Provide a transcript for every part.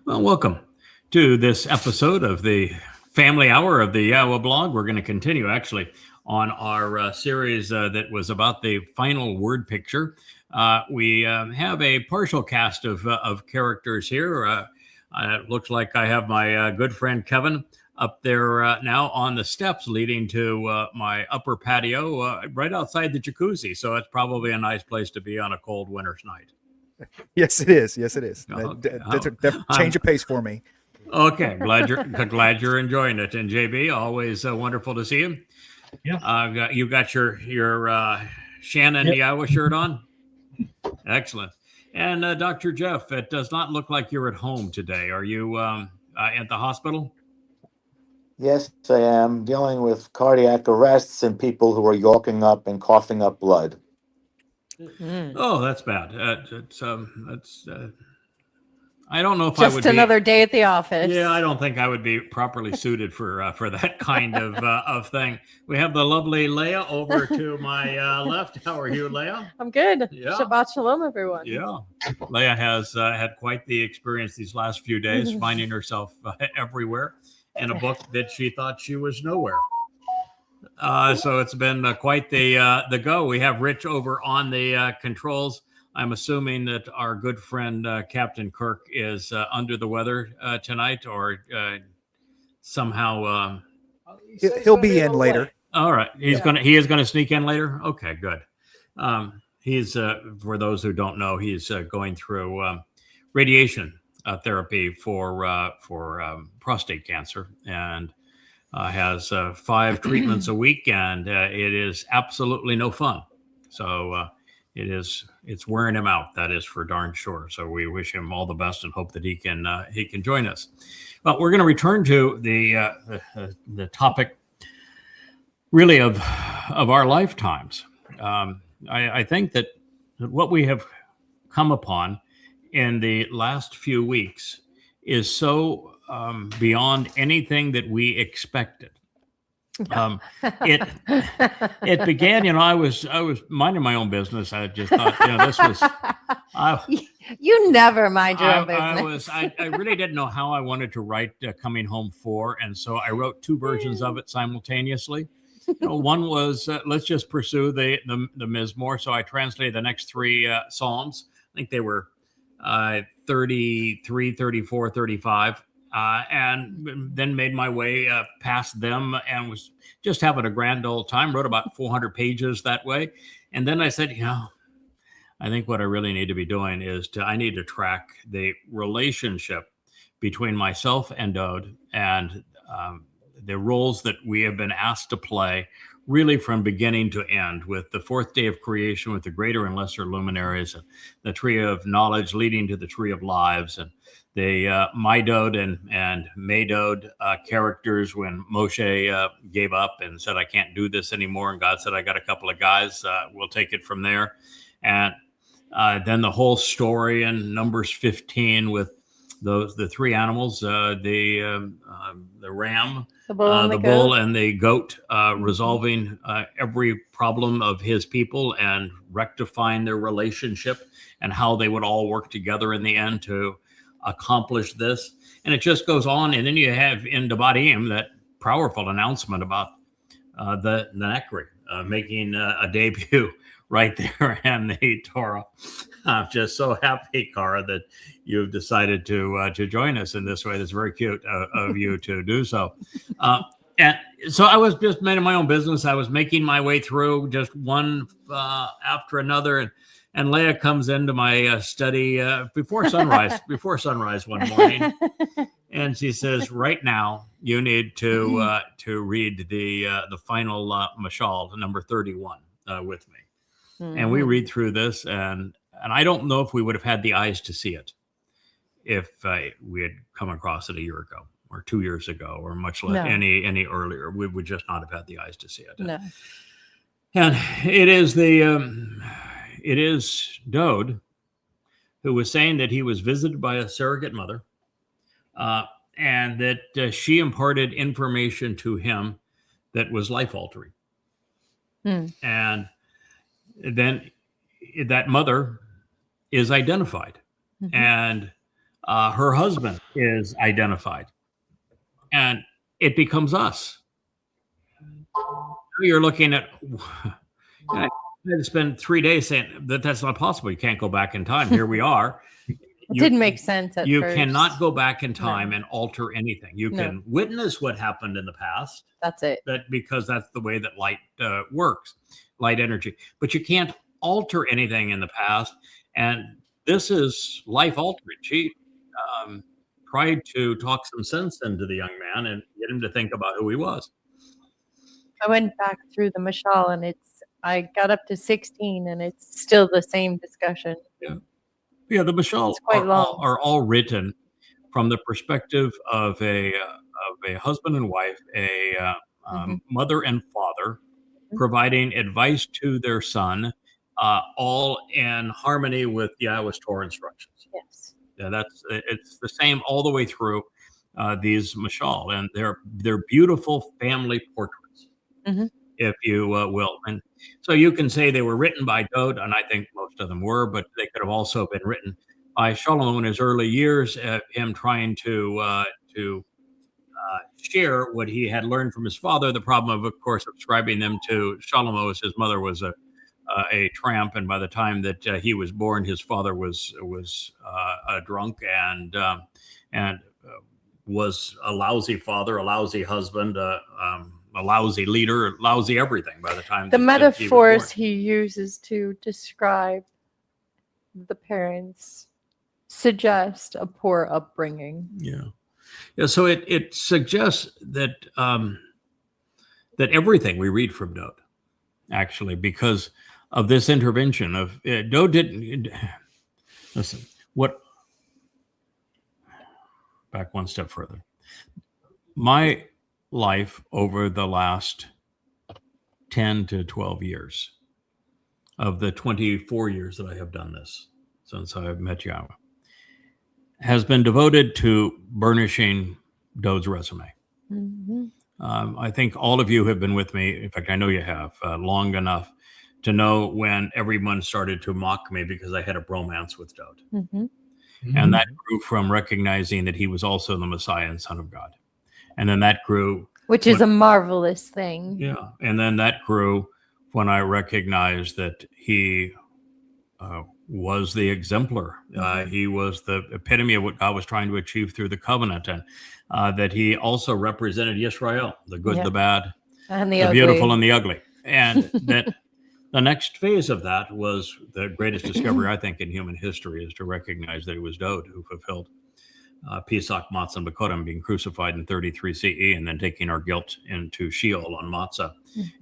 Well, welcome to this episode of the Family Hour of the Yahowah blog. We're going to continue actually on our series that was about the final word picture. We have a partial cast of characters here. It looks like I have my good friend Kevin up there now on the steps leading to my upper patio right outside the jacuzzi. So it's probably a nice place to be on a cold winter's night. Yes, it is. Yes, it is. Okay. That's a change of pace for me. Okay, glad you're enjoying it. And JB, always wonderful to see you. Yeah. You got your Shannon Yep. Yahowah shirt on. Excellent. And Dr. Jeff, it does not look like you're at home today. Are you at the hospital? Yes, I am dealing with cardiac arrests and people who are yawking up and coughing up blood. Oh, that's bad. That's. I don't know if Just I would another day at the office. Yeah, I don't think I would be properly suited for that kind of thing. We have the lovely Leah over to my left. How are you, Leah? I'm good. Yeah. Shabbat shalom, everyone. Yeah, Leah has had quite the experience these last few days, finding herself everywhere in a book that she thought she was nowhere. So it's been quite the go. We have Rich over on the controls. I'm assuming that our good friend Captain Kirk is under the weather tonight, or somehow He'll be in later. all right. He is gonna sneak in later. Okay, good. He's for those who don't know, he's going through radiation therapy for prostate cancer, and has 5 treatments a week, and it is absolutely no fun. So it's wearing him out. That is for darn sure. So we wish him all the best and hope that he can join us. Well, we're going to return to the topic really of our lifetimes. I think that what we have come upon in the last few weeks is so beyond anything that we expected. It began, I was minding my own business. I just thought, this was. You never mind your own business. I really didn't know how I wanted to write Coming Home 4, and so I wrote 2 versions of it simultaneously. One was let's just pursue the Mizmor. So I translated the next 3 Psalms. I think they were 33, 34, 35. And then made my way past them and was just having a grand old time. Wrote about 400 pages that way. And then I said, I think what I really need to be doing is I need to track the relationship between myself and Dode, and the roles that we have been asked to play really from beginning to end, with the 4th day of creation, with the greater and lesser luminaries, and the tree of knowledge leading to the tree of lives, and the my Dode and May Dode characters when Moshe gave up and said, I can't do this anymore. And God said, I got a couple of guys, we'll take it from there. And then the whole story in Numbers 15 with the 3 animals, the ram, the bull, and the goat, resolving every problem of his people and rectifying their relationship, and how they would all work together in the end to accomplish this. And it just goes on. And then you have in Dabarym that powerful announcement about the Necri making a debut right there in the Towrah. I'm just so happy, Cara, that you've decided to join us in this way. That's very cute of you to do so. And so I was just minding my own business. I was making my way through just one after another, and Leah comes into my study before sunrise one morning, and she says, "Right now, you need to read the final Mashal, number 31, with me." Mm-hmm. And we read through this, and I don't know if we would have had the eyes to see it if we had come across it a year ago or 2 years ago, or much less any earlier. We would just not have had the eyes to see it. No. And it is Dode who was saying that he was visited by a surrogate mother, and that she imparted information to him that was life-altering. And then that mother is identified. And her husband is identified, and it becomes us. You're looking at. I had to spend 3 days saying that's not possible. You can't go back in time. Here we are. It didn't make sense at You first. cannot go back in time No. and alter anything. You No. can witness what happened in the past, That's it. because that's the way that light works, light energy. But you can't alter anything in the past. And this is life altering. She tried to talk some sense into the young man and get him to think about who he was. I went back through the Mashal, and I got up to 16, and it's still the same discussion. Yeah, the Mashal It's quite long. are all written from the perspective of a husband and wife, a mother and father, providing advice to their son, all in harmony with Yahowah's Torah instructions. Yes. Yeah, it's the same all the way through these Mashal, and they're beautiful family portraits, if you will. And so you can say they were written by Dode, and I think most of them were, but they could have also been written by Shlomo in his early years, him trying to share what he had learned from his father. The problem of course, ascribing them to Shlomo is his mother was a tramp, and by the time that he was born, his father was a drunk and was a lousy father, a lousy husband, a lousy leader, lousy everything. By the time The that metaphors he he uses to describe the parents suggest a poor upbringing. was born. Yeah. So it suggests that that everything we read from Dode, actually, because of this intervention of Dode didn't listen. Back one step further. My life over the last 10 to 12 years of the 24 years that I have done this since I've met Yahowah has been devoted to burnishing Dode's resume. I think all of you have been with me. In fact, I know you have long enough to know when everyone started to mock me because I had a bromance with Dode. And that grew from recognizing that he was also the Messiah and Son of God. And then that grew. Which is a marvelous thing. Yeah. And then that grew when I recognized that he was the exemplar. He was the epitome of what God was trying to achieve through the covenant. And that he also represented Yisrael, the good, the bad, and the beautiful, and the ugly. And that the next phase of that was the greatest discovery, I think, in human history, is to recognize that it was Dode who fulfilled Pesach, Matzah, and Bekodim, being crucified in 33 CE and then taking our guilt into Sheol on Matzah,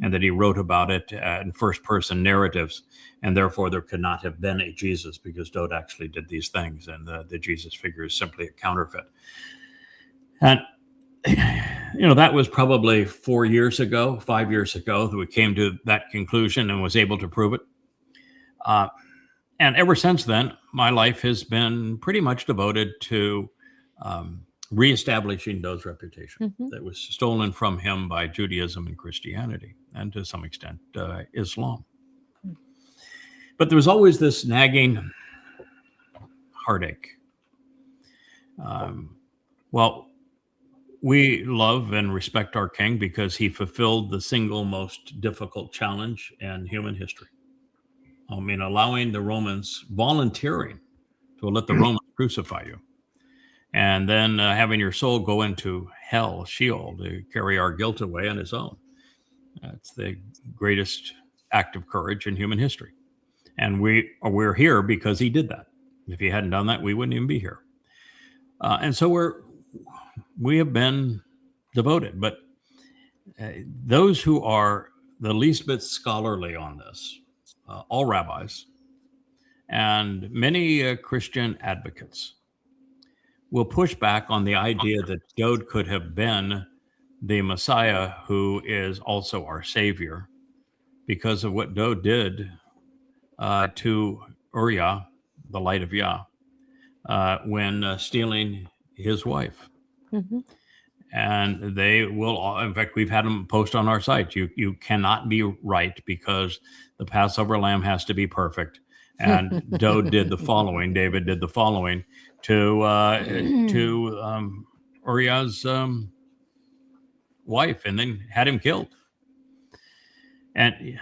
and that he wrote about it in first-person narratives, and therefore there could not have been a Jesus because Dode actually did these things, and the Jesus figure is simply a counterfeit. And that was probably 5 years ago that we came to that conclusion and was able to prove it. And ever since then, my life has been pretty much devoted to reestablishing Dode's reputation that was stolen from him by Judaism and Christianity, and to some extent Islam. But there was always this nagging heartache. We love and respect our king because he fulfilled the single most difficult challenge in human history. I mean, allowing the Romans, volunteering to let the Romans crucify you, and then having your soul go into hell, Sheol, to carry our guilt away on his own. That's the greatest act of courage in human history. And we're here because he did that. If he hadn't done that, we wouldn't even be here. And so we have been devoted. But those who are the least bit scholarly on this, all rabbis and many Christian advocates, will push back on the idea that Dode could have been the Messiah who is also our Savior because of what Dode did to Uriah, the light of Yah, when stealing his wife. And they will, in fact, we've had them post on our site, you cannot be right because the Passover lamb has to be perfect. And David did the following to Uriah's wife, and then had him killed. And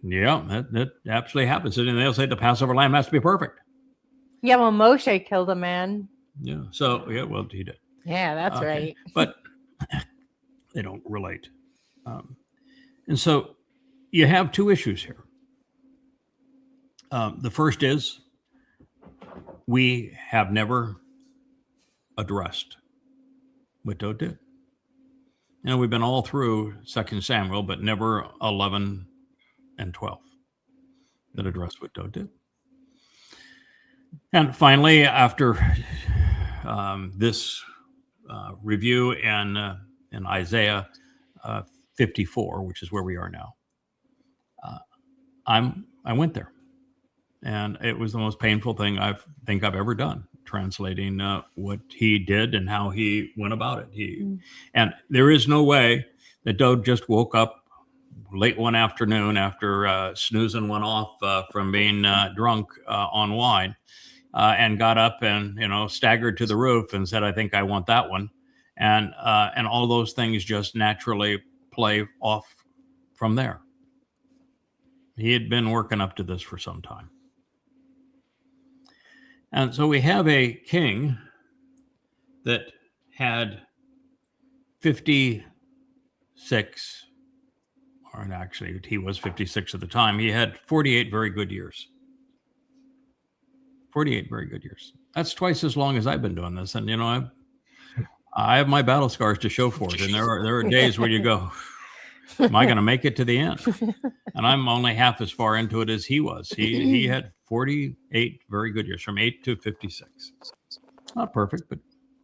yeah, that absolutely happens. And they'll say the Passover lamb has to be perfect. Yeah, well, Moshe killed a man. Yeah. So yeah, well, he did. Yeah, that's right. But they don't relate. And so you have two issues here. The first is we have never addressed what David did. We've been all through 2 Samuel, but never 11 and 12 that addressed what David did. And finally, after this review in Isaiah 54, which is where we are now, I went there, and it was the most painful thing I think I've ever done, translating what he did and how he went about it. And there is no way that David just woke up late one afternoon after snoozing one off from being drunk on wine, and got up and staggered to the roof and said, "I think I want that one," and all those things just naturally play off from there. He had been working up to this for some time. And so we have a king that had 56, or actually he was 56 at the time. He had 48 very good years. 48 very good years. That's twice as long as I've been doing this. And, I have my battle scars to show for it. And there are days where you go, am I going to make it to the end? And I'm only half as far into it as he was. He had 48 very good years, from 8 to 56. Not perfect, but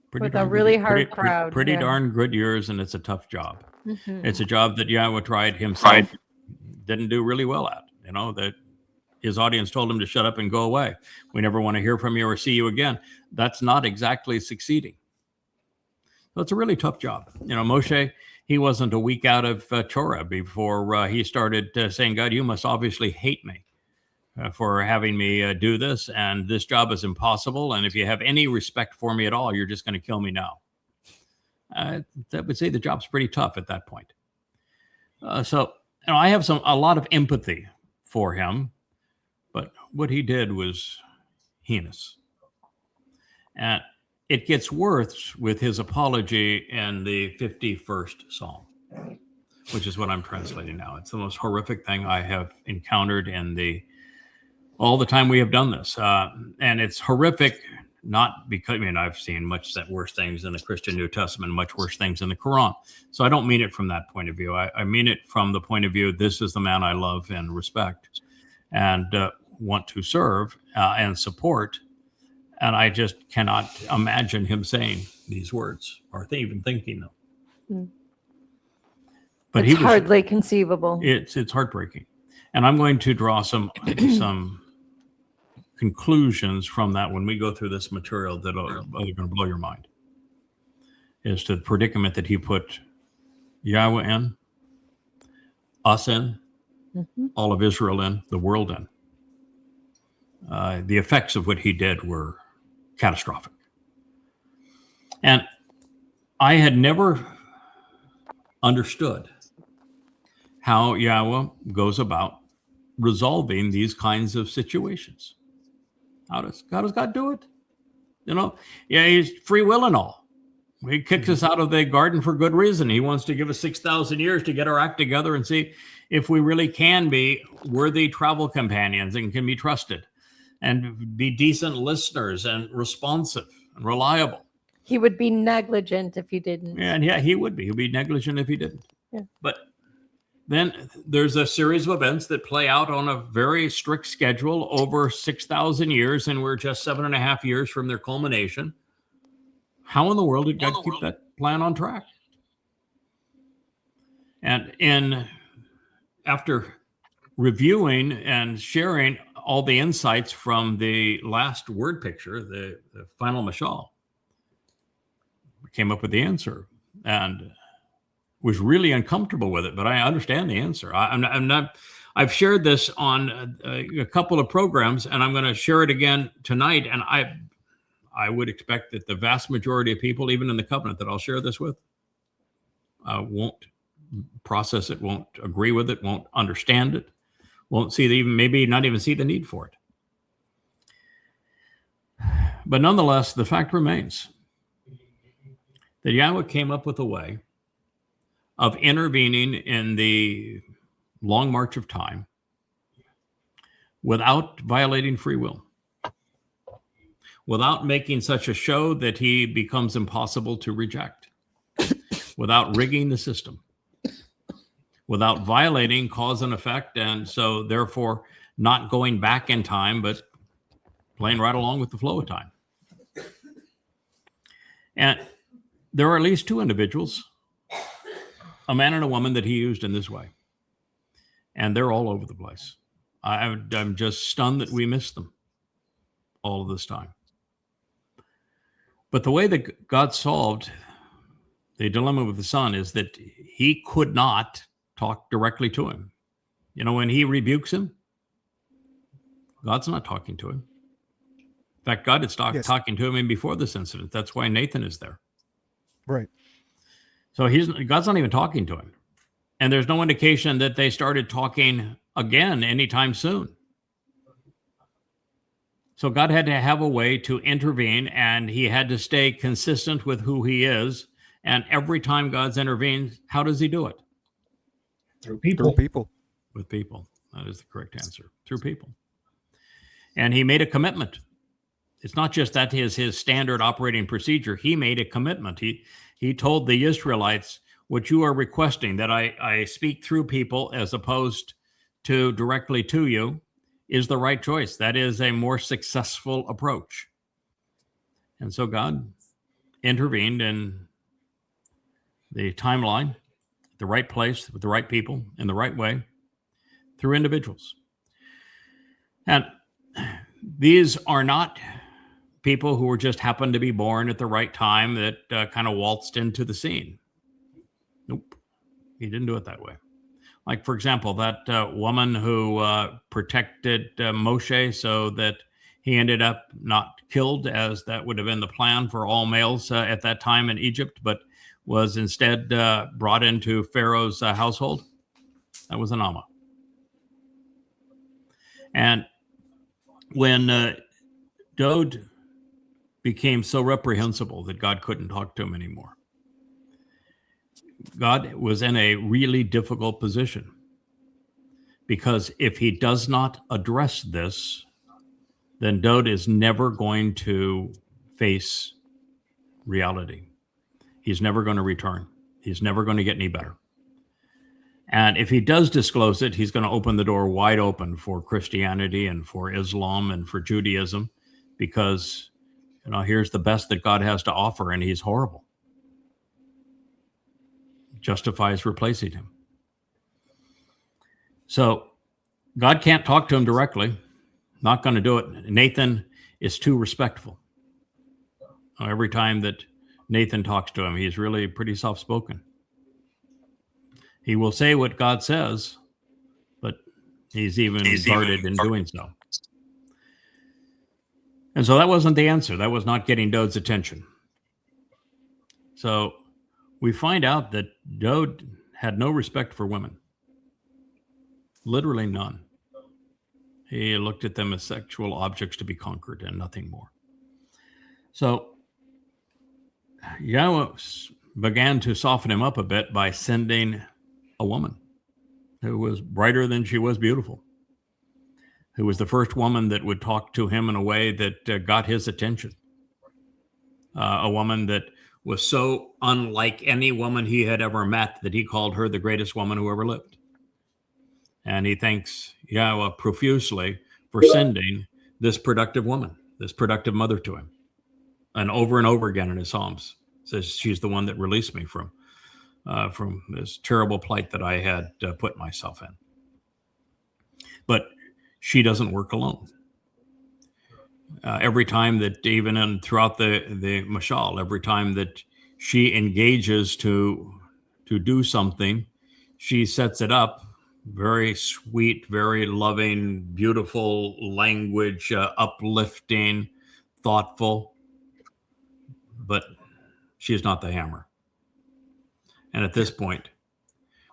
pretty with a really hard crowd. Pretty darn good years, and it's a tough job. It's a job that Yahowah tried himself, didn't do really well at. That his audience told him to shut up and go away. We never want to hear from you or see you again. That's not exactly succeeding. So it's a really tough job. Moshe, he wasn't a week out of Towrah before he started saying, "God, you must obviously hate me for having me do this, and this job is impossible. And if you have any respect for me at all, you're just going to kill me now." That would say the job's pretty tough at that point. So I have a lot of empathy for him, but what he did was heinous. And it gets worse with his apology in the 51st Psalm, which is what I'm translating now. It's the most horrific thing I have encountered in all the time we have done this. And it's horrific, not because, I've seen much worse things in the Christian New Testament, much worse things in the Quran. So I don't mean it from that point of view. I mean it from the point of view, this is the man I love and respect and want to serve and support. And I just cannot imagine him saying these words or even thinking them. But it's hardly conceivable. It's heartbreaking. And I'm going to draw some conclusions from that when we go through this material that are going to blow your mind. As to the predicament that he put Yahowah in, us in, all of Israel in, the world in. The effects of what he did were catastrophic. And I had never understood how Yahowah goes about resolving these kinds of situations. How does God do it? He's free will and all. He kicks us out of the garden for good reason. He wants to give us 6,000 years to get our act together and see if we really can be worthy travel companions and can be trusted and be decent listeners and responsive and reliable. He would be negligent if he didn't. And he would be. He'd be negligent if he didn't. Yeah. But then there's a series of events that play out on a very strict schedule over 6,000 years, and we're just 7.5 years from their culmination. How in the world did God keep that plan on track? And after reviewing and sharing all the insights from the last word picture, the final Mashal, we came up with the answer and was really uncomfortable with it, but I understand the answer. I'm I've shared this on a couple of programs, and I'm going to share it again tonight. And I would expect that the vast majority of people, even in the covenant that I'll share this with, won't process it, won't agree with it, won't understand it, won't see maybe not even see the need for it. But nonetheless, the fact remains that Yahowah came up with a way of intervening in the long march of time without violating free will, without making such a show that he becomes impossible to reject, without rigging the system, without violating cause and effect, and so therefore not going back in time, but playing right along with the flow of time. And there are at least two individuals, a man and a woman, that he used in this way. And they're all over the place. I'm just stunned that we missed them all of this time. But the way that God solved the dilemma with the son is that he could not talk directly to him. You know, when he rebukes him, God's not talking to him. In fact, God had started talking to him even before this incident. That's why Nathan is there. Right. So God's not even talking to him. And there's no indication that they started talking again anytime soon. So God had to have a way to intervene, and he had to stay consistent with who he is. And every time God's intervened, how does he do it? Through people. Through people. With people. That is the correct answer. Through people. And he made a commitment. It's not just that is his standard operating procedure. He made a commitment. He told the Israelites, what you are requesting, that I speak through people as opposed to directly to you, is the right choice. That is a more successful approach. And so God intervened in the timeline, the right place, with the right people, in the right way, through individuals. And these are not people who were just happened to be born at the right time that kind of waltzed into the scene. Nope. He didn't do it that way. Like, for example, that woman who protected Moshe so that he ended up not killed, as that would have been the plan for all males at that time in Egypt, but was instead brought into Pharaoh's household. That was an Amma. And when Dode became so reprehensible that God couldn't talk to him anymore, God was in a really difficult position, because if he does not address this, then Dode is never going to face reality. He's never going to return. He's never going to get any better. And if he does disclose it, he's going to open the door wide open for Christianity and for Islam and for Judaism, because, you know, here's the best that God has to offer, and he's horrible. Justifies replacing him. So God can't talk to him directly. Not going to do it. Nathan is too respectful. Every time that Nathan talks to him, he's really pretty soft-spoken. He will say what God says, but he's even guarded in doing so. And so that wasn't the answer. That was not getting Dode's attention. So we find out that Dode had no respect for women. Literally none. He looked at them as sexual objects to be conquered and nothing more. So Yahowah began to soften him up a bit by sending a woman who was brighter than she was beautiful, who was the first woman that would talk to him in a way that got his attention. A woman that was so unlike any woman he had ever met that he called her the greatest woman who ever lived. And he thanks Yahowah profusely for sending this productive woman, this productive mother to him. And over again in his Psalms says, she's the one that released me from this terrible plight that I had put myself in. But she doesn't work alone. Every time that, even throughout the Mashal, every time that she engages to do something, she sets it up very sweet, very loving, beautiful language, uplifting, thoughtful, but she's not the hammer. And at this point,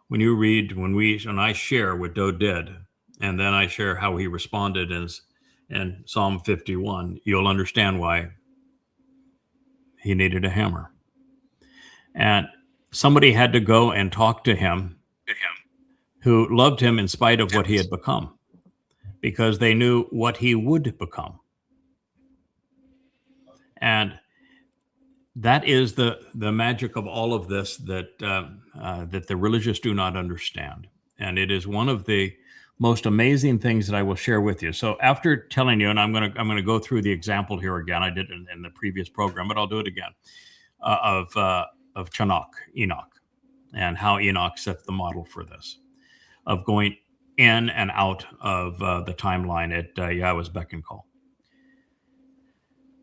when you read, when I share what Doe did, and then I share how he responded in Psalm 51, you'll understand why he needed a hammer. And somebody had to go and talk to him who loved him in spite of what he had become, because they knew what he would become. And that is the magic of all of this that the religious do not understand. And it is one of the most amazing things that I will share with you. So after telling you, and I'm gonna go through the example here again. I did it in the previous program, but I'll do it again, of Enoch, and how Enoch set the model for this, of going in and out of the timeline at Yahowah's beck and call.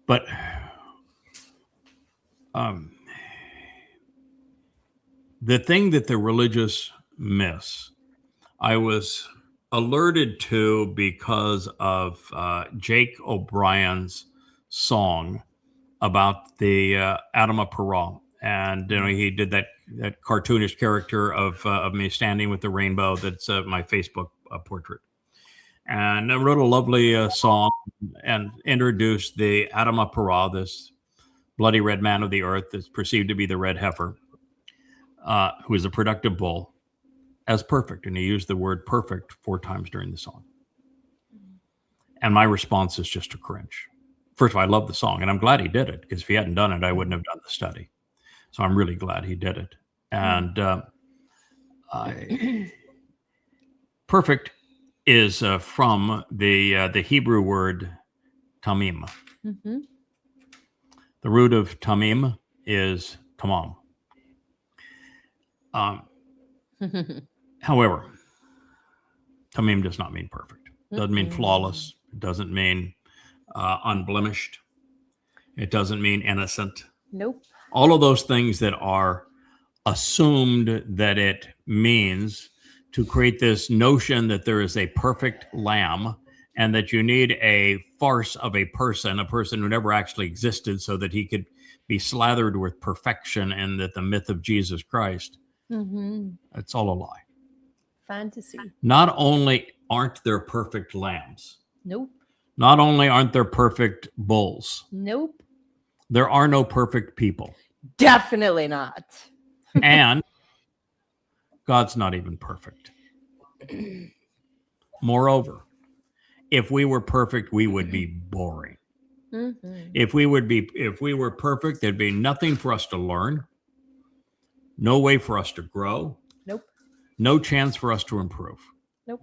But the thing that the religious miss, I was alerted to because of Jake O'Brien's song about the Adama Parah. And he did that cartoonish character of me standing with the rainbow. That's my Facebook portrait. And I wrote a lovely song and introduced the Adama Parah, this bloody red man of the earth that's perceived to be the red heifer, who is a productive bull, as perfect. And he used the word perfect 4 times during the song. And my response is just to cringe. First of all, I love the song, and I'm glad he did it, because if he hadn't done it, I wouldn't have done the study. So I'm really glad he did it. And perfect is from the Hebrew word tamim. Mm-hmm. The root of tamim is tamam. However, tamim does not mean perfect. It doesn't mean flawless. It doesn't mean unblemished. It doesn't mean innocent. Nope. All of those things that are assumed that it means, to create this notion that there is a perfect lamb and that you need a farce of a person who never actually existed, so that he could be slathered with perfection, and that the myth of Jesus Christ, it's all a lie. Fantasy. Not only aren't there perfect lambs, Nope. not only aren't there perfect bulls, Nope. there are no perfect people. Definitely not. And God's not even perfect. Moreover, if we were perfect, we would be boring. If we were perfect, there'd be nothing for us to learn, no way for us to grow, Nope. no chance for us to improve. Nope.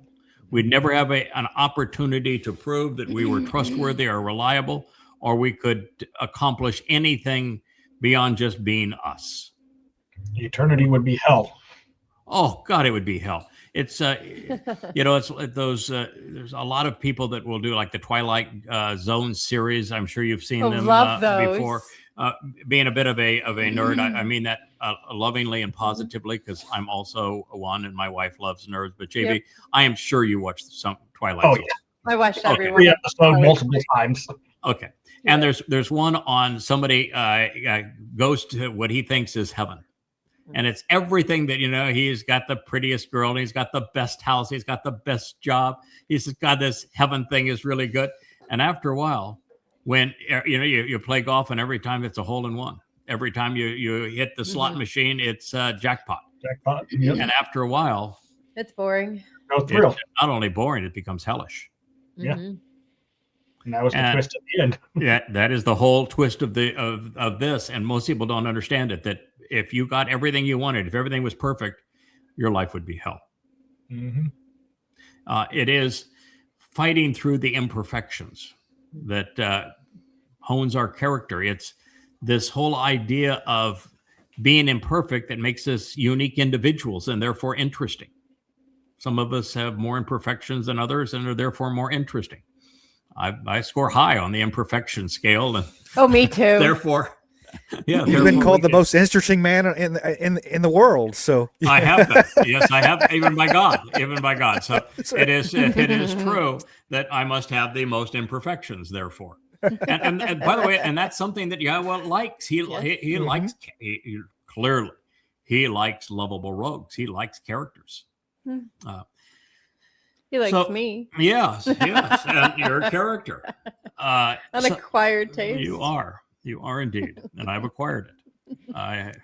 We'd never have an opportunity to prove that we were trustworthy or reliable, or we could accomplish anything beyond just being us. Eternity would be hell. Oh God, it would be hell. It's it's those. There's a lot of people that will do like the Twilight Zone series. I'm sure you've seen them love those. before. Being a bit of a nerd, I mean that lovingly and positively, because I'm also one, and my wife loves nerds. But JB, Yep. I am sure you watched some Twilight Oh, Zone. yeah. I watched Okay. every one. 3 episodes multiple times. Okay. And there's one on somebody goes to what he thinks is heaven. And it's everything that, he's got the prettiest girl, and he's got the best house, he's got the best job, he's got this heaven thing is really good. And after a while, when you play golf, and every time it's a hole in one, every time you hit the slot machine, it's jackpot. Jackpot. Yep. And after a while, It's boring. No thrill. it's not only boring, it becomes hellish. Yeah. Mhm. And that was the twist at the end. Yeah, that is the whole twist of this, and most people don't understand it. That if you got everything you wanted, if everything was perfect, your life would be hell. Mm-hmm. It is fighting through the imperfections that hones our character. It's this whole idea of being imperfect that makes us unique individuals, and therefore interesting. Some of us have more imperfections than others, and are therefore more interesting. I score high on the imperfection scale, and Oh, me too. therefore Yeah, You've been therefore called we the most interesting man in the world. So I have been. Yes, I have. Even by God. Even by God. So That's right. it is true that I must have the most imperfections. Therefore, and by the way, and that's something that Yahowah likes. He Mhm. likes clearly. He likes lovable rogues. He likes characters. He likes So- me. Yes, and you're a character. An So- acquired taste. You are indeed, and I've acquired it.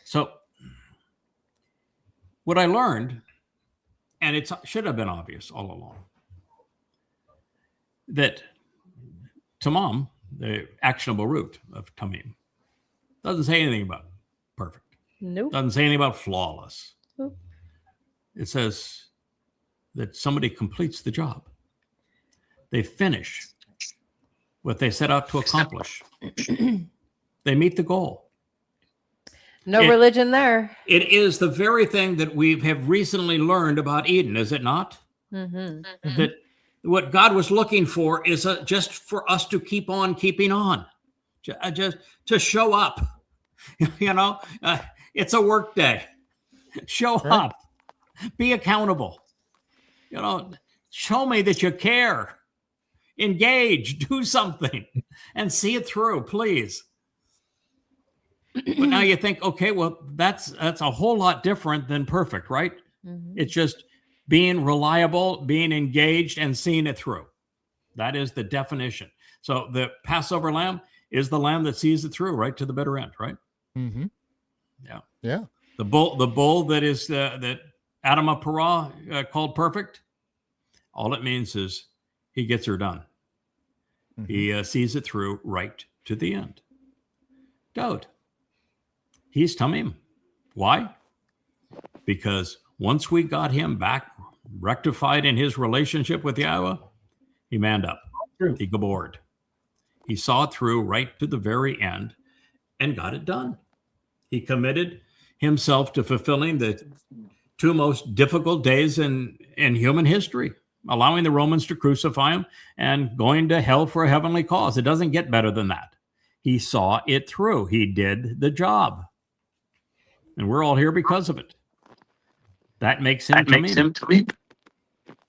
So what I learned, and it should have been obvious all along, that tamam, the actionable root of tamim, doesn't say anything about perfect. Nope. Doesn't say anything about flawless. Nope. It says that somebody completes the job. They finish what they set out to accomplish. They meet the goal. No It- religion there. It is the very thing that we have recently learned about Eden, is it not? Mm-hmm. That what God was looking for is just for us to keep on keeping on, just to show up. It's a work day. Show Right. up. Be accountable. Show me that you care. Engage. Do something, and see it through, please. But now you think, okay, well, that's a whole lot different than perfect, right? Mm-hmm. It's just being reliable, being engaged, and seeing it through. That is the definition. So the Passover lamb is the lamb that sees it through right to the bitter end, right? Mhm. Yeah. Yeah. The bull that is that Adam of Parah called perfect. All it means is he gets her done. Mhm. He sees it through right to the end. Dode. He's tamim. Why? Because once we got him back rectified in his relationship with Yahowah, he manned up. True. He gabored. He saw it through right to the very end and got it done. He committed himself to fulfilling the two most difficult days in human history, allowing the Romans to crucify him and going to hell for a heavenly cause. It doesn't get better than that. He saw it through. He did the job. And we're all here because of it. That makes him tamim.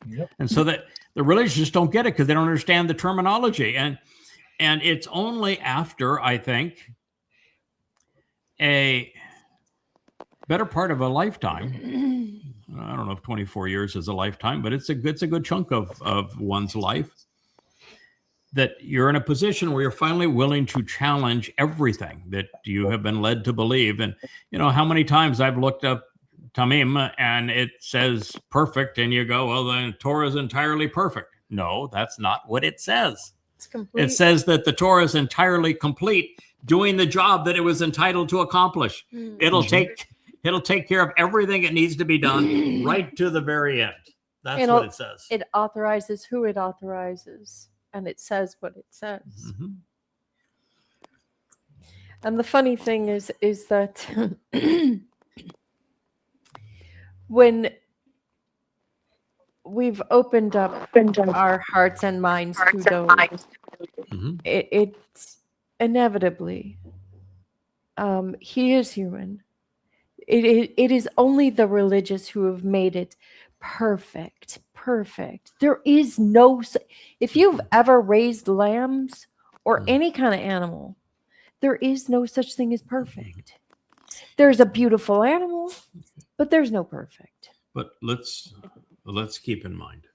Yep. And so that the religious just don't get it because they don't understand the terminology. And it's only after, I think, a better part of a lifetime. I don't know if 24 years is a lifetime, but it's a good chunk of one's life, that you're in a position where you're finally willing to challenge everything that you have been led to believe. And how many times I've looked up tamim and it says perfect, and you go, well, the Torah is entirely perfect. No, that's not what it says. It's complete. It says that the Torah is entirely complete, doing the job that it was entitled to accomplish. Mm. It'll take care of everything that needs to be done right to the very end. That's what it says. It authorizes who it authorizes, and it says what it says. Mhm. And the funny thing is that when we've opened up our hearts and minds to those, Mhm. it's inevitably, he is human. It is only the religious who have made it perfect. There is no, if you've ever raised lambs or any kind of animal, there is no such thing as perfect. There's a beautiful animal, but there's no perfect. But let's keep in mind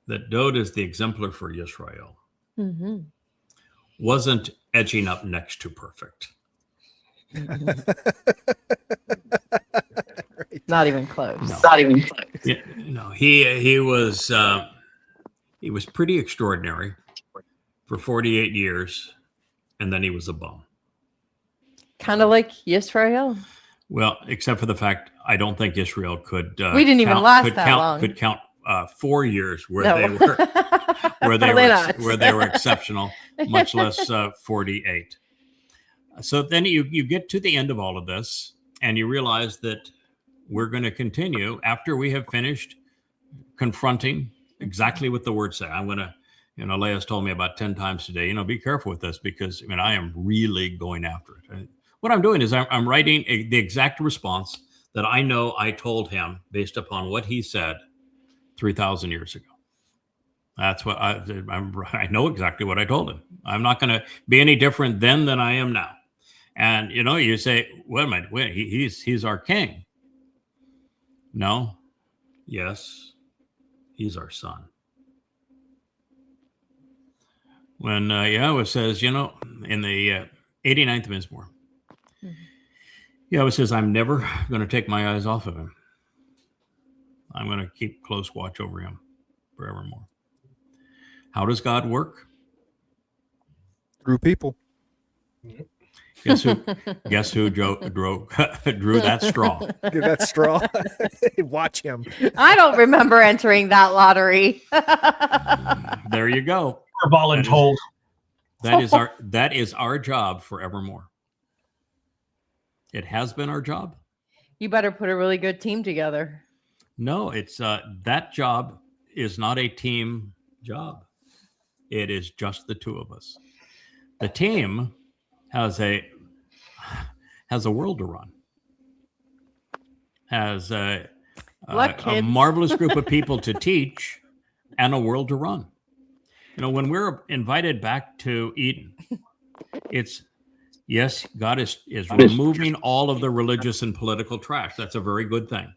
that Dode is the exemplar for Yisrael. Mm-hmm. Wasn't edging up next to perfect. Not even close. No. Not even close. Yeah, no, he was pretty extraordinary for 48 years, and then he was a bum. Kind of like Yisrael. Well, except for the fact I don't think Israel could. We didn't even last that long. Could count 4 years where No. they were Probably not. where they were exceptional, much less 48. So then you get to the end of all of this, and you realize that we're going to continue after we have finished confronting exactly what the words say. I'm going to Leia's told me about 10 times today, be careful with this because, I am really going after it. What I'm doing is I'm writing the exact response that I know I told him based upon what he said 3,000 years ago. That's what I know exactly what I told him. I'm not going to be any different then than I am now. And, you say, wait a minute, he's our king. No. Yes. He's our son. When Yahowah says, in the 89th Mizmor, Yahowah says, I'm never going to take my eyes off of him. I'm going to keep close watch over him forevermore. How does God work? Through people. Guess who drew that straw? Give that straw. Watch him. I don't remember entering that lottery. There you go. We're voluntold. That is our job forevermore. It has been our job. You better put a really good team together. No, it's that job is not a team job. It is just the two of us. The team has a world to run. Has a marvelous group of people to teach and a world to run. When we're invited back to Eden, it's yes, God is removing all of the religious and political trash. That's a very good thing.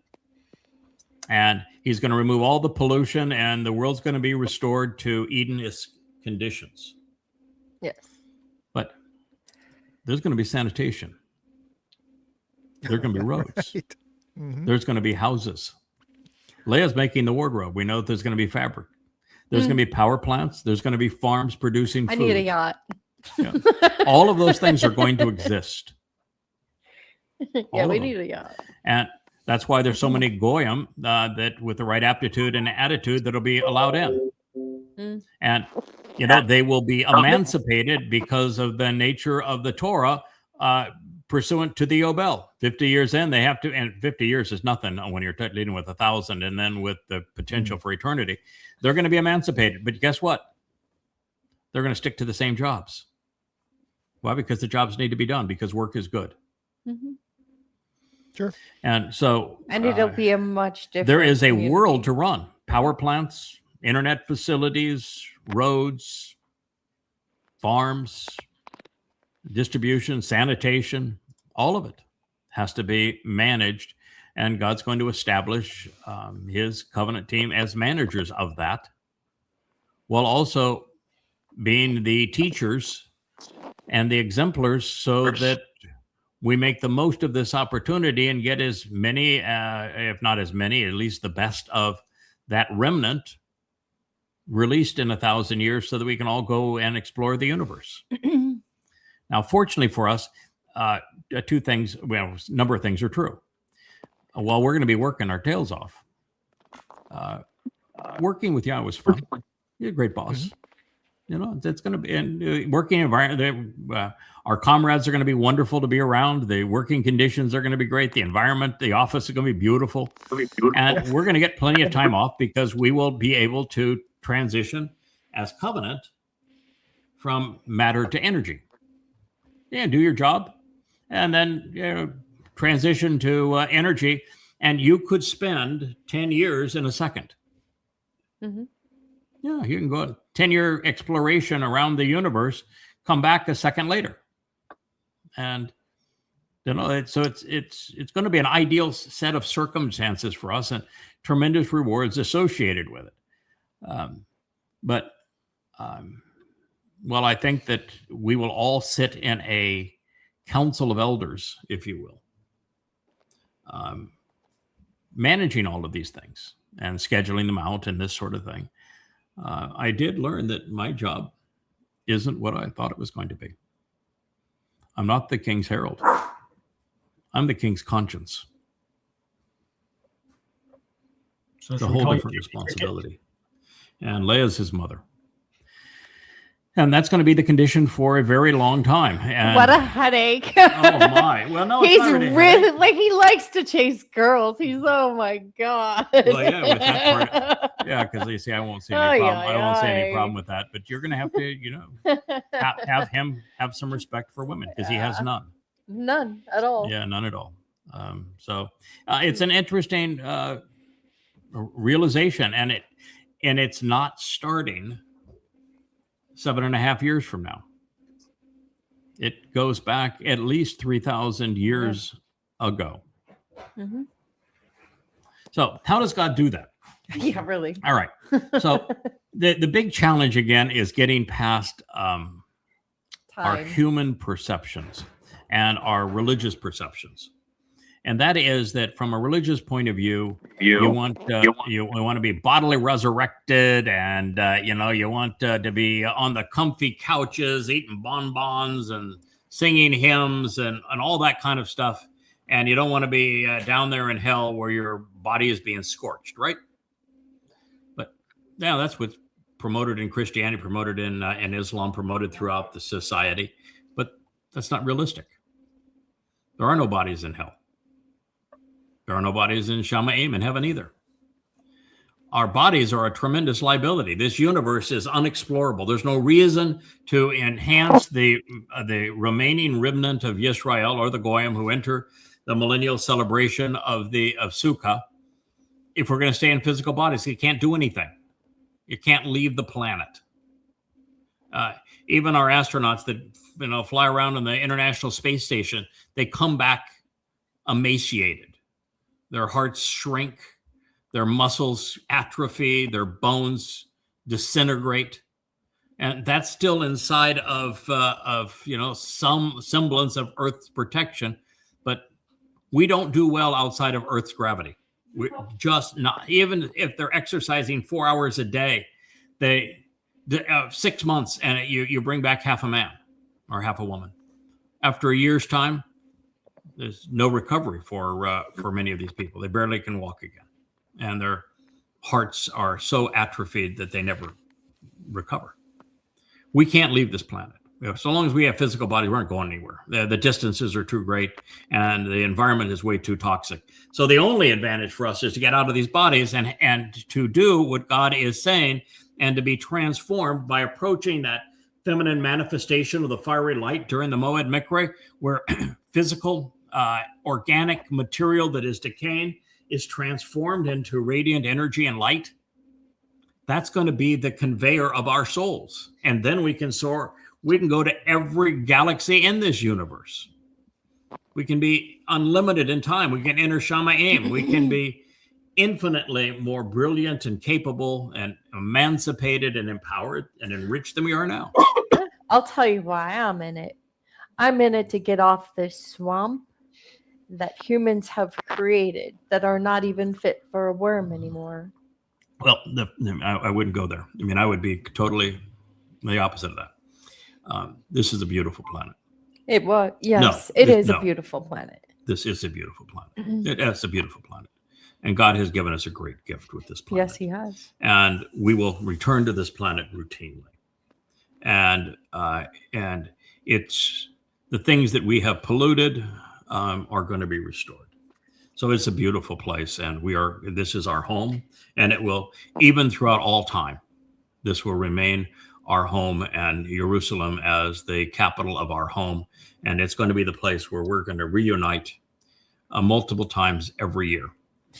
And he's going to remove all the pollution and the world's going to be restored to Edenist conditions. Yes. But there's going to be sanitation. There's going to be roads. Right. Mm-hmm. There's going to be houses. Leia's making the wardrobe. We know that there's going to be fabric. There's going to be power plants. There's going to be farms producing food. I need a yacht. Yeah. All of those things are going to exist. Yeah, we need a yacht. And that's why there's so many goyim that with the right aptitude and attitude that'll be allowed in. Mm. And, they will be emancipated because of the nature of the Torah pursuant to the Yobel. 50 years in, they have to, and 50 years is nothing when you're dealing with 1,000 and then with the potential for eternity. They're going to be emancipated. But guess what? They're going to stick to the same jobs. Why? Because the jobs need to be done because work is good. Mm-hmm. Sure. And so... And it'll be a much different... There is a community. world to run. Power plants, internet facilities, roads, farms, distribution, sanitation, all of it has to be managed. And God's going to establish his covenant team as managers of that, while also being the teachers and the exemplars so that we make the most of this opportunity and get as many, if not as many, at least the best of that remnant released in 1,000 years so that we can all go and explore the universe. Now, fortunately for us, two things, well, a number of things are true. While we're going to be working our tails off, working with Yahowah was fun. You're a great boss. It's going to be in working environment. Our comrades are going to be wonderful to be around. The working conditions are going to be great. The environment, the office is going to be beautiful. And we're going to get plenty of time off because we will be able to transition as covenant from matter to energy. Yeah, do your job and then transition to energy. And you could spend 10 years in a second. Mm-hmm. Yeah, you can go 10-year exploration around the universe, come back a second later. And it's going to be an ideal set of circumstances for us and tremendous rewards associated with it. Well, I think that we will all sit in a council of elders, if you will, managing all of these things and scheduling them out and this sort of thing. I did learn that my job isn't what I thought it was going to be. I'm not the king's herald. I'm the king's conscience. So It's a whole different responsibility. And Leia's his mother. And that's going to be the condition for a very long time. And What a headache. oh my. Well, no, it's He's not really a really headache. like he likes to chase girls. He's oh my god. Well, yeah, with that part, yeah, because they say I won't see any Ay, problem. I won't see ay, any ay. problem with that. But you're going to have to, have him have some respect for women because he has Yeah. none. None at all. Yeah, none at all. So it's an interesting realization, and it's not starting 7.5 years from now. It goes back at least 3,000 years ago. Mhm. So how does God do that? Yeah, really. All right. So the big challenge again is getting past our Time. human perceptions and our religious perceptions. And that is that from a religious point of view, you want to be bodily resurrected, and you want to be on the comfy couches, eating bonbons and singing hymns and all that kind of stuff. And you don't want to be down there in hell where your body is being scorched, right? But yeah, that's what's promoted in Christianity, promoted in Islam, promoted throughout the society. But that's not realistic. There are no bodies in hell. There are no bodies in Shamayim in heaven either. Our bodies are a tremendous liability. This universe is unexplorable. There's no reason to enhance the remaining remnant of Yisrael or the Goyim who enter the millennial celebration of Sukkah if we're going to stay in physical bodies. You can't do anything. You can't leave the planet. Even our astronauts that fly around on the International Space Station, they come back emaciated. Their hearts shrink, their muscles atrophy, their bones disintegrate, and that's still inside of some semblance of Earth's protection. But we don't do well outside of Earth's gravity. We're just not. Even if they're exercising 4 hours a day, 6 months, and you bring back half a man or half a woman. After a year's time, there's no recovery for many of these people. They barely can walk again, and their hearts are so atrophied that they never recover. We can't leave this planet. So long as we have physical bodies, we aren't going anywhere. The distances are too great, and the environment is way too toxic. So the only advantage for us is to get out of these bodies and to do what God is saying, and to be transformed by approaching that feminine manifestation of the fiery light during the Moed Mikre, where physical organic material that is decaying is transformed into radiant energy and light. That's going to be the conveyor of our souls. And then we can soar. We can go to every galaxy in this universe. We can be unlimited in time. We can enter Shamayim. We can be infinitely more brilliant and capable and emancipated and empowered and enriched than we are now. I'll tell you why I'm in it. I'm in it to get off this swamp that humans have created that are not even fit for a worm anymore. Well, I wouldn't go there. I mean, I would be totally the opposite of that. This is a beautiful planet. It was, yes, No, it is no. a beautiful planet. This is a beautiful planet. It's a beautiful planet. And God has given us a great gift with this planet. Yes, he has. And we will return to this planet routinely. And it's the things that we have polluted are going to be restored. So it's a beautiful place, and this is our home, and it will, even throughout all time, this will remain our home, and Jerusalem as the capital of our home. And it's going to be the place where we're going to reunite multiple times every year.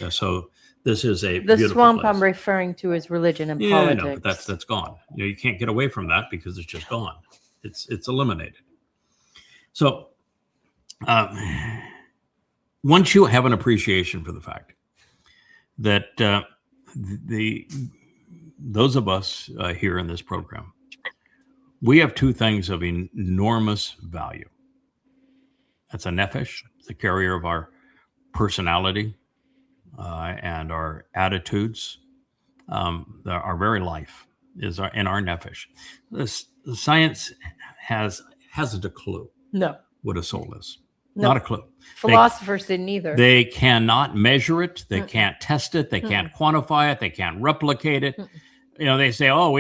So this is a The beautiful swamp place. I'm referring to is religion and Yeah, politics. no, but that's gone. You can't get away from that because it's just gone. It's eliminated. So once you have an appreciation for the fact that those of us here in this program, we have two things of enormous value. That's a nefesh, the carrier of our personality and our attitudes. Our very life is in our nefesh. The science hasn't a clue No, what a soul is. No. Not a clue. philosophers didn't either. They cannot measure it. They can't test it. They can't quantify it. They can't replicate it. They say, "Oh,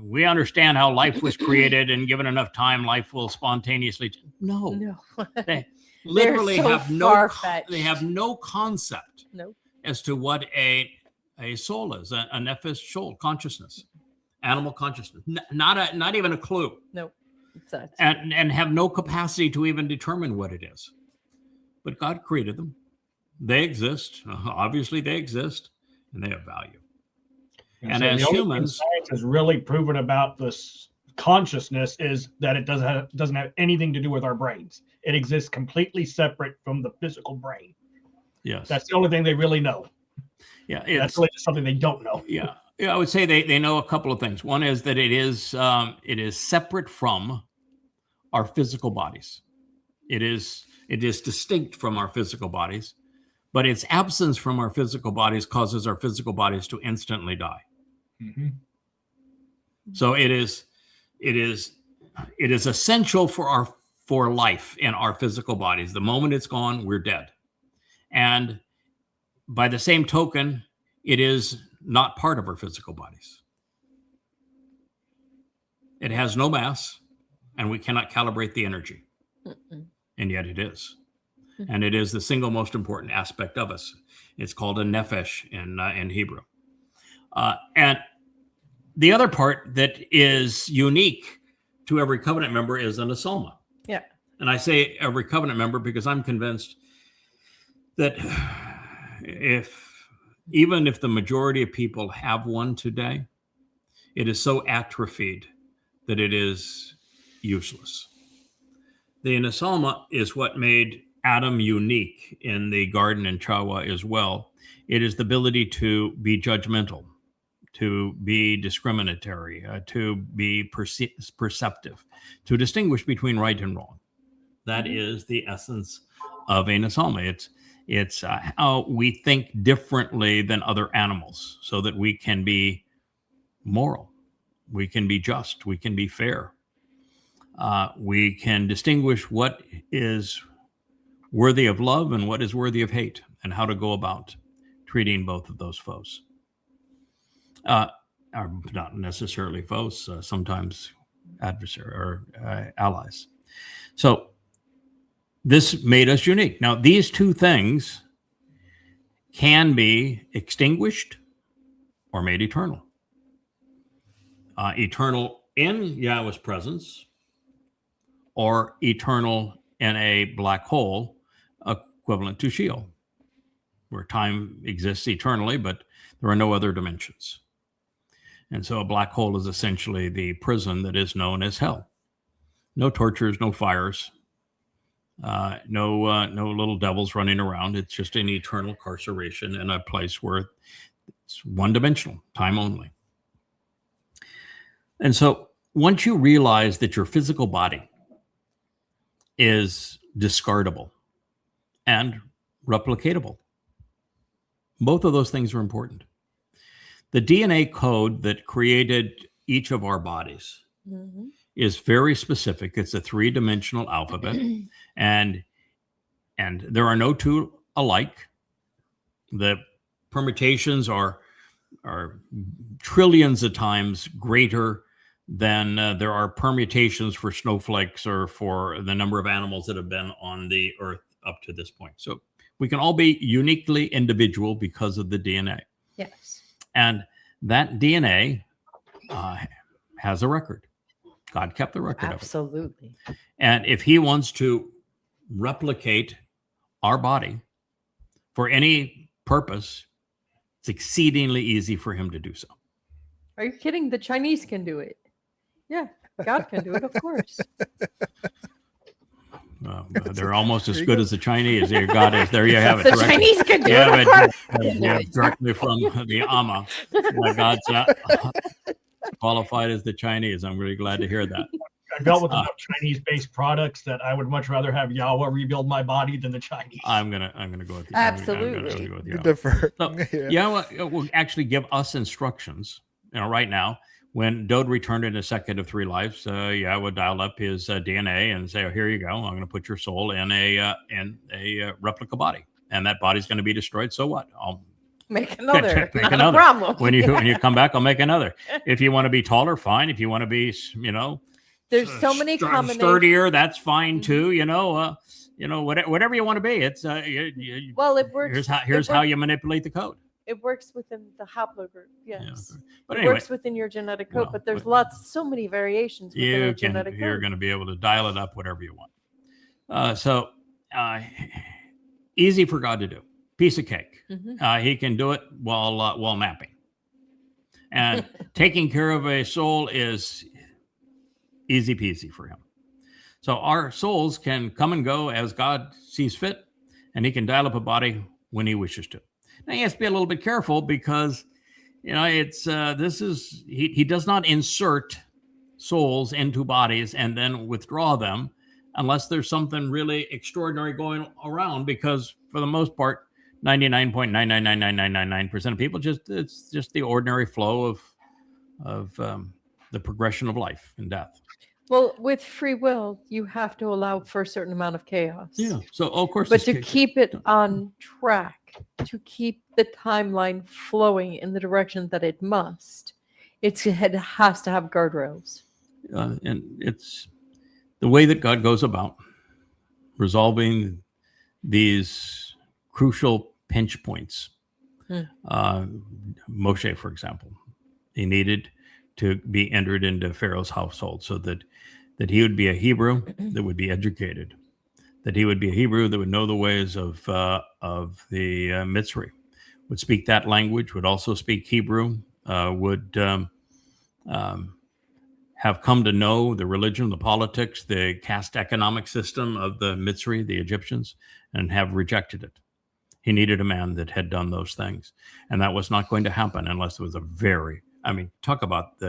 we understand how life was created, and given enough time, life will spontaneously. No, No. they literally so have no. far-fetched. They have no concept No. as to what a soul is, a nefesh shol, consciousness, animal consciousness. Not even a clue, No. It's a, and have no capacity to even determine what it is. But God created them. They exist. Obviously, they exist, and they have value. And so as the only humans- thing science has really proven about this consciousness is that it doesn't have anything to do with our brains. It exists completely separate from the physical brain. Yes. That's the only thing they really know. Yeah. That's really just something they don't know. Yeah. I would say they know a couple of things. One is that it is separate from our physical bodies. It is distinct from our physical bodies, but its absence from our physical bodies causes our physical bodies to instantly die. Mm-hmm. So it is essential for life in our physical bodies. The moment it's gone, we're dead. And by the same token, it is not part of our physical bodies. It has no mass, and we cannot calibrate the energy. And yet it is. And it is the single most important aspect of us. It's called a nefesh in Hebrew. And the other part that is unique to every covenant member is an asalma. yeah. And I say every covenant member because I'm convinced that even if the majority of people have one today, it is so atrophied that it is useless. The asalma is what made Adam unique in the garden in Towrah as well. It is the ability to be judgmental, to be discriminatory, to be perceptive, to distinguish between right and wrong. That is the essence of an asalma. It's how we think differently than other animals so that we can be moral, we can be just, we can be fair. We can distinguish what is worthy of love and what is worthy of hate, and how to go about treating both of those foes. Are not necessarily foes, sometimes adversary or allies. So this made us unique. Now, these two things can be extinguished or made eternal. Eternal in Yahweh's presence, or eternal in a black hole equivalent to Sheol, where time exists eternally, but there are no other dimensions. And so a black hole is essentially the prison that is known as hell. No tortures, no fires, no little devils running around. It's just an eternal carceration in a place where it's one-dimensional, time only. And so once you realize that your physical body is discardable and replicatable, both of those things are important. The DNA code that created each of our bodies is very specific. It's a 3-dimensional alphabet, and there are no two alike. The permutations are trillions of times greater than there are permutations for snowflakes or for the number of animals that have been on the earth up to this point. So we can all be uniquely individual because of the DNA. Yes. And that DNA has a record. God kept the record Absolutely. of it. And if he wants to replicate our body for any purpose, it's exceedingly easy for him to do so. Are you kidding? The Chinese can do it. Yeah, God can do it, of course. They're almost as good as the Chinese. There, God is. There you have it. The Chinese can do Yeah, it. but yeah, directly from the Amma. God's qualified as the Chinese. I'm really glad to hear that. I've dealt with enough Chinese-based products that I would much rather have Yahowah rebuild my body than the Chinese. I'm gonna go with you. Absolutely. Go with You Yahowah. defer. So, Yahowah will actually give us instructions. Right now, when Dode returned in a second of 3 lives, Yahowah dialed up his DNA and say, "Oh, here you go. I'm going to put your soul in a replica body, and that body's going to be destroyed. So what? Make another. Make Not another. a problem. When you come back, I'll make another. If you want to be taller, fine. If you want to be, There's so many combinations. sturdier, that's fine Mhm. too. Whatever you want to be. It's Well, it works. here's how you manipulate the code. It works within the haplogroup. Yeah. Yes. But It anyway, works within your genetic code, well, but there's but- so many variations within a genetic you're code. going to be able to dial it up whatever you want. So easy for God to do. Piece of cake. Mhm. He can do it while mapping, and taking care of a soul is easy peasy for him. So our souls can come and go as God sees fit, and he can dial up a body when he wishes to. Now he has to be a little bit careful because he does not insert souls into bodies and then withdraw them unless there's something really extraordinary going around, because for the most part 99.9999999% of people it's just the ordinary flow of the progression of life and death. Well, with free will, you have to allow for a certain amount of chaos. Yeah. So of course, But to keep it on track, to keep the timeline flowing in the direction that it must, it has to have guardrails. and it's the way that God goes about resolving these crucial pinch points. Moshe, for example, he needed to be entered into Pharaoh's household so that he would be a Hebrew that would be educated, that he would be a Hebrew that would know the ways of the Mitzri, would speak that language, would also speak Hebrew, would have come to know the religion, the politics, the caste economic system of the Mitzri, the Egyptians, and have rejected it. He needed a man that had done those things. And that was not going to happen unless there was talk about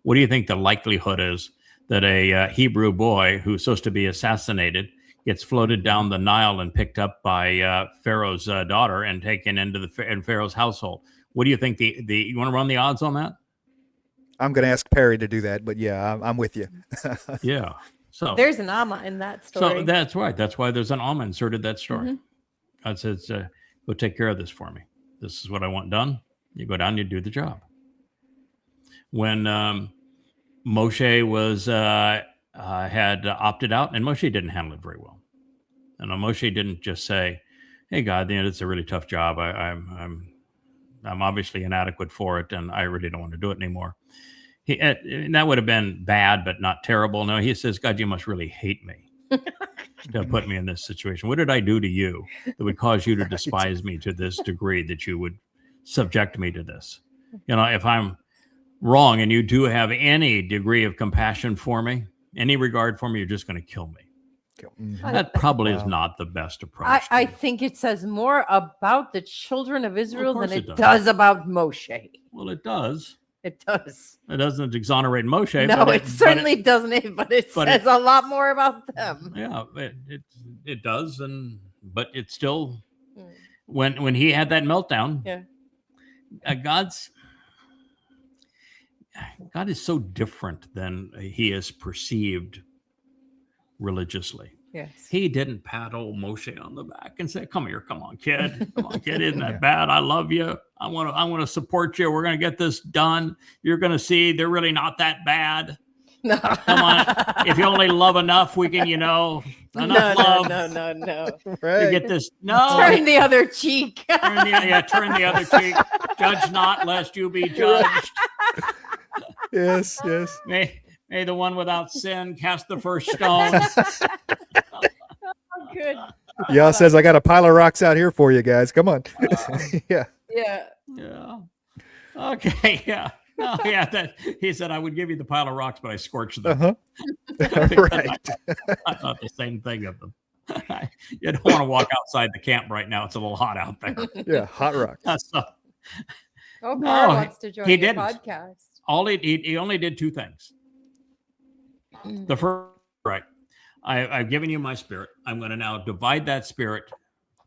what do you think the likelihood is that a Hebrew boy who's supposed to be assassinated gets floated down the Nile and picked up by Pharaoh's daughter and taken into Pharaoh's household? What do you think you want to run the odds on that? I'm going to ask Perry to do that, but yeah, I'm with you. Yeah. So There's an Amma in that story. So that's right. That's why there's an Amma inserted that story. Mhm. God says, go take care of this for me. This is what I want done. You go down, you do the job. When Moshe had opted out, and Moshe didn't handle it very well. And Moshe didn't just say, "Hey God, it's a really tough job. I'm obviously inadequate for it, and I really don't want to do it anymore." That would have been bad, but not terrible. No, he says, "God, you must really hate me to put me in this situation. What did I do to you that would cause you to despise me to this degree that you would subject me to this? If I'm wrong and you do have any degree of compassion for me, any regard for me, you're just going to kill me." That probably is not the best approach. I think it says more about the children of Israel course than it it does. does about Moshe. Well, it does. It does. It doesn't exonerate Moshe. No, but it certainly doesn't. But it but says a lot more about them. Yeah, it does, but it's still when he had that meltdown. Yeah. God is so different than he is perceived religiously. Yes. He didn't pat old Moshe on the back and say, "Come here, come on, kid. Come on, kid. Isn't that bad? I love you. I want to support you. We're going to get this done. You're going to see they're really not that bad. No. Come on. If you only love enough, we can, enough love No. to Right. get this. No, Turn the other cheek. turn the other cheek. Judge not, lest you be judged. Yes. May the one without sin cast the first stone." Good. Yah says, I got a pile of rocks out here for you guys. Come on. Yeah. Yeah. Yeah. Okay. Yeah. No, yeah. He said, "I would give you the pile of rocks, but I scorched them." Uh-huh. Right. I thought the same thing of them. You don't want to walk outside the camp right now. It's a little hot out there. Yeah. Hot rocks. So, Oh, No, Barren wants to join he the didn't. podcast. he only did two things. The first, right. I've given you my spirit. I'm going to now divide that spirit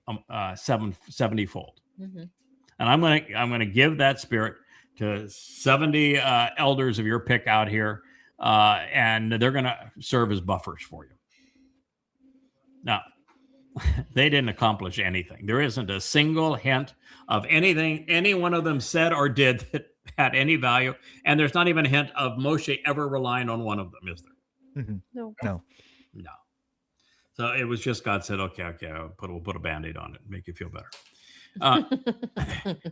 70-fold. Mhm. And I'm going to give that spirit to 70 elders of your pick out here, and they're going to serve as buffers for you. Now, they didn't accomplish anything. There isn't a single hint of anything any one of them said or did that had any value. And there's not even a hint of Moshe ever relying on one of them, is there? Mhm. No. No. No. So it was just God said, okay, we'll put a Band-Aid on it, make you feel better.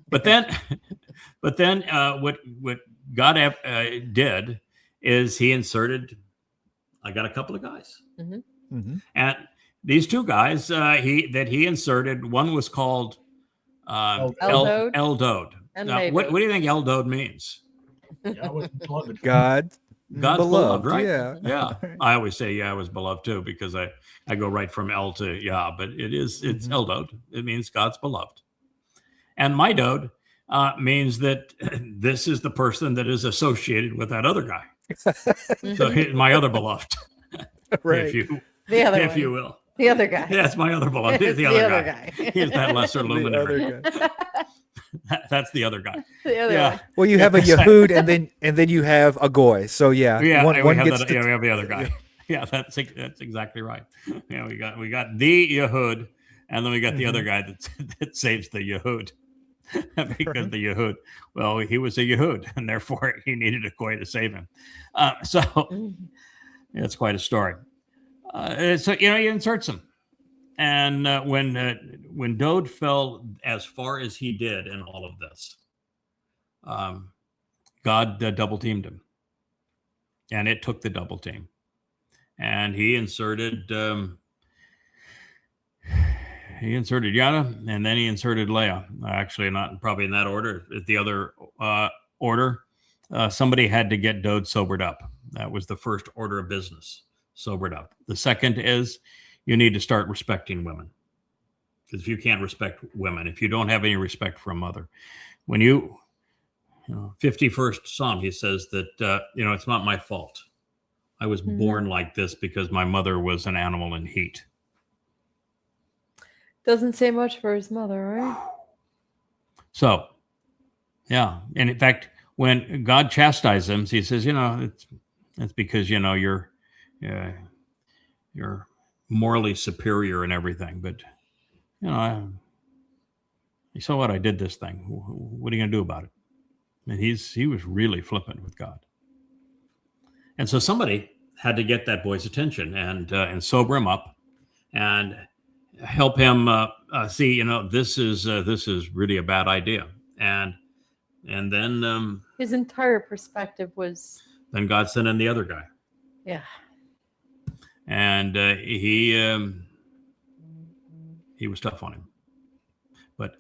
But then what God did is he inserted, I got a couple of guys. Mm-hmm. And these two guys he inserted, one was called Eldod. Eldod. And Now, what do you think Eldod means? Yahweh's beloved. God's beloved, right? Yeah. Yeah. I always say Yahweh was beloved too, because I go right from El to Yah, but it's Eldod. It means God's beloved. And my dode means that this is the person that is associated with that other guy. So he's my other beloved, Right. if you one. will. The other guy. Yeah, it's my other beloved. It's It's the other guy. He's that lesser The luminary. other guy. That's the other guy. The other Yeah. one. Well, you have a Yehud and then you have a Goy. So yeah, Yeah, one we have gets that, to, we have the other guy. Yeah, that's exactly right. Yeah, we got the Yehud, and then we got the other guy that saves the Yehud. Because the Yehud, well, he was a Yehud, and therefore he needed a Goy to save him. So it's quite a story. So you insert some, and when Dode fell as far as he did in all of this, God double teamed him, and it took the double team, and he inserted Yada, and then he inserted Leah. Actually, not probably in that order. The other order, somebody had to get Dode sobered up. That was the first order of business, sobered up. The second is you need to start respecting women. Because if you can't respect women, if you don't have any respect for a mother, when 51st Psalm, he says that, it's not my fault. I was born like this because my mother was an animal in heat. Doesn't say much for his mother, right? So, yeah. And in fact, when God chastises him, he says, it's because, you're morally superior and everything. But, so what? I did this thing. What are you going to do about it? And he was really flippant with God. And so somebody had to get that boy's attention and sober him up and help him see, this is really a bad idea. And then His entire perspective was. Then God sent in the other guy. Yeah. And he was tough on him. But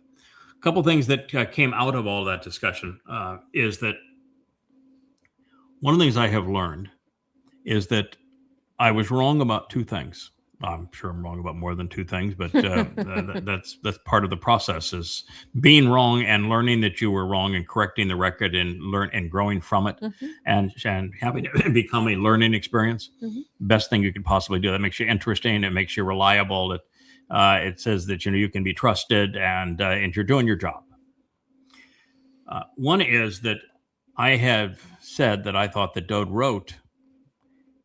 a couple things that came out of all that discussion is that one of the things I have learned is that I was wrong about two things. I'm sure I'm wrong about more than two things, but that's part of the process, is being wrong and learning that you were wrong and correcting the record and growing from it, and having it become a learning experience. Best thing you could possibly do. That makes you interesting. It makes you reliable. It says that you can be trusted and you're doing your job. One is that I have said that I thought that Dode wrote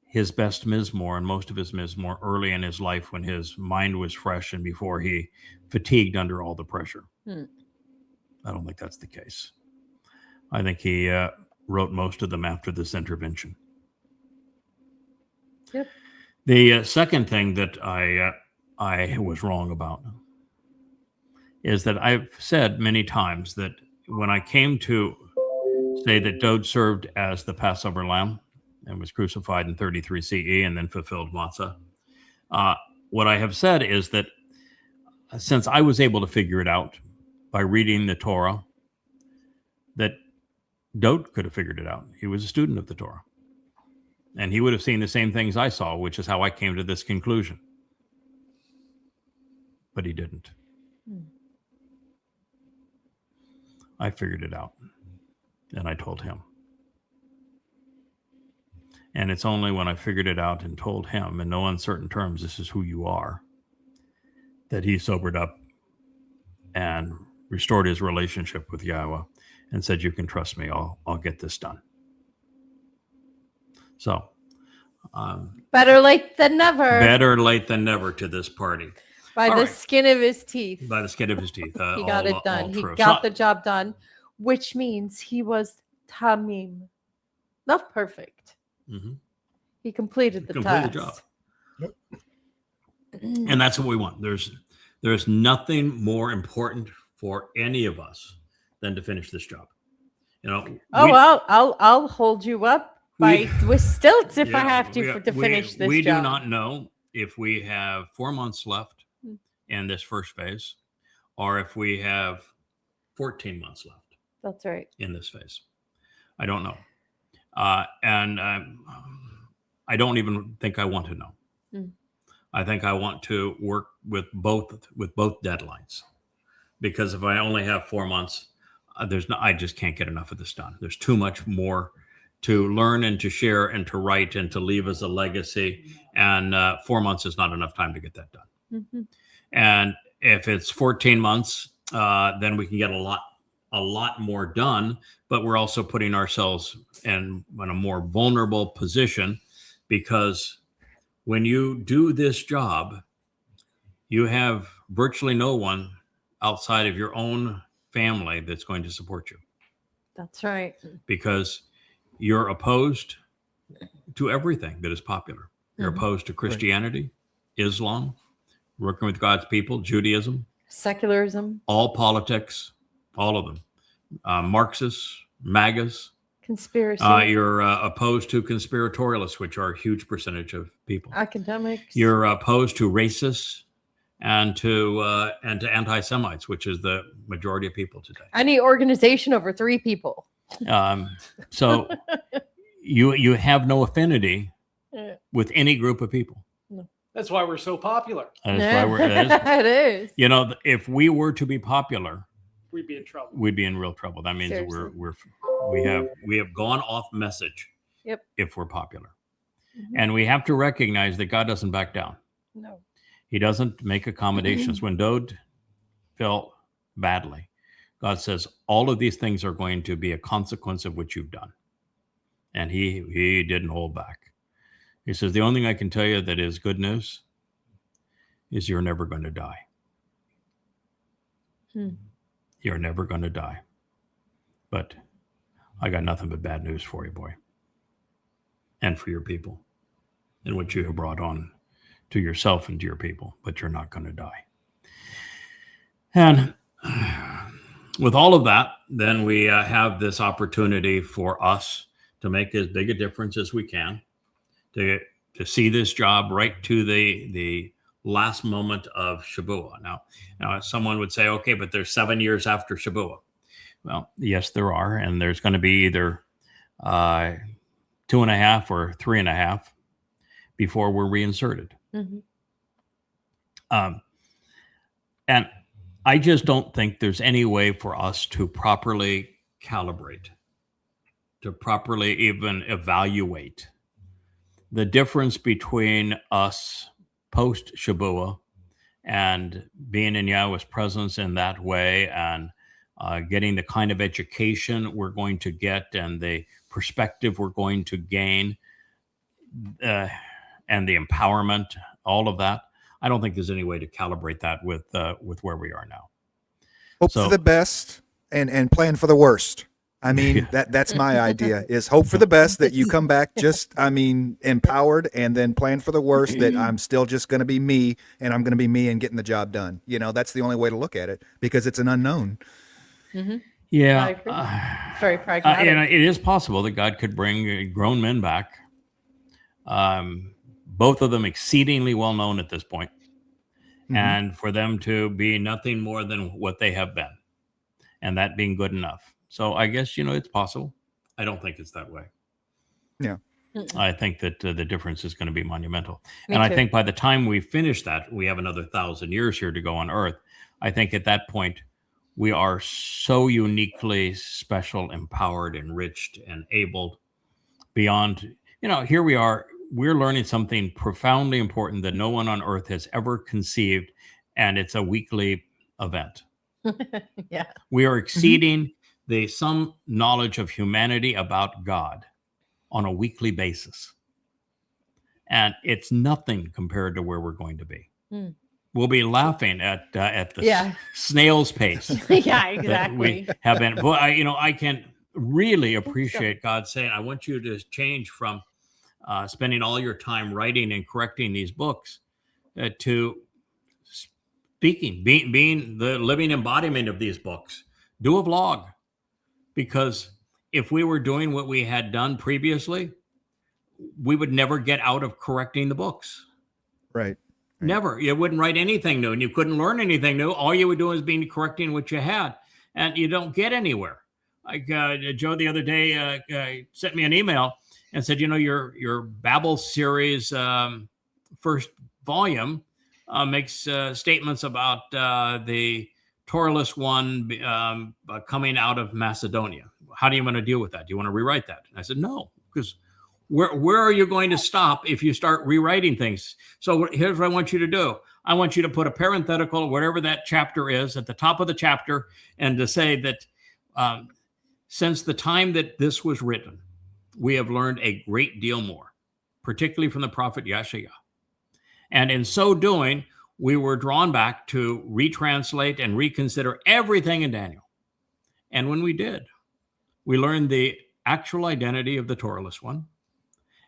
his best Mizmor and most of his Mizmor early in his life when his mind was fresh and before he fatigued under all the pressure. I don't think that's the case. I think he wrote most of them after this intervention. Yep. The second thing that I was wrong about is that I've said many times that when I came to say that Dode served as the Passover lamb and was crucified in 33 CE and then fulfilled Matzah. What I have said is that since I was able to figure it out by reading the Torah, that Dode could have figured it out. He was a student of the Torah. And he would have seen the same things I saw, which is how I came to this conclusion. But he didn't. I figured it out. And I told him. And it's only when I figured it out and told him in no uncertain terms, this is who you are, that he sobered up and restored his relationship with Yahowah and said, you can trust me. I'll get this done. So better late than never. Better late than never to this party. By All the right. skin of his teeth. By the skin of his teeth. He got it done. He through. got So- the job done, which means he was tamim. Not perfect. Mhm. He completed the Completed the task. job. And that's what we want. There's nothing more important for any of us than to finish this job. You know. Oh, we- well, I'll hold you up with stilts if I Yeah, have to to finish this we job. do not know if we have 4 months left Hmm. in this first phase, or if we have 14 months left That's right. in this phase. I don't know, and I don't even think I want to know. Hmm. I think I want to work with both deadlines, because if I only have 4 months, I just can't get enough of this done. There's too much more to learn and to share and to write and to leave as a legacy. And 4 months is not enough time to get that done. Mm-hmm. And if it's 14 months, then we can get a lot more done. But we're also putting ourselves in a more vulnerable position, because when you do this job, you have virtually no one outside of your own family that's going to support you, That's right. because you're opposed to everything that is popular. You're Mhm. opposed to Christianity, Islam, working with God's people, Judaism, Secularism, all politics, all of them, Marxists, MAGAs. conspiracy, You're opposed to conspiratorialists, which are a huge percentage of people. academics. You're opposed to racists and to anti-Semites, which is the majority of people today. Any organization over 3 people. So you have no affinity Yeah. with any group of people. That's why we're so popular. That's why it is. It is. You know, if we were to be popular, We'd be in trouble. we'd be in real trouble. That means that Seriously. we have gone off message. Yep. If we're popular, Mhm. and we have to recognize that God doesn't back down. No. He doesn't make accommodations. When Dode felt badly, God says all of these things are going to be a consequence of what you've done, and he didn't hold back. He says the only thing I can tell you that is good news is you're never going to die. Hmm. You're never going to die. But I got nothing but bad news for you, boy. And for your people. And what you have brought on to yourself and to your people. But you're not going to die. And with all of that, then we have this opportunity for us to make as big a difference as we can. To see this job right to the last moment of Shavuot. Now, someone would say, okay, but there's 7 years after Shavuot. Well, yes, there are. And there's going to be either 2.5 or 3.5 before we're reinserted. Mhm. And I just don't think there's any way for us to properly calibrate, to properly even evaluate the difference between us post Shavuot and being in Yahweh's presence in that way, and getting the kind of education we're going to get and the perspective we're going to gain, and the empowerment, all of that. I don't think there's any way to calibrate that with where we are now. Hope So- for the best and plan for the worst. I mean, Yeah. that's my idea, is hope for the best, that you come back empowered, and then plan for the worst, that I'm still just going to be me, and I'm going to be me and getting the job done. You know, that's the only way to look at it, because it's an unknown. Mhm. Yeah. I agree. Very pragmatic. And it is possible that God could bring grown men back. Both of them exceedingly well known at this point, Mhm. and for them to be nothing more than what they have been, and that being good enough. So I guess, it's possible. I don't think it's that way. Yeah. Mm-mm. I think that the difference is going to be monumental. Me And I too. think by the time we finish that, we have another 1,000 years here to go on Earth. I think at that point, we are so uniquely special, empowered, enriched, and abled beyond, here we are, we're learning something profoundly important that no one on Earth has ever conceived. And it's a weekly event. Yeah. We are exceeding some knowledge of humanity about God on a weekly basis. And it's nothing compared to where we're going to be. Mm. will be laughing at the Yeah. snail's pace Yeah, that we exactly. have been. Well, I can really appreciate God saying, I want you to change from spending all your time writing and correcting these books to speaking, being the living embodiment of these books. Do a vlog, because if we were doing what we had done previously, we would never get out of correcting the books. Right. Never. You wouldn't write anything new, and you couldn't learn anything new. All you would do is be correcting what you had, and you don't get anywhere. Like Joe the other day sent me an email and said, your Babel series first volume makes statements about the Torahless one coming out of Macedonia. How do you want to deal with that? Do you want to rewrite that? And I said, no, because where are you going to stop if you start rewriting things? So here's what I want you to do. I want you to put a parenthetical, whatever that chapter is, at the top of the chapter, and to say that since the time that this was written, we have learned a great deal more, particularly from the prophet Yasha. And in so doing, we were drawn back to retranslate and reconsider everything in Daniel. And when we did, we learned the actual identity of the Torahless one.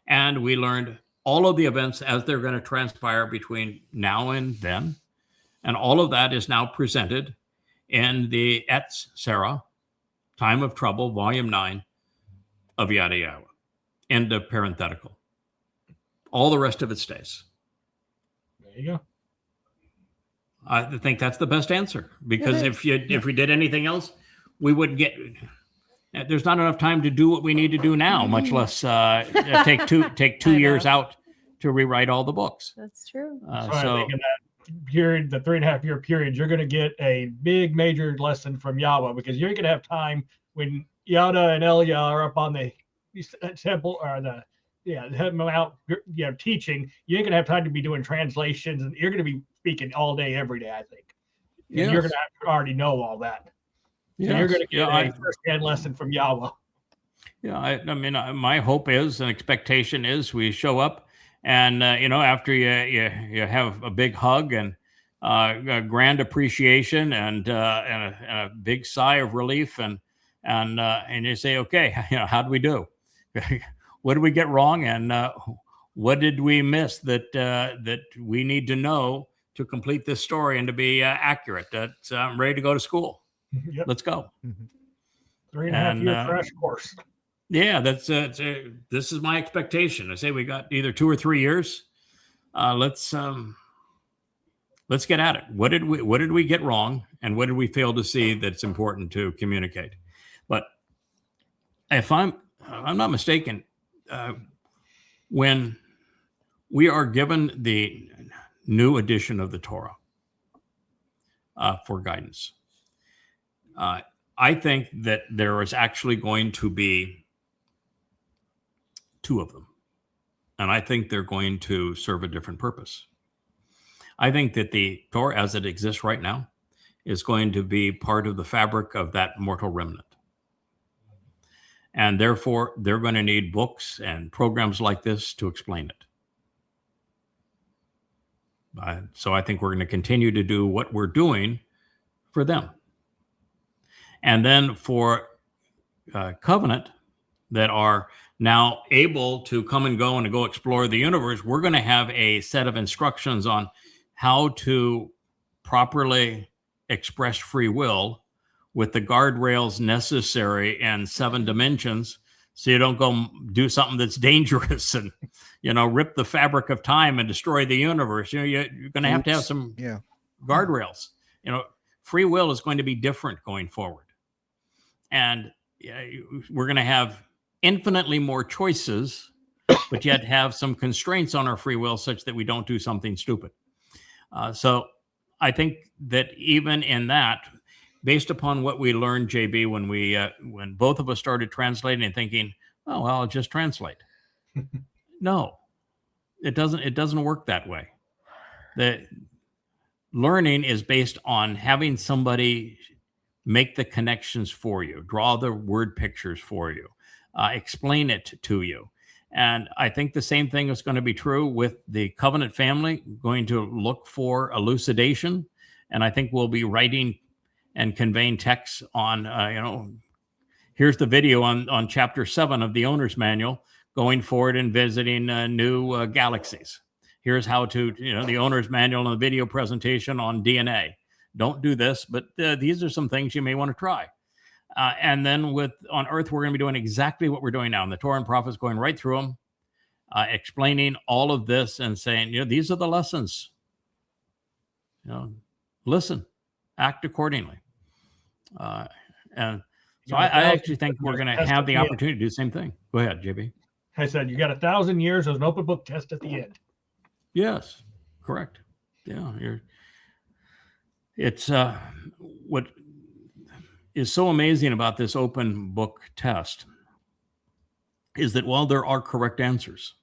And we learned all of the events as they're going to transpire between now and then. And all of that is now presented in the Etz Sarah, Time of Trouble, Volume 9 of Yahowah. End of parenthetical. All the rest of it stays. There you go. I think that's the best answer, because if we did anything else, we wouldn't get. There's not enough time to do what we need to do now, much less take 2 years out to rewrite all the books. That's true. So I think in that period, the 3.5 year period, you're going to get a big major lesson from Yahowah, because you're going to have time when Yada and Elia are up on the temple or them out, teaching. You ain't going to have time to be doing translations, and you're going to be speaking all day, every day, I think. And Yes. you're going to have to already know all that. Yes. So you're going to get a first-hand lesson from Yahowah. Yeah, I mean, my hope is and expectation is we show up, and after you have a big hug and a grand appreciation and a big sigh of relief, and you say, okay, how did we do? What did we get wrong, and what did we miss that we need to know to complete this story and to be accurate? That I'm ready to go to school. Yep. Let's go. 3.5 year crash course. Yeah, this is my expectation. I say we got either 2 or 3 years. Let's get at it. What did we get wrong, and what did we fail to see that's important to communicate? But if I'm not mistaken, when we are given the new edition of the Torah for guidance, I think that there is actually going to be 2 of them. And I think they're going to serve a different purpose. I think that the Torah as it exists right now is going to be part of the fabric of that mortal remnant. And therefore, they're going to need books and programs like this to explain it. So I think we're going to continue to do what we're doing for them. And then for covenant that are now able to come and go explore the universe, we're going to have a set of instructions on how to properly express free will with the guardrails necessary in 7 dimensions, so you don't go do something that's dangerous and rip the fabric of time and destroy the universe. You're going to have some guardrails. Free will is going to be different going forward. And we're going to have infinitely more choices, but yet have some constraints on our free will such that we don't do something stupid. So I think that even in that, based upon what we learned, JB, when both of us started translating and thinking, oh, well, I'll just translate. No, it doesn't work that way. The learning is based on having somebody make the connections for you, draw the word pictures for you, explain it to you. And I think the same thing is going to be true with the covenant family, going to look for elucidation. And I think we'll be writing and conveying texts on, here's the video on chapter 7 of the owner's manual, going forward and visiting new galaxies. Here's how to, the owner's manual and the video presentation on DNA. Don't do this, but these are some things you may want to try. And then on Earth, we're going to be doing exactly what we're doing now. And the Torah and prophets going right through them, explaining all of this and saying, these are the lessons. Listen, act accordingly. And so I actually think we're going to have the opportunity to do the same thing. Go ahead, JB. I said, you got 1,000 years. There's an open book test at the end. Yes, correct. Yeah, it's what is so amazing about this open book test is that while there are correct answers,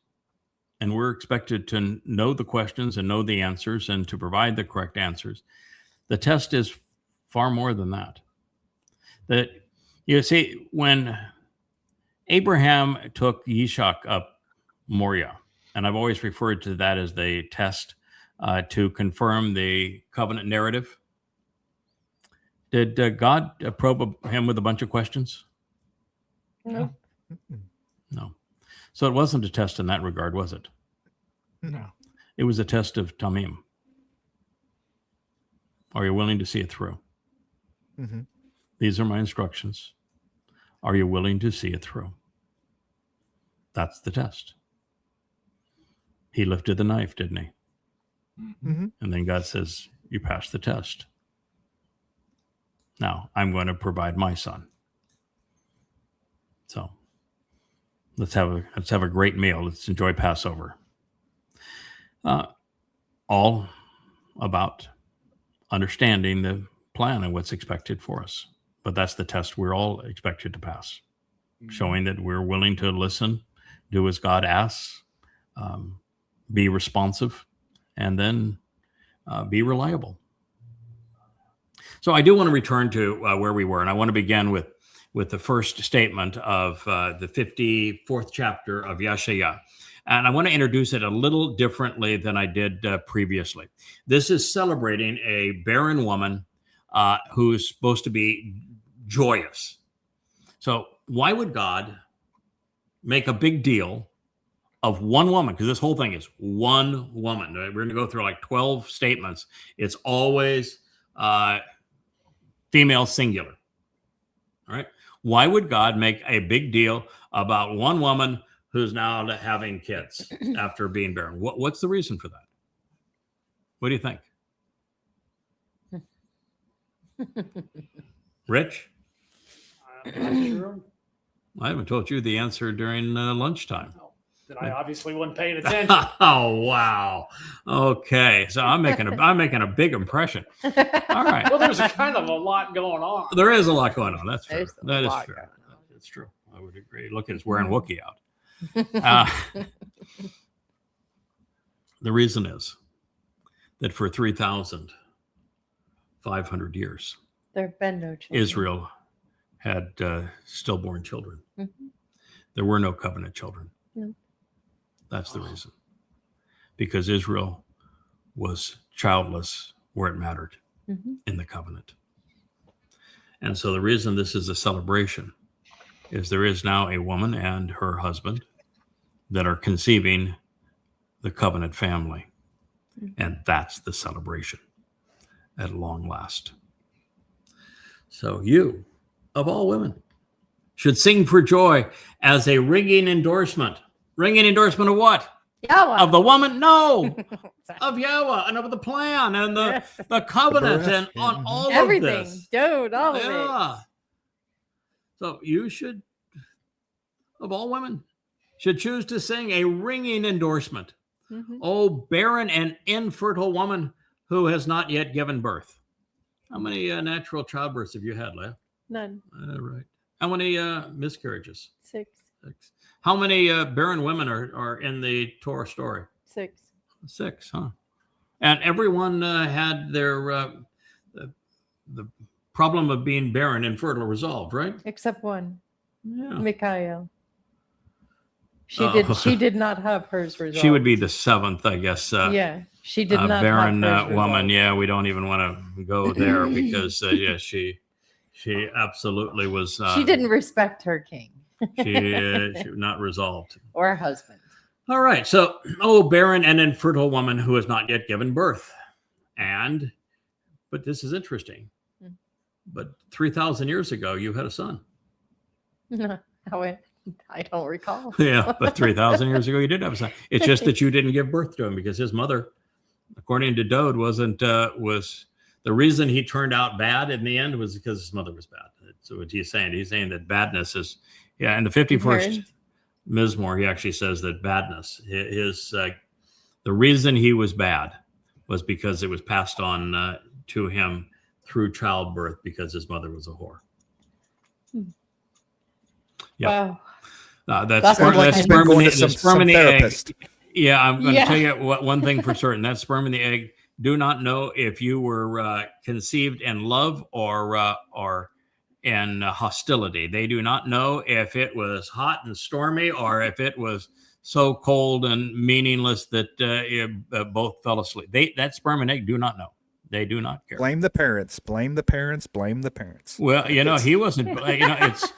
and we're expected to know the questions and know the answers and to provide the correct answers, the test is far more than that. That, you see, when Abraham took Yishak up Moriah, and I've always referred to that as the test to confirm the covenant narrative, did God probe him with a bunch of questions? No. No. So it wasn't a test in that regard, was it? No. It was a test of tamim. Are you willing to see it through? Mm-hmm. These are my instructions. Are you willing to see it through? That's the test. He lifted the knife, didn't he? Mm-hmm. And then God says, you passed the test. Now I'm going to provide my son. So let's have a great meal. Let's enjoy Passover. All about understanding the plan and what's expected for us. But that's the test we're all expected to pass, showing that we're willing to listen, do as God asks, be responsive, and then be reliable. So I do want to return to where we were, and I want to begin with the first statement of the 54th chapter of Yasha. And I want to introduce it a little differently than I did previously. This is celebrating a barren woman who's supposed to be joyous. So why would God make a big deal of one woman? Because this whole thing is one woman. We're going to go through like 12 statements. It's always female singular. All right. Why would God make a big deal about one woman who's now having kids after being barren? What's the reason for that? What do you think? Rich? I'm not sure. I haven't told you the answer during lunchtime. Then I obviously wasn't paying attention. Oh, wow. Okay. So I'm making a big impression. All right. Well, there's a kind of a lot going on. There is a lot going on. That's fair. There's a That is lot fair. going on. That's true. I would agree. Look, it's wearing Wookiee out. The reason is that for 3,500 years, There have been no children. Israel had stillborn children. Mhm. There were no covenant children. No. That's the reason. Because Israel was childless where it mattered Mhm. in the covenant. And so the reason this is a celebration is there is now a woman and her husband that are conceiving the covenant family. Mhm. And that's the celebration at long last. So you, of all women, should sing for joy as a ringing endorsement. Ringing endorsement of what? Yahowah. Of the woman? No. Of Yahowah and of the plan and Yes. the covenant The and birth, on yeah. all Everything. of this. Dude, all of Yeah. it. So you should, of all women, should choose to sing a ringing endorsement. Mhm. Oh, barren and infertile woman who has not yet given birth. How many natural childbirths have you had, Leah? None. Right. How many miscarriages? 6. 6. How many barren women are in the Towrah story? 6. 6, huh? And everyone had their the problem of being barren and infertile resolved, right? Except one. Yeah. Mikhail. She did not have hers resolved. She would be the seventh, I guess. Yeah, she did not Barren have hers woman. resolved. Yeah, we don't even want to go there because yeah, she absolutely was. She didn't respect her king she not resolved. or husband. All right. So, barren and infertile woman who has not yet given birth. But this is interesting. But 3,000 years ago, you had a son. I don't recall. Yeah, but 3,000 years ago, you did have a son. It's just that you didn't give birth to him because his mother, according to Dode, was the reason he turned out bad in the end was because his mother was bad. So what he's saying that badness is, in the 51st Mizmor, he actually says that badness, the reason he was bad was because it was passed on to him through childbirth because his mother was a whore. Wow. That's Sounds like he's been going to some sperm in the therapist. egg. Yeah, I'm going to Yeah. tell you one thing for certain. That sperm in the egg do not know if you were conceived in love or in hostility. They do not know if it was hot and stormy or if it was so cold and meaningless that both fell asleep. That sperm and egg do not know. They do not care. Blame the parents. Blame the parents. Blame the parents. Well, he wasn't. It's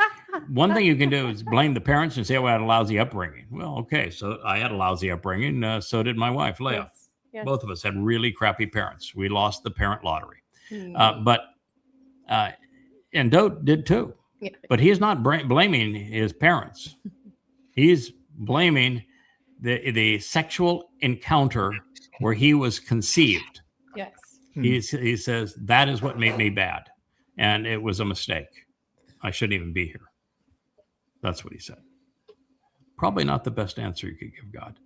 one thing you can do is blame the parents and say, "Well, I had a lousy upbringing." Well, okay, so I had a lousy upbringing. So did my wife, Leah. Yes. Both of us had really crappy parents. We lost the parent lottery. And Dote did too. Yeah. But he's not blaming his parents. He's blaming the sexual encounter where he was conceived. Yes. He says, that is what made me bad. And it was a mistake. I shouldn't even be here. That's what he said. Probably not the best answer you could give God.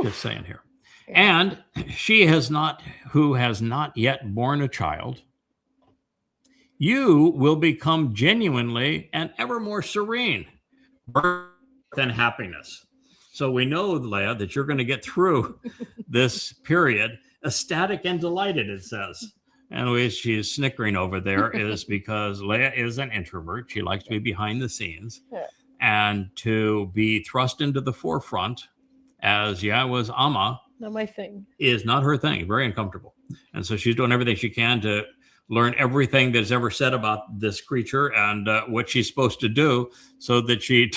Just saying here. And she who has not yet borne a child, you will become genuinely and ever more serene, birth and happiness. So we know, Leah, that you're going to get through this period ecstatic and delighted, it says. And the way she's snickering over there is because Leah is an introvert. She likes to be behind the scenes and to be thrust into the forefront as Yahweh's Amma Not my thing. is not her thing. Very uncomfortable. And so she's doing everything she can to learn everything that's ever said about this creature and what she's supposed to do so that she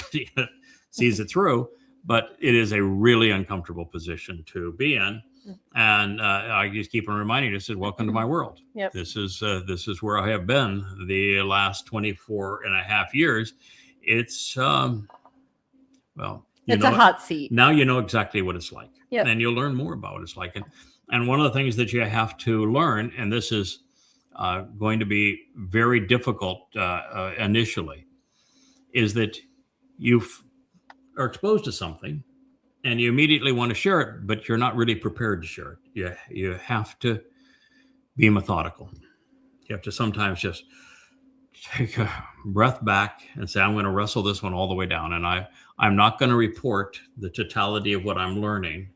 sees it through. But it is a really uncomfortable position to be in. And I just keep on reminding you, said, welcome to my world. Yep. This is where I have been the last 24 and a half years. It's, well, It's a hot seat. now you know exactly what it's like. Yep. And you'll learn more about what it's like. And one of the things that you have to learn, and this is going to be very difficult initially, is that you are exposed to something and you immediately want to share it, but you're not really prepared to share it. You have to be methodical. You have to sometimes just take a breath back and say, I'm going to wrestle this one all the way down. And I'm not going to report the totality of what I'm learning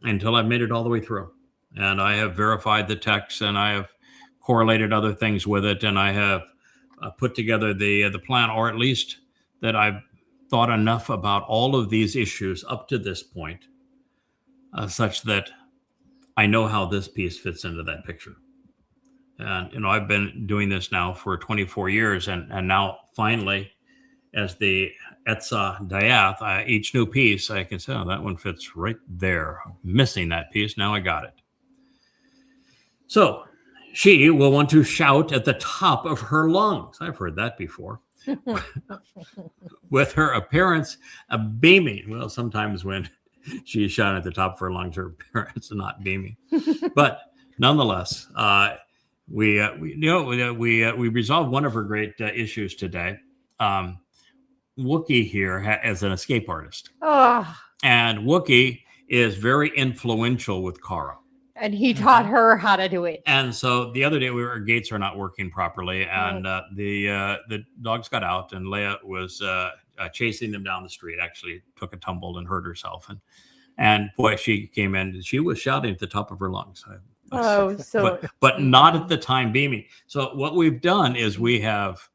until I've made it all the way through. And I have verified the text and I have correlated other things with it. And I have put together the plan, or at least that I've thought enough about all of these issues up to this point, such that I know how this piece fits into that picture. And, I've been doing this now for 24 years. And now finally, as the Etzah Dayath, each new piece, I can say, oh, that one fits right there. Missing that piece. Now I got it. So she will want to shout at the top of her lungs. I've heard that before. With her appearance beaming. Well, sometimes when she's shouting at the top of her lungs, her appearance is not beaming. But nonetheless, we resolved one of her great issues today. Wookie here as an escape artist. Oh, And Wookie is very influential with Kara. and he taught her how to do it. And so the other day, our gates are not working properly, and the dogs got out, and Leah was chasing them down the street. Actually, took a tumble and hurt herself, and boy, she came in. And she was shouting at the top of her lungs. But not at the time beaming. So what we've done is we have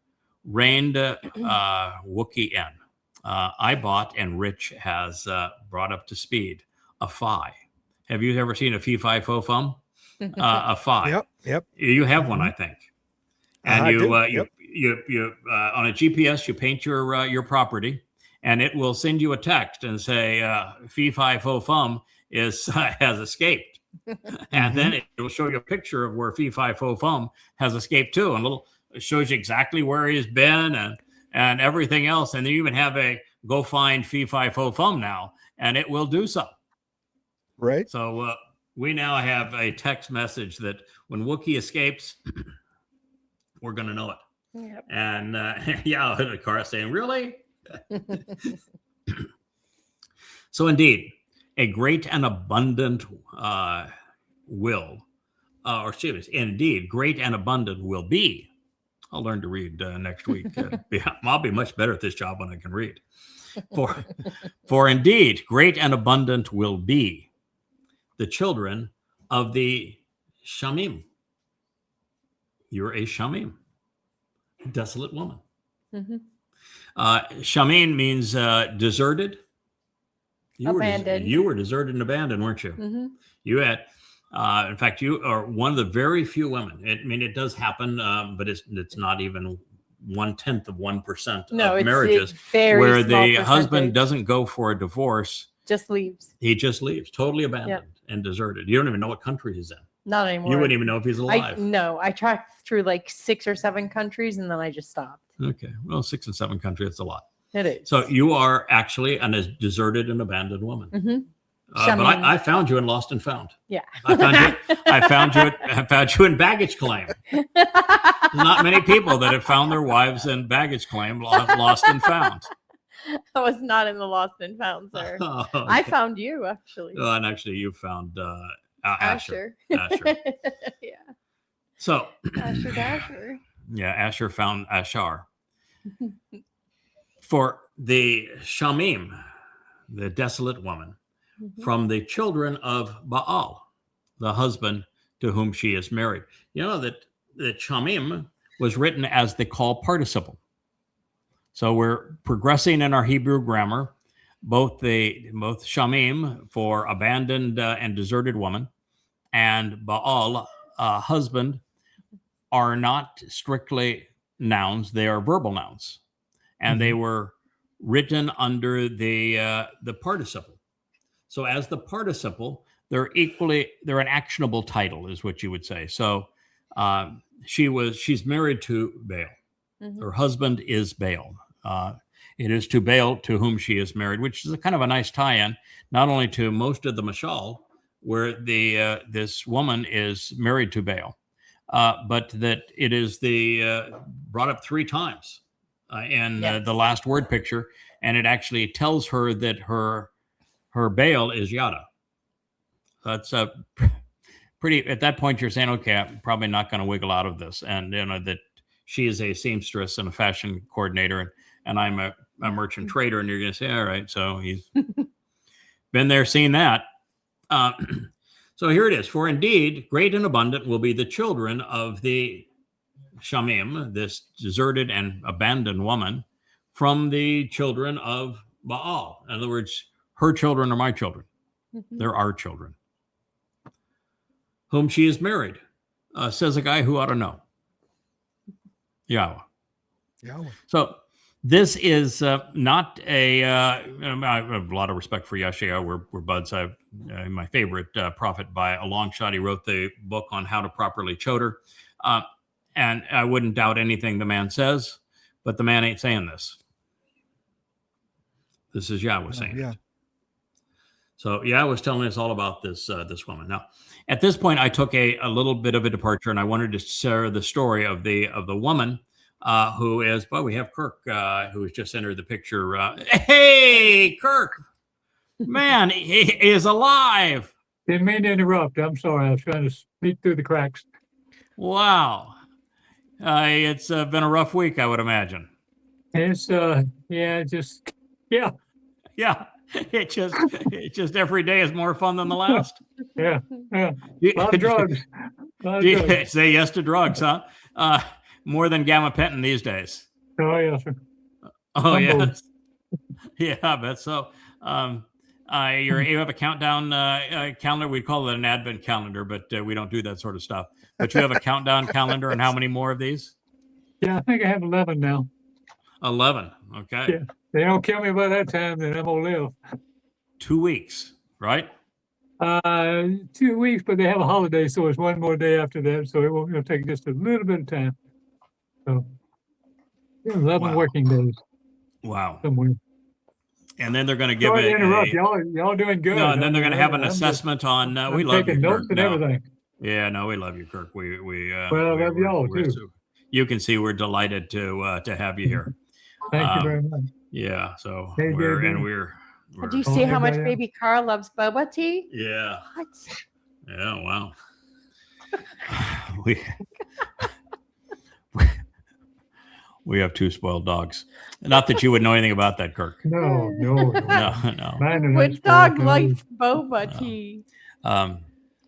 reined Wookie in. I bought, and Rich has brought up to speed, a phi. Have you ever seen a fee, fi, fo, fum? A phi. Yep. You have one, I think. And I you, do. you on a GPS, you paint your property, and it will send you a text and say, fee, fi, fo, fum has escaped. And then it will show you a picture of where fee, fi, fo, fum has escaped too. And it shows you exactly where he's been and everything else. And then you even have a go find fee, fi, fo, fum now, and it will do so. Right. So we now have a text message that when Wookiee escapes, we're going to know it. Yep. And yeah, the car is saying, really? So indeed, a great and abundant indeed, great and abundant will be. I'll learn to read next week. I'll be much better at this job when I can read. For indeed, great and abundant will be the children of the Shamim. You're a Shamim, desolate woman. Mm-hmm. Shamim means deserted. Abandoned. You were deserted and abandoned, weren't you? Mm-hmm. You had, in fact, you are one of the very few women. It does happen, but it's not even 1/10 of 1% of marriages where the husband doesn't go for a divorce. Just leaves. He just leaves, totally abandoned and deserted. You don't even know what country he's in. Not anymore. You wouldn't even know if he's alive. I tracked through like 6 or 7 countries and then I just stopped. Okay. Well, 6 and 7 countries, that's a lot. It is. So you are actually a deserted and abandoned woman. Mm-hmm. But I found you in Lost and Found. Yeah. I found you in baggage claim. Not many people that have found their wives in baggage claim lost and found. I was not in the Lost and Found, sir. Oh, okay. I found you actually. Oh, and actually, you found Asher. Asher. Yeah. So Asher. yeah, Asher found Ashar. For the Shamim, the desolate woman, from the children of Baal, the husband to whom she is married. You know that Shamim was written as the call participle. So we're progressing in our Hebrew grammar. Both Shamim for abandoned and deserted woman, and Baal, husband, are not strictly nouns; they are verbal nouns, and they were written under the participle. So as the participle, they're an actionable title, is what you would say. So she's married to Baal. Mm-hmm. Her husband is Baal. It is to Baal to whom she is married, which is a kind of a nice tie-in, not only to most of the Mashal, where this woman is married to Baal, but that it is brought up 3 times in the last word picture, and it actually tells her that her Baal is Yada. That's pretty. At that point, you're saying, okay, I'm probably not going to wiggle out of this, and that she is a seamstress and a fashion coordinator, and I'm a merchant trader, and you're going to say, all right, so he's been there, seen that. So here it is. For indeed, great and abundant will be the children of the Shamim, this deserted and abandoned woman, from the children of Baal. In other words, her children are my children. Mm-hmm. They're our children. Whom she is married, says a guy who ought to know. Yahowah. So this is not a. I have a lot of respect for Yasha. We're buds. My favorite prophet by a long shot. He wrote the book on how to properly choder, and I wouldn't doubt anything the man says, but the man ain't saying this. This is Yahowah saying it. So Yahowah was telling us all about this woman. Now, at this point, I took a little bit of a departure, and I wanted to share the story of the woman. Who is, well, we have Kirk, who has just entered the picture. Hey, Kirk, man, he is alive. Didn't mean to interrupt. I'm sorry. I was trying to sneak through the cracks. Wow. It's been a rough week, I would imagine. It's, yeah. It's just every day is more fun than the last. Yeah. A lot of drugs. Say yes to drugs, huh? More than gabapentin these days. Oh, yes, sir. Oh, yes. Yeah, I bet so. You have a countdown calendar. We call it an advent calendar, but we don't do that sort of stuff. But you have a countdown calendar, and how many more of these? Yeah, I think I have 11 now. 11. Okay. Yeah. They don't kill me by that time, then I'm gonna live. 2 weeks, right? 2 weeks, but they have a holiday, so it's one more day after that. So it'll take just a little bit of time. So 11 Wow. working days Wow. somewhere. And then they're going to give Sorry to interrupt. a Y'all doing good. no, and then they're going to have an I'm just- assessment on. I'm We love you, taking notes Kirk. and No. everything. Yeah, no, we love you, Kirk. We Well, I love y'all, too. You can see we're delighted to have you here. Thank you very much. Yeah, so Hey, we're JB. Do you Oh, see how much everybody baby Carl loves boba tea? yeah, What? yeah, wow. We have 2 spoiled dogs. Not that you would know anything about that, Kirk. No. No. Mine are not Which spoiled, dog no. likes boba No. tea?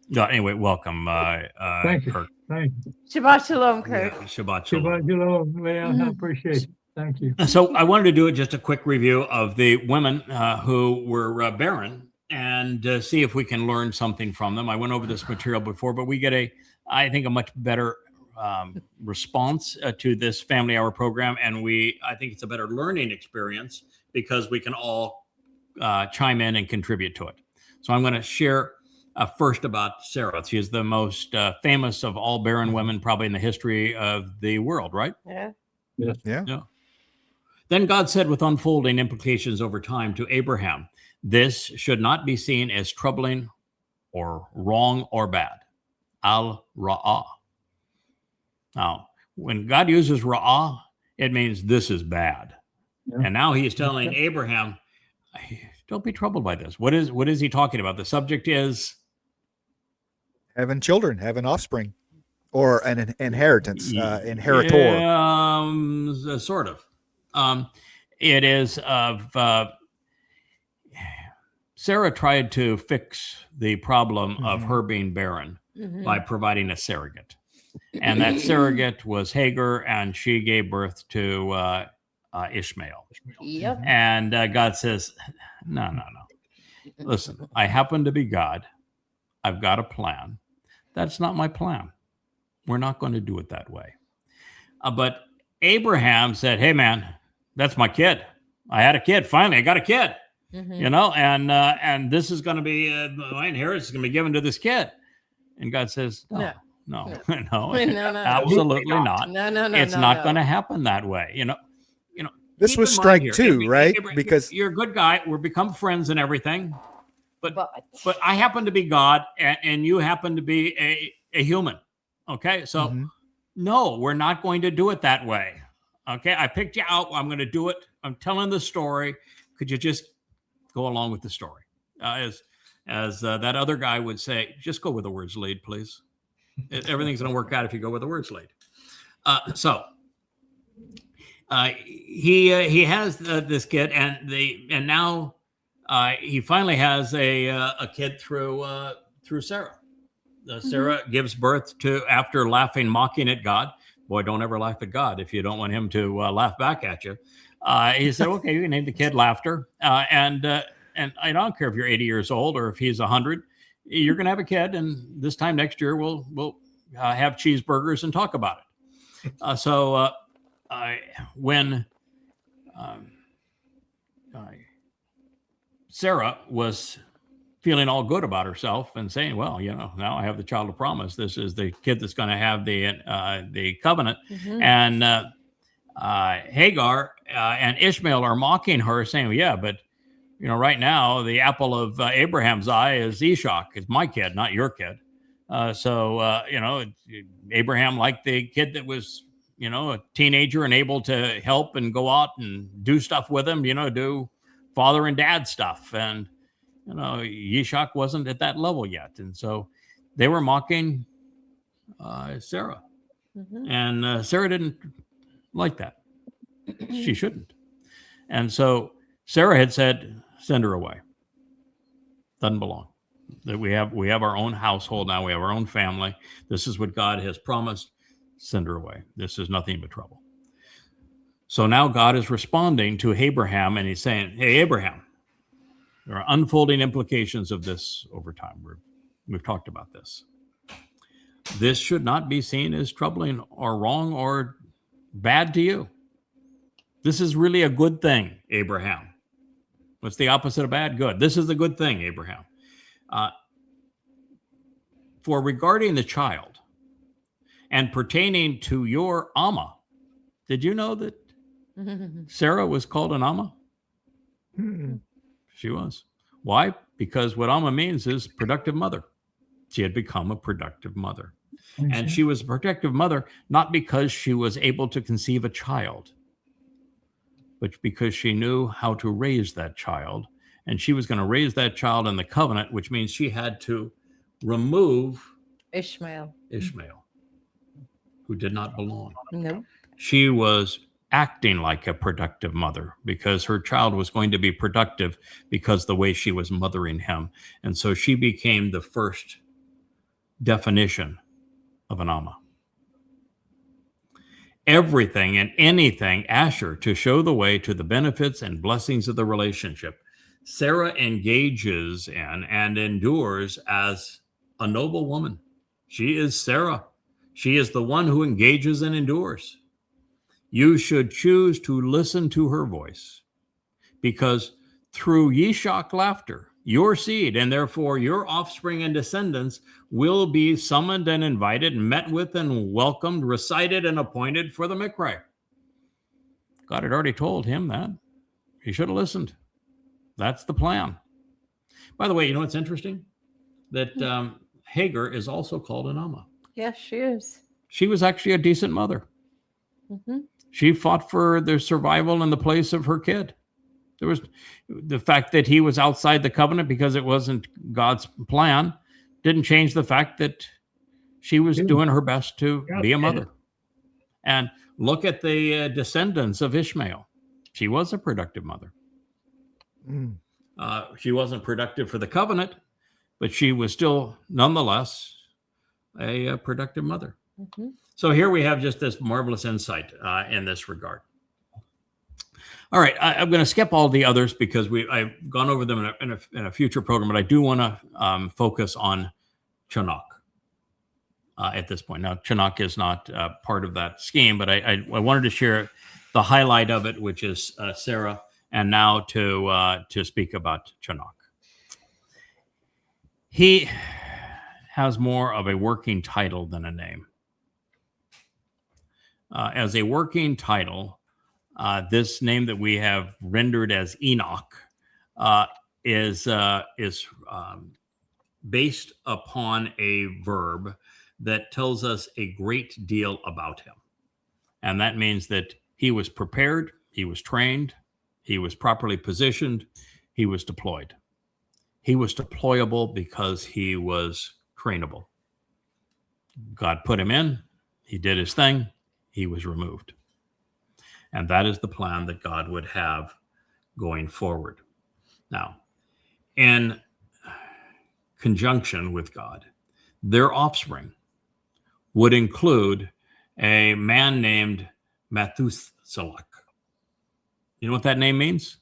No, anyway, welcome, Thank you. Kirk. Thank you. Shabbat shalom, Kirk. Yeah, Shabbat shalom. Shabbat shalom. Leah, I appreciate it. Thank you. So I wanted to do just a quick review of the women who were barren and see if we can learn something from them. I went over this material before, but we get I think, a much better response to this Family Hour program, and I think it's a better learning experience because we can all chime in and contribute to it. So I'm going to share first about Sarah. She is the most famous of all barren women, probably in the history of the world, right? Yeah. Yeah. Then God said, with unfolding implications over time, to Abraham, this should not be seen as troubling or wrong or bad. Al-Ra'ah. Now, when God uses Ra'ah, it means this is bad. Yeah. And now he is telling Abraham, don't be troubled by this. What is he talking about? The subject is Having children, having offspring, or an inheritance, inheritor. Yeah, sort of. It is of Sarah tried to fix the problem of her being barren by providing a surrogate. And that surrogate was Hagar, and she gave birth to Ishmael. Yep. And God says, no. Listen, I happen to be God. I've got a plan. That's not my plan. We're not going to do it that way. But Abraham said, hey, man, that's my kid. I had a kid. Finally, I got a kid. You know, and this is going to be my inheritance is going to be given to this kid. And God says, no, absolutely not. No. It's not going to happen that way. You know. This keep was in mind strike here, 2, right? Abraham, Because you're a good guy. We've become friends and everything. But I happen to be God, and you happen to be a human. Okay, so no, we're not going to do it that way. Okay, I picked you out. I'm going to do it. I'm telling the story. Could you just go along with the story? As that other guy would say, just go where the words lead, please. Everything's going to work out if you go where the words lead. He has this kid, and now he finally has a kid through Sarah. Sarah gives birth to, after laughing, mocking at God. Boy, don't ever laugh at God if you don't want him to laugh back at you. He said, okay, you can name the kid Laughter. And I don't care if you're 80 years old or if he's 100, you're going to have a kid. And this time next year, we'll have cheeseburgers and talk about it. So when Sarah was feeling all good about herself and saying, well, now I have the child of promise. This is the kid that's going to have the covenant. And Hagar and Ishmael are mocking her, saying, yeah, but right now the apple of Abraham's eye is Ishak. It's my kid, not your kid. Abraham liked the kid that was, a teenager and able to help and go out and do stuff with him, do father and dad stuff. And Ishak wasn't at that level yet. And so they were mocking Sarah. And Sarah didn't like that. She shouldn't. And so Sarah had said, send her away. Doesn't belong. That we have our own household now. We have our own family. This is what God has promised. Send her away. This is nothing but trouble. So now God is responding to Abraham, and he's saying, hey, Abraham, there are unfolding implications of this over time. We've talked about this. This should not be seen as troubling or wrong or bad to you. This is really a good thing, Abraham. What's the opposite of bad? Good. This is a good thing, Abraham. For regarding the child and pertaining to your Amma, did you know that Sarah was called an Amma? She was. Why? Because what Amma means is productive mother. She had become a productive mother. And she was a productive mother not because she was able to conceive a child, but because she knew how to raise that child. And she was going to raise that child in the covenant, which means she had to remove Ishmael. Who did not belong. Nope. She was acting like a productive mother because her child was going to be productive because the way she was mothering him. And so she became the first definition of an Amma. Everything and anything Asher to show the way to the benefits and blessings of the relationship. Sarah engages in and endures as a noble woman. She is Sarah. She is the one who engages and endures. You should choose to listen to her voice, because through Yishak laughter, your seed and therefore your offspring and descendants will be summoned and invited, met with and welcomed, recited and appointed for the Mikra. God had already told him that. He should have listened. That's the plan. By the way, you know what's interesting? That Hagar is also called an Amma. Yes, she is. She was actually a decent mother. Mm-hmm. She fought for the survival and the place of her kid. There was the fact that he was outside the covenant because it wasn't God's plan didn't change the fact that she was doing her best to be a mother. And look at the descendants of Ishmael. She was a productive mother. She wasn't productive for the covenant, but she was still nonetheless a productive mother. Mm-hmm. So here we have just this marvelous insight in this regard. All right, I'm going to skip all the others because I've gone over them in a future program, but I do want to focus on Chanakh at this point. Now, Chanakh is not part of that scheme, but I wanted to share the highlight of it, which is Sarah, and now to speak about Chanakh. He has more of a working title than a name. As a working title, this name that we have rendered as Enoch is based upon a verb that tells us a great deal about him. And that means that he was prepared, he was trained, he was properly positioned, he was deployed. He was deployable because he was trainable. God put him in, he did his thing, he was removed. And that is the plan that God would have going forward. Now, in conjunction with God, their offspring would include a man named Methuselah. You know what that name means?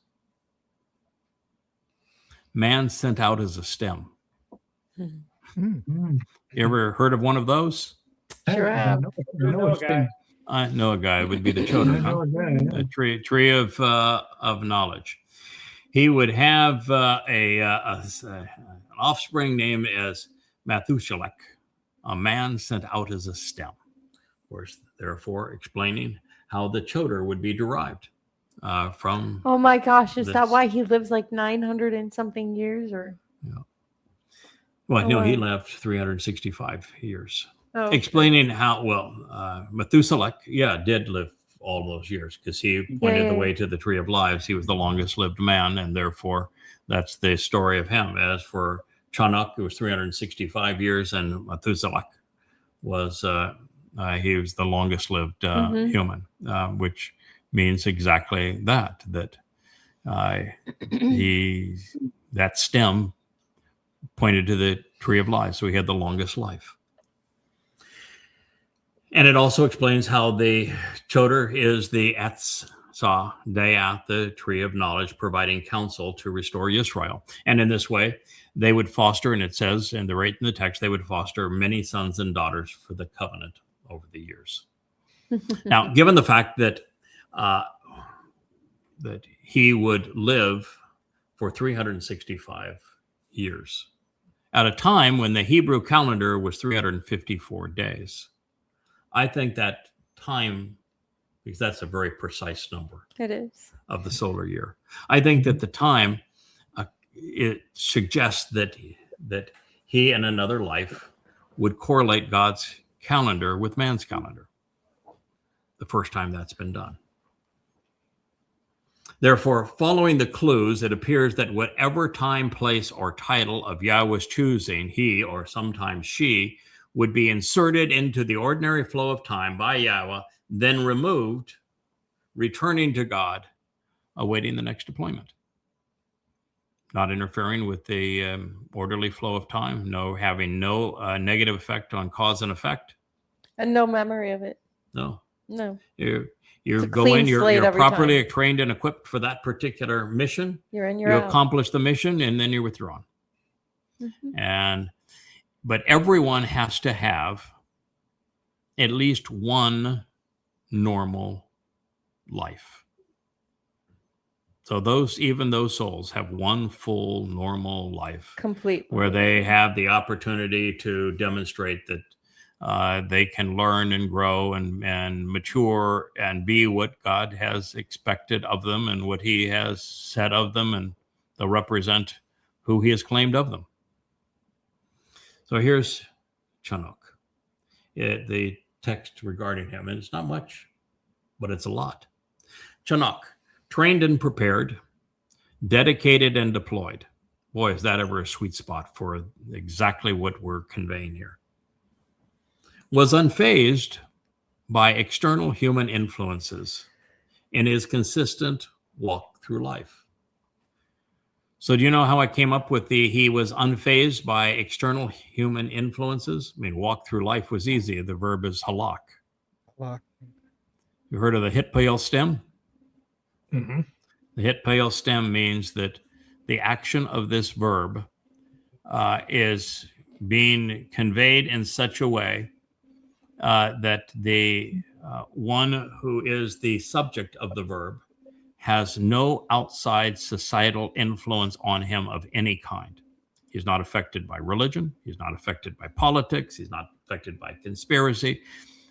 Man sent out as a stem. You ever heard of one of those? Sure have. I know a guy. It would be the children, huh? The tree of knowledge. He would have an offspring named as Methuselah, a man sent out as a stem. Of course, therefore, explaining how the Towrah would be derived from. Oh my gosh, is this. that why he lives like 900 and something years? Or Yeah. Well, no, he lived 365 years. oh, Explaining how, Methuselah, did live all those years because he pointed the way to the tree of lives. He was the longest lived man, and therefore that's the story of him. As for Chanakh, it was 365 years, and Methuselah was, he was the longest lived human, which means exactly that that stem pointed to the tree of life. So he had the longest life. And it also explains how the Towrah is the Etzah, Dayat, the tree of knowledge, providing counsel to restore Israel. And in this way, they would foster, and it says in the text, they would foster many sons and daughters for the covenant over the years. Now, given the fact that that he would live for 365 years, at a time when the Hebrew calendar was 354 days, I think that time, because that's a very precise number It is. of the solar year, I think that the time, it suggests that he in another life would correlate God's calendar with man's calendar. The first time that's been done. Therefore, following the clues, it appears that whatever time, place, or title of Yahweh's choosing, he or sometimes she, would be inserted into the ordinary flow of time by Yahweh, then removed, returning to God, awaiting the next deployment. Not interfering with the orderly flow of time, having no negative effect on cause and effect. And no memory of it. No. No. You It's a go clean in, you're slate every properly time. trained and equipped for that particular mission. You're in, you're You out. accomplish the mission, and then you're withdrawn. Mhm. But everyone has to have at least one normal life. So even those souls have one full normal life Complete. where they have the opportunity to demonstrate that they can learn and grow and mature and be what God has expected of them and what he has said of them, and they'll represent who he has claimed of them. So here's Chanuk, the text regarding him, and it's not much, but it's a lot. Chanuk, trained and prepared, dedicated and deployed. Boy, is that ever a sweet spot for exactly what we're conveying here. Was unfazed by external human influences in his consistent walk through life. So do you know how I came up with he was unfazed by external human influences? I mean, walk through life was easy. The verb is halak. You heard of the hitpael stem? Mm-hmm. The hitpael stem means that the action of this verb is being conveyed in such a way that the one who is the subject of the verb has no outside societal influence on him of any kind. He's not affected by religion. He's not affected by politics. He's not affected by conspiracy.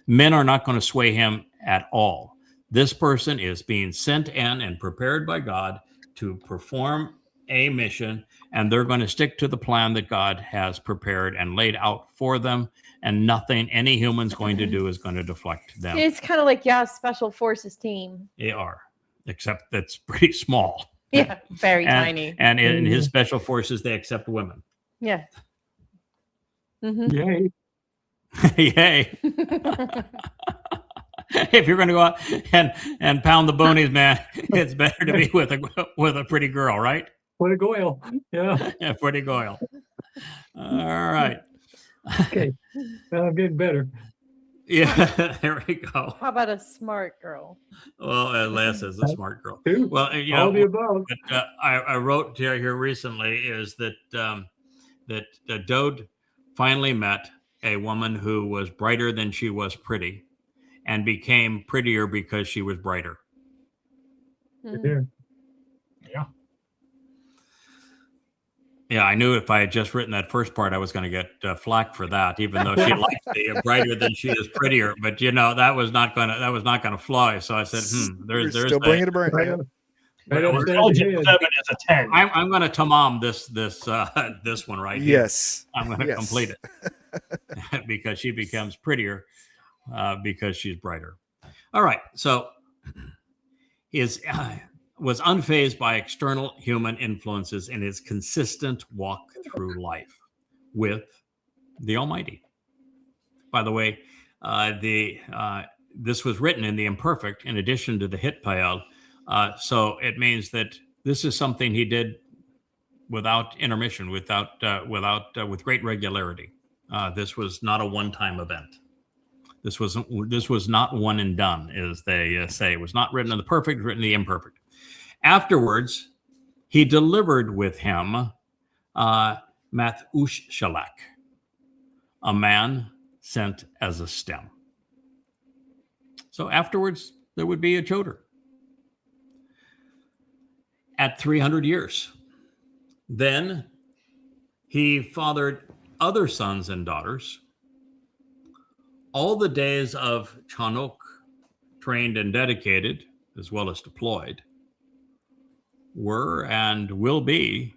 Men are not going to sway him at all. This person is being sent in and prepared by God to perform a mission, and they're going to stick to the plan that God has prepared and laid out for them, and nothing any human's going to do is going to deflect them. It's kind of like Special Forces team. They are, except that's pretty small. Yeah, very And- tiny. And in his special forces, they accept women. Yeah. Mm-hmm. Yay. Yay. If you're going to go out and pound the boonies, man, it's better to be with a pretty girl, right? What a goyle. Yeah. Yeah, pretty girl. All right. Okay. Well, I'm getting better. Yeah, there we go. How about a smart girl? Well, Les is a smart girl. Two. Well, you All know, the above. what I wrote to here recently is that Dode finally met a woman who was brighter than she was pretty, and became prettier because she was brighter. Mhm. There. Yeah, I knew if I had just written that first part, I was going to get flack for that, even though she likes the brighter than she is prettier. But you know, that was not going to fly. So I said, We're there's still bringing it Right burn. up- right Well, upstairs Intelligent ahead. 7 is a 10. I'm going to tamam this one right here. Yes. I'm going to Yes. complete it because she becomes prettier because she's brighter. All right. So was unfazed by external human influences in his consistent walk through life with the Almighty. By the way, this was written in the imperfect in addition to the hitpael. So it means that this is something he did without intermission, with great regularity. This was not a one-time event. This was not one and done, as they say. It was not written in the perfect, written in the imperfect. Afterwards, he delivered with him Math-ush-Shalak, a man sent as a stem. So afterwards, there would be a Choder. At 300 years. Then he fathered other sons and daughters. All the days of Chanuk, trained and dedicated, as well as deployed, were and will be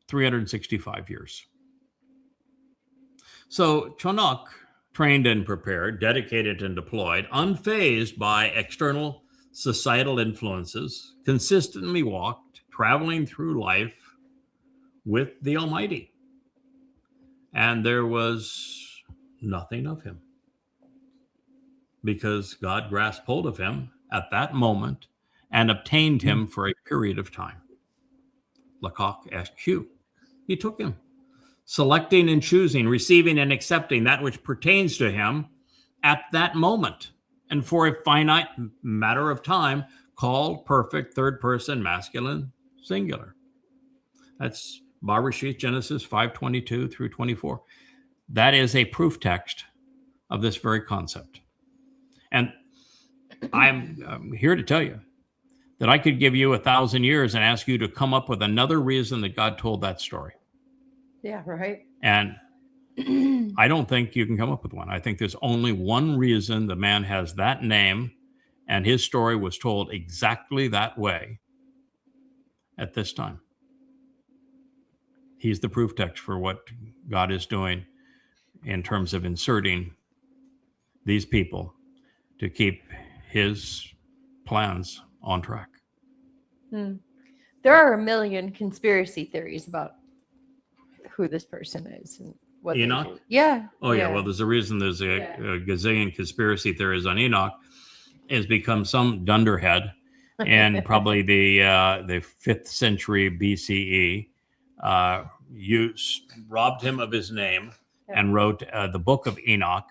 365 years. So Chanuk, trained and prepared, dedicated and deployed, unfazed by external societal influences, consistently walked, traveling through life with the Almighty. And there was nothing of him, because God grasped hold of him at that moment and obtained him for a period of time. Lakach SQ. He took him, selecting and choosing, receiving and accepting that which pertains to him at that moment, and for a finite matter of time, called perfect third person masculine singular. That's Bereshit, Genesis 5:22 through 24. That is a proof text of this very concept. And I'm here to tell you that I could give you 1,000 years and ask you to come up with another reason that God told that story. Yeah, right. And I don't think you can come up with one. I think there's only one reason the man has that name, and his story was told exactly that way at this time. He's the proof text for what God is doing in terms of inserting these people to keep his plans on track. There are a million conspiracy theories about who this person is and what they Enoch? do. Yeah. Oh, yeah. Well, there's a reason there's a gazillion conspiracy theories on Enoch. Has become some dunderhead in probably the 5th century BCE. Robbed him of his name and wrote the book of Enoch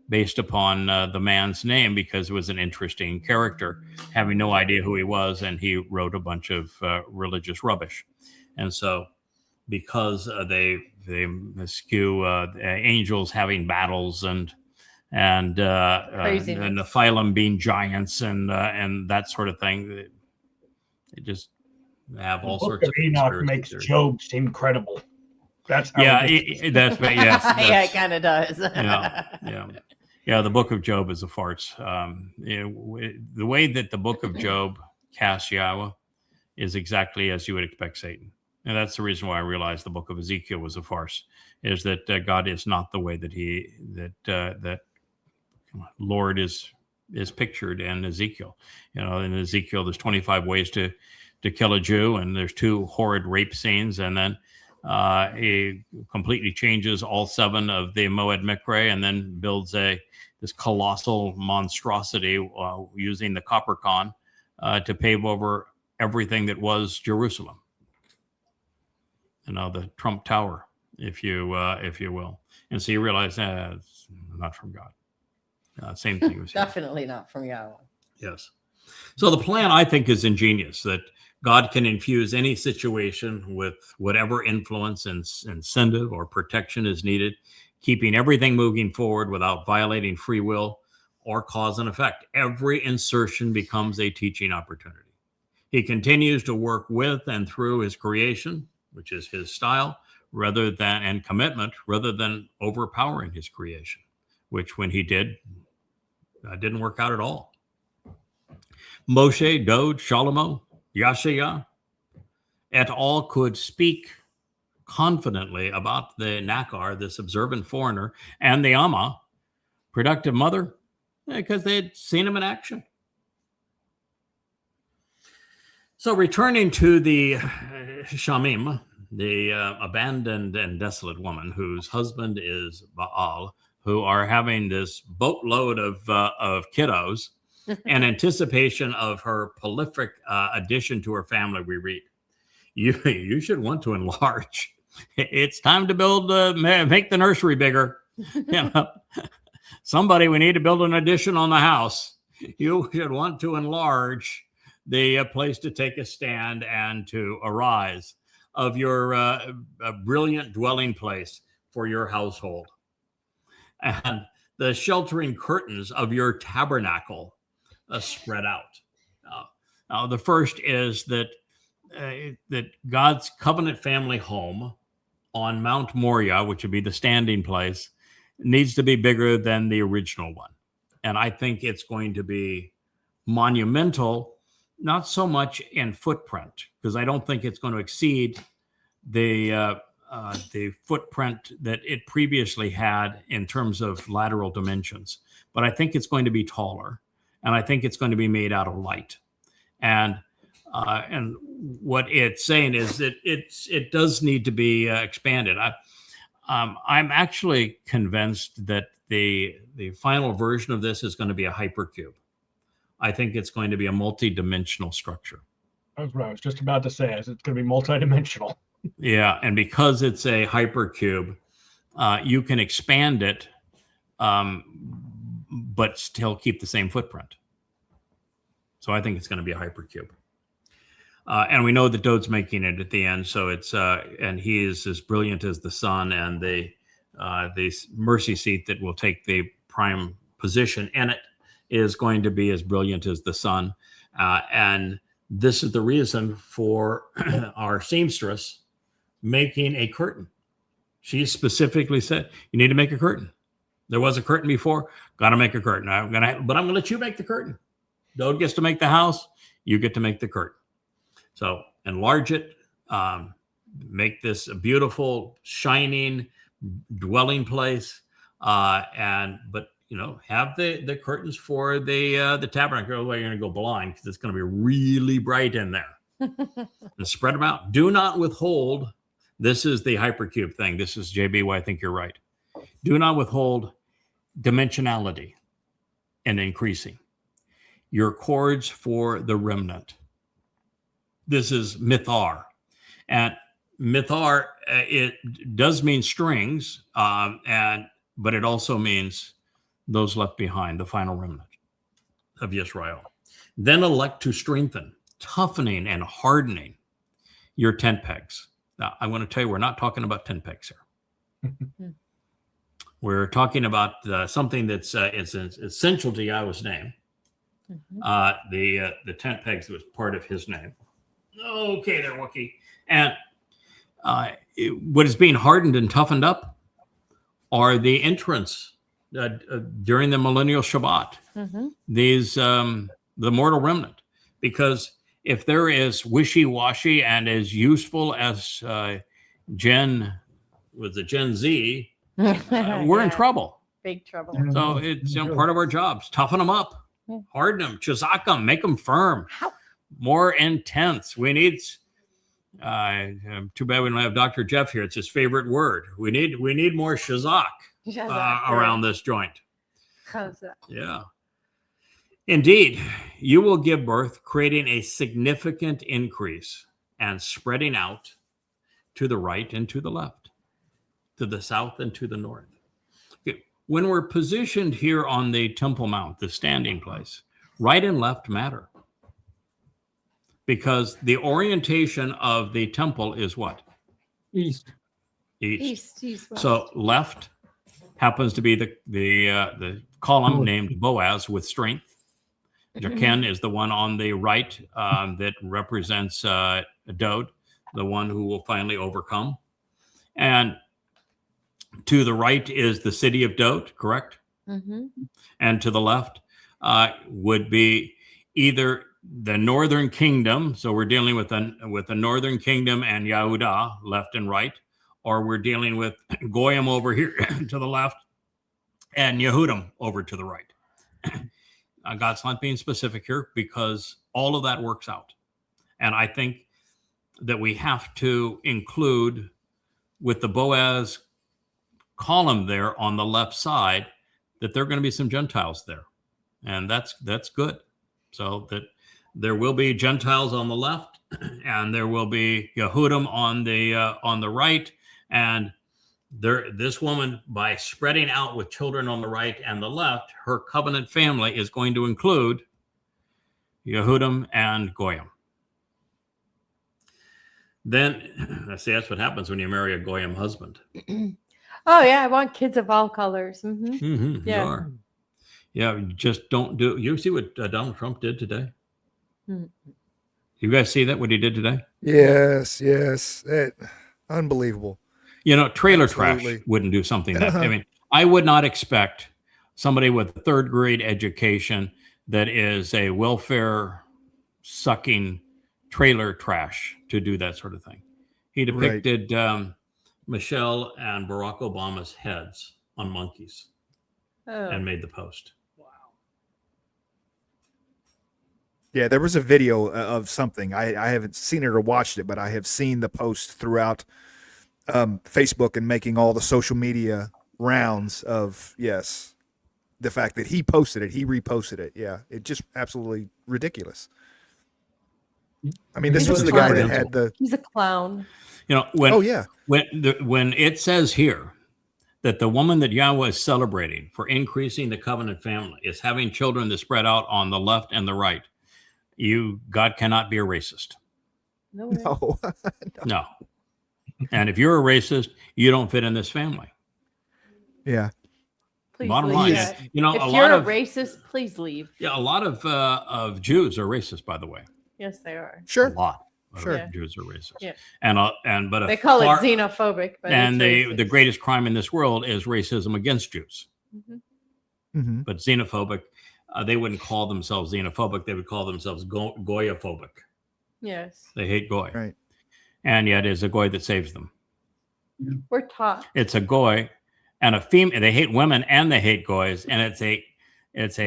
based upon the man's name, because it was an interesting character, having no idea who he was, and he wrote a bunch of religious rubbish. And so because they skew angels having battles and Nephilim being giants and that sort of thing, they just have all sorts of Enoch conspiracy makes theories. Job seem credible. That's how Yeah, ridiculous. yes. Yeah, it kind of does. Yeah. The book of Job is a farce. The way that the book of Job casts Yahowah is exactly as you would expect Satan. And that's the reason why I realized the book of Ezekiel was a farce, is that God is not the way that Lord is pictured in Ezekiel. In Ezekiel, there's 25 ways to kill a Jew, and there's 2 horrid rape scenes, and then he completely changes all 7 of the Moed Mikre, and then builds this colossal monstrosity using the copper con to pave over everything that was Jerusalem. The Trump Tower, if you will. And so you realize it's not from God. Same thing was Definitely not from Yahowah. Yes. So the plan, I think, is ingenious, that God can infuse any situation with whatever influence and incentive or protection is needed, keeping everything moving forward without violating free will or cause and effect. Every insertion becomes a teaching opportunity. He continues to work with and through his creation, which is his style, and commitment, rather than overpowering his creation, which when he didn't work out at all. Moshe, Dode, Shalomo, Yasha, et al. Could speak confidently about the Nakar, this observant foreigner, and the Amma, productive mother, because they had seen him in action. So returning to the Shamim, the abandoned and desolate woman whose husband is Baal, who are having this boatload of kiddos in anticipation of her prolific addition to her family, we read, you should want to enlarge. It's time to build, make the nursery bigger. somebody, we need to build an addition on the house. You should want to enlarge the place to take a stand and to arise of your brilliant dwelling place for your household. And the sheltering curtains of your tabernacle spread out. Now, the first is that God's covenant family home on Mount Moriah, which would be the standing place, needs to be bigger than the original one. And I think it's going to be monumental, not so much in footprint, because I don't think it's going to exceed the footprint that it previously had in terms of lateral dimensions. But I think it's going to be taller, and I think it's going to be made out of light. And what it's saying is that it does need to be expanded. I'm actually convinced that the final version of this is going to be a hypercube. I think it's going to be a multi-dimensional structure. That's what I was just about to say. Is it's going to be multidimensional. Yeah, and because it's a hypercube, you can expand it, but still keep the same footprint. So I think it's going to be a hypercube. And we know that Dode's making it at the end, so it's and he is as brilliant as the sun, and the mercy seat that will take the prime position in it is going to be as brilliant as the sun. And this is the reason for our seamstress making a curtain. She specifically said, "You need to make a curtain. There was a curtain before. Got to make a curtain. But I'm going to let you make the curtain. Dode gets to make the house. You get to make the curtain." So enlarge it, make this a beautiful, shining dwelling place, but have the curtains for the tabernacle. Otherwise, you're going to go blind because it's going to be really bright in there. And spread them out. Do not withhold. This is the hypercube thing. This is JB. Why I think you're right. Do not withhold dimensionality and increasing your cords for the remnant. This is mithar, and mithar it does mean strings, but it also means those left behind, the final remnant of Yisrael. Then elect to strengthen, toughening and hardening your tent pegs. Now, I want to tell you, we're not talking about tent pegs here. We're talking about something that's it's essential to Yahweh's name. The tent pegs was part of his name. Okay, there, Wookie. And what is being hardened and toughened up are the entrance during the millennial Shabbat. These the mortal remnant, because if there is wishy-washy and as useful as Gen Z, we're in trouble. Big trouble. So it's part of our jobs. Toughen them up, harden them, chazak them, make them firm, more intense. We need. Too bad we don't have Dr. Jeff here. It's his favorite word. We need more shazak around this joint. Yeah. Indeed, you will give birth, creating a significant increase and spreading out to the right and to the left, to the south and to the north. Okay. When we're positioned here on the Temple Mount, the standing place, right and left matter. Because the orientation of the temple is what? East. East, west. So left happens to be the column named Boaz with strength. Jachin is the one on the right that represents Dode, the one who will finally overcome. And to the right is the city of Dode, correct? And to the left would be either the northern kingdom, so we're dealing with the northern kingdom and Yehudah, left and right, or we're dealing with Goyim over here to the left and Yehudim over to the right. God's not being specific here because all of that works out. And I think that we have to include with the Boaz column there on the left side that there are going to be some Gentiles there. And that's good. So that there will be Gentiles on the left, and there will be Yehudim on the right, and this woman, by spreading out with children on the right and the left, her covenant family is going to include Yehudim and Goyim. Then, see, that's what happens when you marry a Goyim husband. Oh yeah, I want kids of all colors. Yeah. You are. Yeah, you just don't do. You see what Donald Trump did today? Mhm. You guys see that, what he did today? Yes. Unbelievable. Trailer Absolutely. trash wouldn't do something that, I mean, I would not expect somebody with a third grade education that is a welfare sucking trailer trash to do that sort of thing. He depicted Mashal and Barack Obama's heads on monkeys Oh. and made the post. Yeah, there was a video of something. I haven't seen it or watched it, but I have seen the post throughout Facebook and making all the social media rounds of, the fact that he posted it, he reposted it. Yeah, it just absolutely ridiculous. I mean, this He's was a the guy that clown. had the. He's a clown. When it says here that the woman that Yahweh is celebrating for increasing the covenant family is having children that spread out on the left and the right, God cannot be a racist. No way. No. And if you're a racist, you don't fit in this family. Yeah. Please Bottom leave line, that. if If a you're lot a of racist, please leave. a lot of Jews are racist, by the way. Yes, they are. Sure. A lot of Sure. Jews are racist. Yeah. But They call it xenophobic, but and it's the racist. greatest crime in this world is racism against Jews. Mhm. Mm-hmm. But xenophobic, they wouldn't call themselves xenophobic. They would call themselves goyophobic. Yes. They hate goy. Right. And yet it's a goy that saves them. We're taught. It's a goy and a female. They hate women and they hate goys. And it's a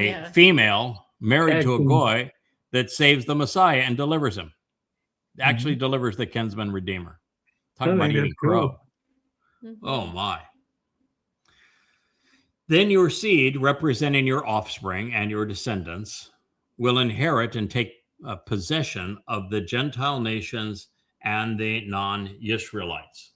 Yeah. female married to a Excellent. goy that saves the Messiah and delivers him. Actually delivers the kinsman redeemer. Talk I about think eating that's cool. crow. Mhm. Oh my. Then your seed, representing your offspring and your descendants, will inherit and take possession of the Gentile nations and the non-Israelites.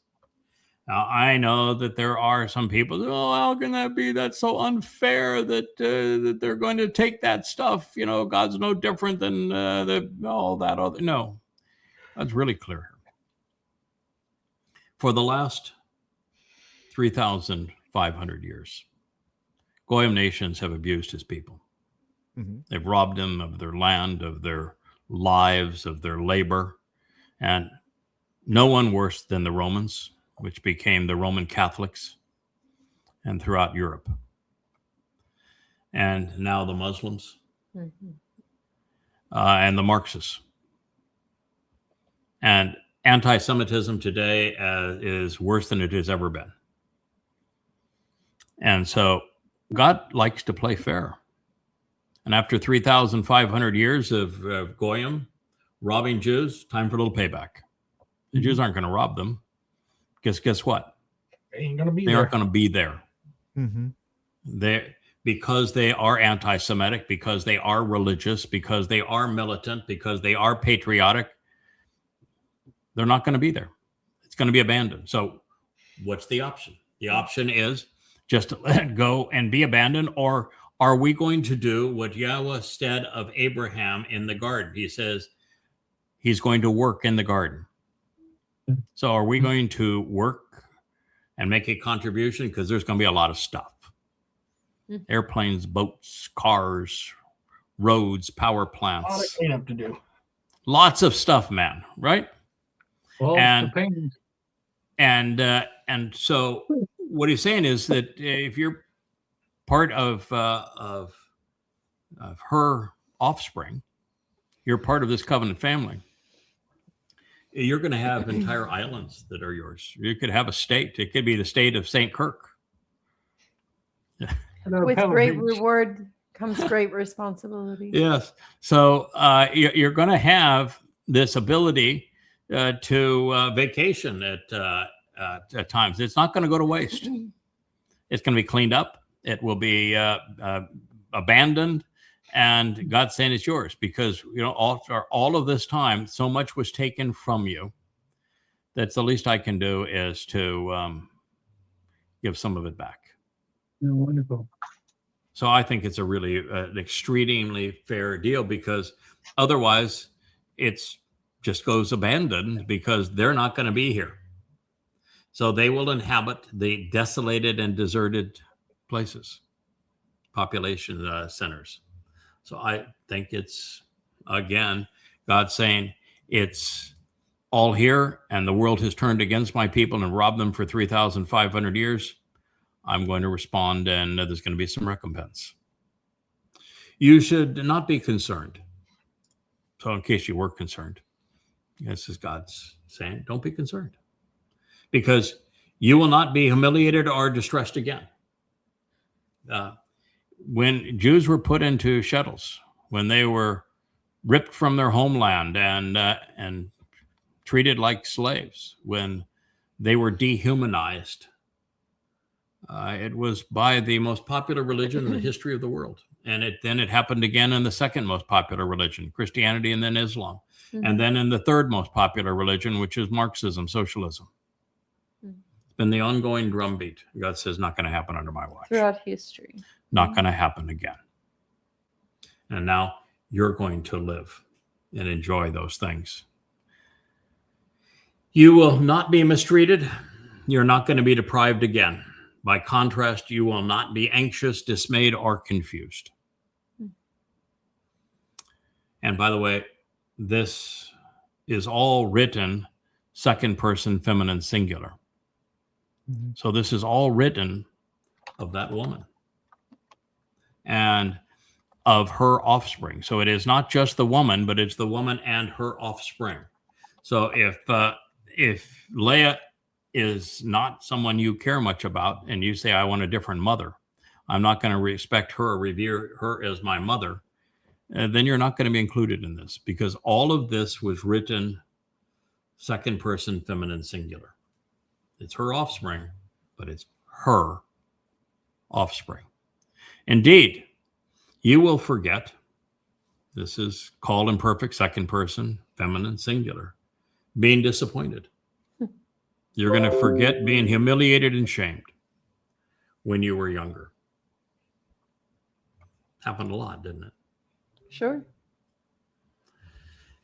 Now, I know that there are some people, how can that be? That's so unfair that they're going to take that stuff. God's no different than all that other. No, that's really clear here. For the last 3,500 years, Goyim nations have abused his people. Mm-hmm. They've robbed them of their land, of their lives, of their labor. And no one worse than the Romans, which became the Roman Catholics, and throughout Europe. And now the Muslims and the Marxists. And anti-Semitism today is worse than it has ever been. And so God likes to play fair. And after 3,500 years of Goyim robbing Jews, time for a little payback. The Jews aren't going to rob them. Guess what? They ain't gonna be They there. aren't going to be there. Mm-hmm. Because they are anti-Semitic, because they are religious, because they are militant, because they are patriotic. They're not going to be there. It's going to be abandoned. So what's the option? The option is just to let it go and be abandoned, or are we going to do what Yahweh said of Abraham in the garden? He says he's going to work in the garden. So are we going to work and make a contribution? Because there's going to be a lot of stuff. Airplanes, boats, cars, roads, power A lot of plants. cleanup to do. Lots of stuff, man, right? Well, And- the paintings. And so what he's saying is that if you're part of her offspring, you're part of this covenant family. You're going to have entire islands that are yours. You could have a state. It could be the state of St. Kirk. With great reward comes great responsibility. Yes. So you're going to have this ability to vacation at times. It's not going to go to waste. It's going to be cleaned up. It will be abandoned. And God's saying it's yours because, all of this time, so much was taken from you. That's the least I can do is to give some of it back. Yeah, wonderful. So I think it's a really an extremely fair deal, because otherwise it's just goes abandoned because they're not going to be here. So they will inhabit the desolated and deserted places, population centers. So I think it's, again, God saying it's all here and the world has turned against my people and robbed them for 3,500 years. I'm going to respond, and there's going to be some recompense. You should not be concerned. So in case you were concerned, this is God's saying, don't be concerned, because you will not be humiliated or distressed again. When Jews were put into shuttles, when they were ripped from their homeland and treated like slaves, when they were dehumanized, it was by the most popular religion in the history of the world. And then it happened again in the second most popular religion, Christianity, and then Islam. Mm-hmm. And then in the third most popular religion, which is Marxism, socialism. Mm-hmm. It's been the ongoing drumbeat. God says, not going to happen under my watch. Throughout history. Not going to happen again. And now you're going to live and enjoy those things. You will not be mistreated. You're not going to be deprived again. By contrast, you will not be anxious, dismayed, or confused. And by the way, this is all written second person feminine singular. Mm-hmm. So this is all written of that woman and of her offspring. So it is not just the woman, but it's the woman and her offspring. So if Leah is not someone you care much about and you say, I want a different mother, I'm not going to respect her or revere her as my mother, then you're not going to be included in this, because all of this was written second person feminine singular. It's her offspring, but it's her offspring. Indeed, you will forget. This is called imperfect second person feminine singular. Being disappointed. You're going to forget being humiliated and shamed when you were younger. Happened a lot, didn't it? Sure.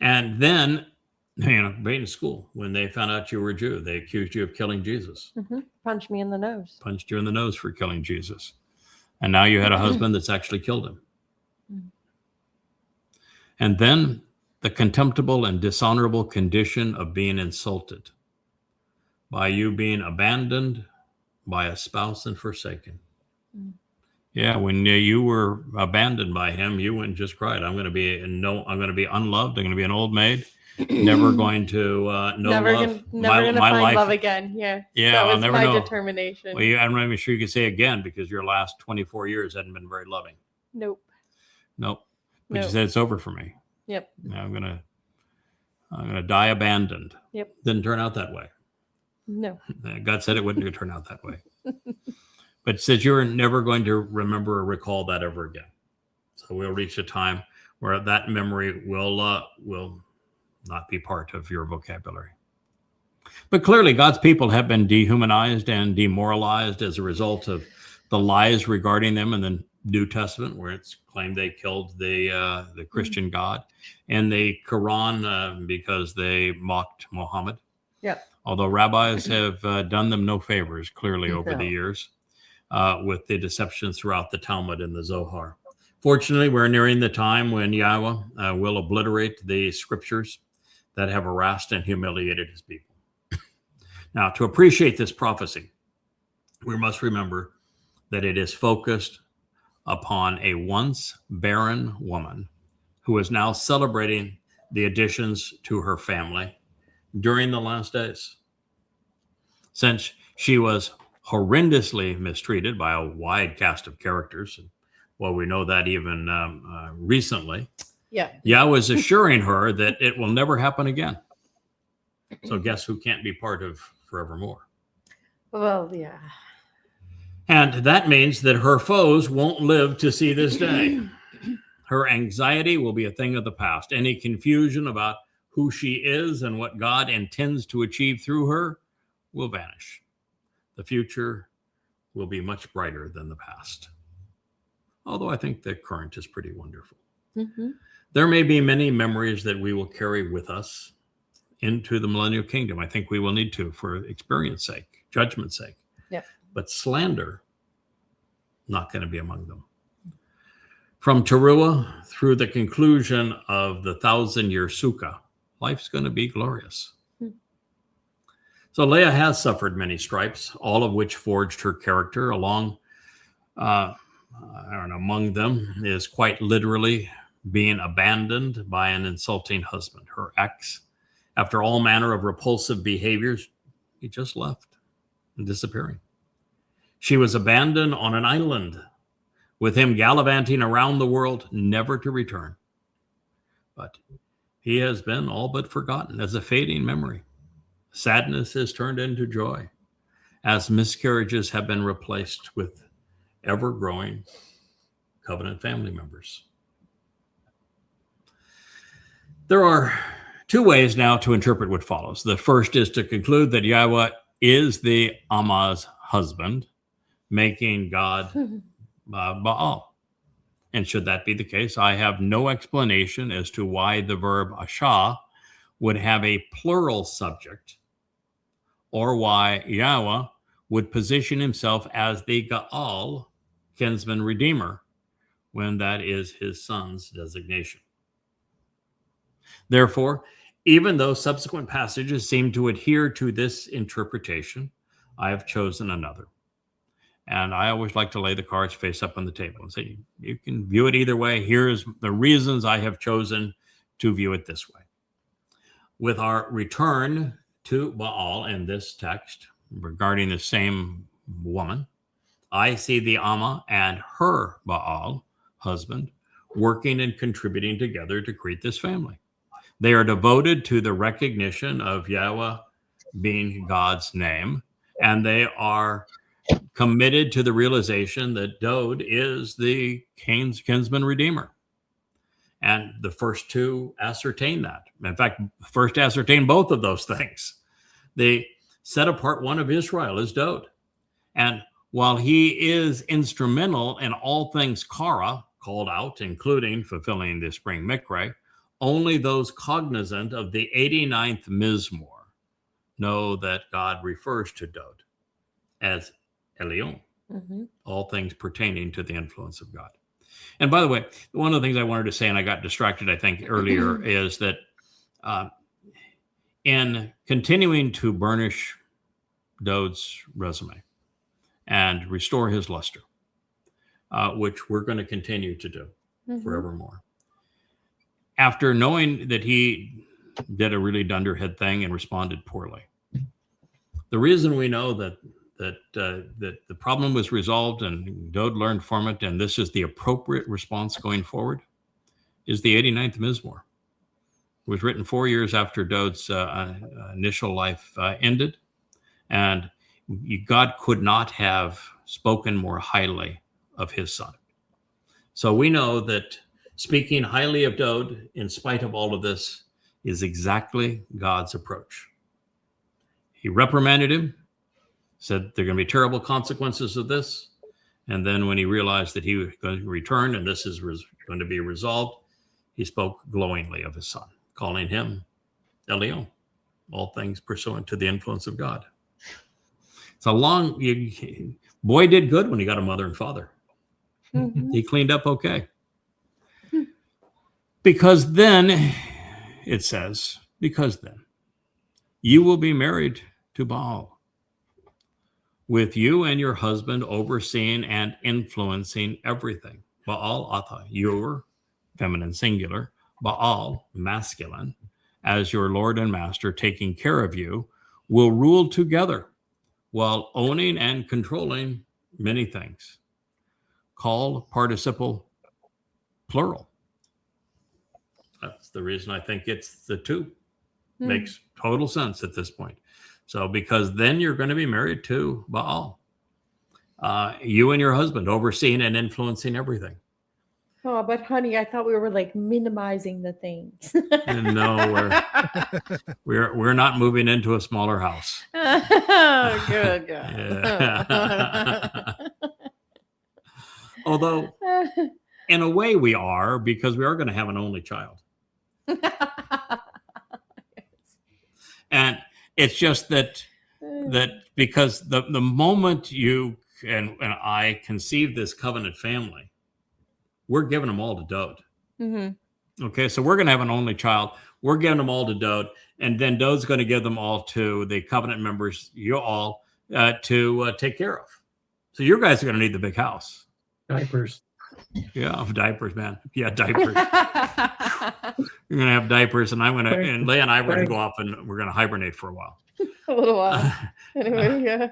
And then, being in school, when they found out you were a Jew, they accused you of killing Jesus. Mm-hmm. Punch me in the nose. Punched you in the nose for killing Jesus. And now you had a husband that's actually killed him. And then the contemptible and dishonorable condition of being insulted by you being abandoned by a spouse and forsaken. Yeah, when you were abandoned by him, you went and just cried. I'm going to be unloved. I'm going to be an old maid. Never going to know love. Never gonna find love again. Yeah. Yeah, that was I'll never my know. determination. Well, I'm not even sure you could say again, because your last 24 years hadn't been very loving. Nope. Nope. But Nope. you said it's over for me. Yep. I'm gonna die abandoned. Yep. Didn't turn out that way. No. God said it wouldn't turn out that way. But it says you're never going to remember or recall that ever again. So we'll reach a time where that memory will not be part of your vocabulary. But clearly, God's people have been dehumanized and demoralized as a result of the lies regarding them in the New Testament, where it's claimed they killed the Christian God, and the Quran because they mocked Muhammad. Yep. Although rabbis have done them no favors, clearly, over the years, with the deceptions throughout the Talmud and the Zohar. Fortunately, we're nearing the time when Yahowah will obliterate the scriptures that have harassed and humiliated his people. Now, to appreciate this prophecy, we must remember that it is focused upon a once barren woman who is now celebrating the additions to her family during the last days. Since she was horrendously mistreated by a wide cast of characters, well, we know that even recently, Yahowah is assuring her that it will never happen again. So guess who can't be part of forevermore? Well, yeah. And that means that her foes won't live to see this day. Her anxiety will be a thing of the past. Any confusion about who she is and what God intends to achieve through her will vanish. The future will be much brighter than the past. Although I think the current is pretty wonderful. Mm-hmm. There may be many memories that we will carry with us into the millennial kingdom. I think we will need to for experience sake, judgment's sake. Yep. But slander, not going to be among them. From Towrah through the conclusion of the 1,000-year Sukkah, life's going to be glorious. So Leah has suffered many stripes, all of which forged her character. Among them is quite literally being abandoned by an insulting husband, her ex. After all manner of repulsive behaviors, he just left and disappearing. She was abandoned on an island with him gallivanting around the world, never to return. But he has been all but forgotten as a fading memory. Sadness is turned into joy as miscarriages have been replaced with ever-growing covenant family members. There are two ways now to interpret what follows. The first is to conclude that Yahowah is the Amma's husband, making God Baal. And should that be the case, I have no explanation as to why the verb Yasha would have a plural subject, or why Yahowah would position himself as the Gaal, kinsman redeemer, when that is his son's designation. Therefore, even though subsequent passages seem to adhere to this interpretation, I have chosen another. And I always like to lay the cards face up on the table and say, you can view it either way. Here's the reasons I have chosen to view it this way. With our return to Baal in this text regarding the same woman, I see the Amma and her Baal husband working and contributing together to create this family. They are devoted to the recognition of Yahowah being God's name, and they are committed to the realization that Dod is the kinsman redeemer. And the first two ascertain that. In fact, first ascertain both of those things. They set apart one of Israel as Dod. And while he is instrumental in all things Kara, called out, including fulfilling the spring mikre, only those cognizant of the 89th Mizmor know that God refers to Dod as Elyon, all things pertaining to the influence of God. And by the way, one of the things I wanted to say, and I got distracted, I think, earlier, is that in continuing to burnish Dod's resume and restore his luster, which we're going to continue to do forevermore, after knowing that he did a really dunderhead thing and responded poorly, the reason we know that the problem was resolved and Dod learned from it, and this is the appropriate response going forward, is the 89th Mizmor. It was written 4 years after Dod's initial life ended, and God could not have spoken more highly of his son. So we know that speaking highly of Dod, in spite of all of this, is exactly God's approach. He reprimanded him, said there are going to be terrible consequences of this. And then when he realized that he was going to return and this is going to be resolved, he spoke glowingly of his son, calling him Elyon, all things pursuant to the influence of God. It's a long, boy did good when he got a mother and father. He cleaned up okay. Because then, it says, because then you will be married to Baal, with you and your husband overseeing and influencing everything. Baal Atha, your feminine singular, Baal masculine, as your Lord and Master, taking care of you, will rule together while owning and controlling many things. Call participle plural. That's the reason I think it's the two. Makes total sense at this point. So because then you're going to be married to Baal. You and your husband overseeing and influencing everything. Oh, but honey, I thought we were like minimizing the things. And no, we're not moving into a smaller house. Oh, good God. Yeah. Although, in a way, we are, because we are going to have an only child. And it's just that because the moment you and I conceived this covenant family, we're giving them all to Dode. Mm-hmm. Okay, so we're going to have an only child. We're giving them all to Dode, and then Dode's going to give them all to the covenant members, you all, to take care of. So you guys are going to need the big house. Diapers. Yeah, diapers, man. Yeah, diapers. You're going to have diapers, and and Leah and I were going to go off and we're going to hibernate for a while. A little while. Anyway, yeah.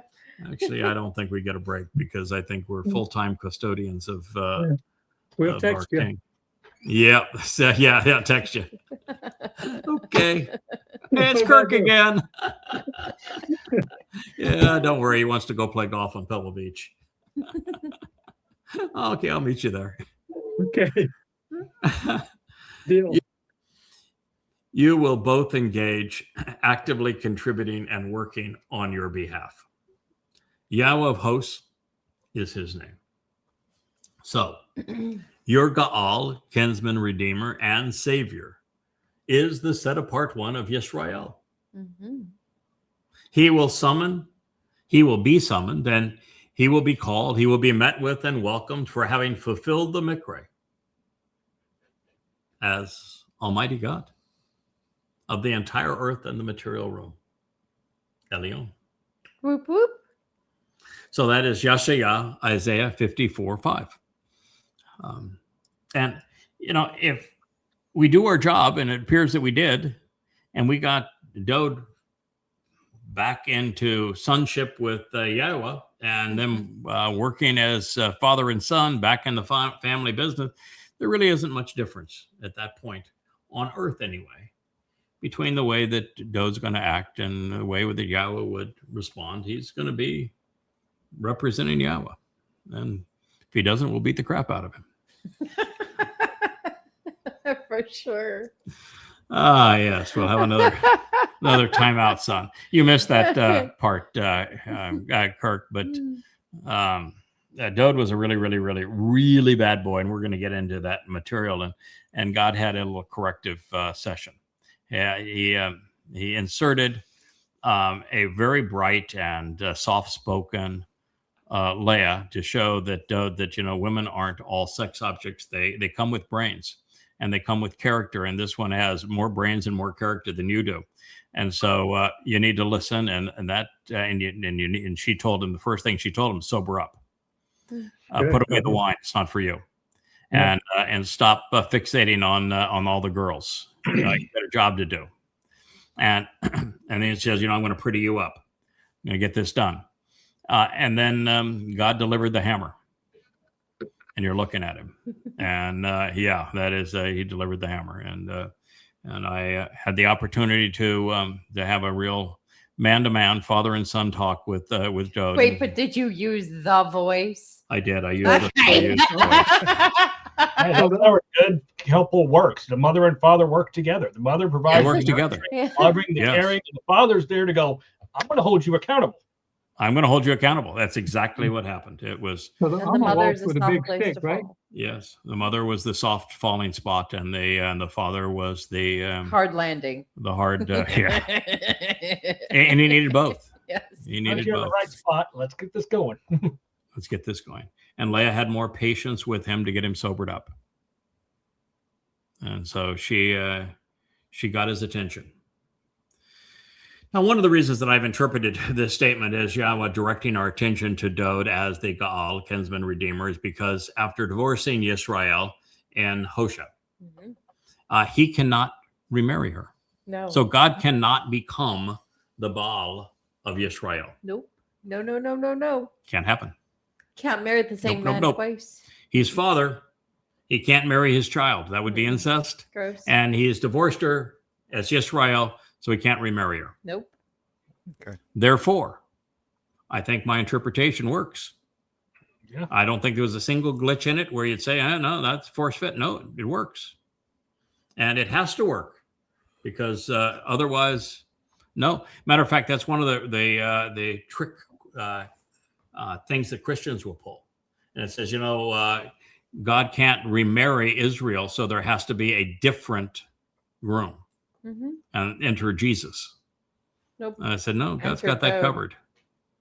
Actually, I don't think we get a break because I think we're full-time custodians of We'll of text our you. king. Yep. So, yeah, text you. Okay. Hey, it's Kirk again. Yeah, don't worry. He wants to go play golf on Pebble Beach. Okay, I'll meet you there. Okay. Deal. You will both engage, actively contributing and working on your behalf. Yahowah of hosts is his name. So, your Gaal, kinsman, redeemer, and savior, is the set apart one of Yisrael. Mm-hmm. He will be summoned, and he will be called, he will be met with and welcomed for having fulfilled the mikre as Almighty God of the entire earth and the material realm. Elion. Whoop, whoop. So that is Yasha, Isaiah 54:5. And, if we do our job, and it appears that we did, and we got Dode back into sonship with Yahowah, and them working as father and son back in the family business, there really isn't much difference at that point on earth anyway, between the way that Dode's going to act and the way that Yahowah would respond. He's going to be representing Yahowah. And if he doesn't, we'll beat the crap out of him. For sure. Yes, we'll have another timeout, son. You missed that part, Kirk, but Dode was a really, really, really, really bad boy, and we're going to get into that material. And God had a little corrective session. Yeah, he inserted a very bright and soft-spoken Leah to show that women aren't all sex objects. They come with brains, and they come with character, and this one has more brains and more character than you do. And so you need to listen, and she told him, the first thing she told him, sober up, put away the wine. It's not for you, and stop fixating on all the girls. You got a job to do. And then it says, I'm going to pretty you up. I'm going to get this done. And then God delivered the hammer, and you're looking at him, and that is he delivered the hammer, and I had the opportunity to have a real man-to-man father and son talk with Dode. Wait, but did you use the voice? I did. I used the voice. That's how good couple works. The mother and father work together. The mother provides They work the together. nurturing, the loving, the Yes. caring, and the father's there to go, I'm going to hold you accountable. I'm going to hold you accountable. That's exactly what happened. It was, So the And the Alma mother's walks a with a soft big place stick, to right? fall. yes, the mother was the soft falling spot, and the father was the Hard landing. the hard, yeah. And he needed both. Yes. He Once needed you're in the both. right spot, let's get this going. Let's get this going. And Leah had more patience with him to get him sobered up. And so she got his attention. Now, one of the reasons that I've interpreted this statement as Yahowah directing our attention to Dode as the Gaal, kinsman redeemer, is because after divorcing Yisrael and Hosha, he cannot remarry her. No. So God cannot become the Baal of Yisrael. Nope. No. Can't happen. Can't marry the same Nope, man nope. twice. He's father. He can't marry his child. That would be incest. Gross. And he's divorced her as Yisrael, so he can't remarry her. Nope. Therefore, I think my interpretation works. Yeah. I don't think there was a single glitch in it where you'd say, no, that's force fit. No, it works. And it has to work because otherwise, no. Matter of fact, that's one of the trick things that Christians will pull. And it says, God can't remarry Israel, so there has to be a different groom and enter Jesus. Nope. And I said, no, God's Enter got that code. covered.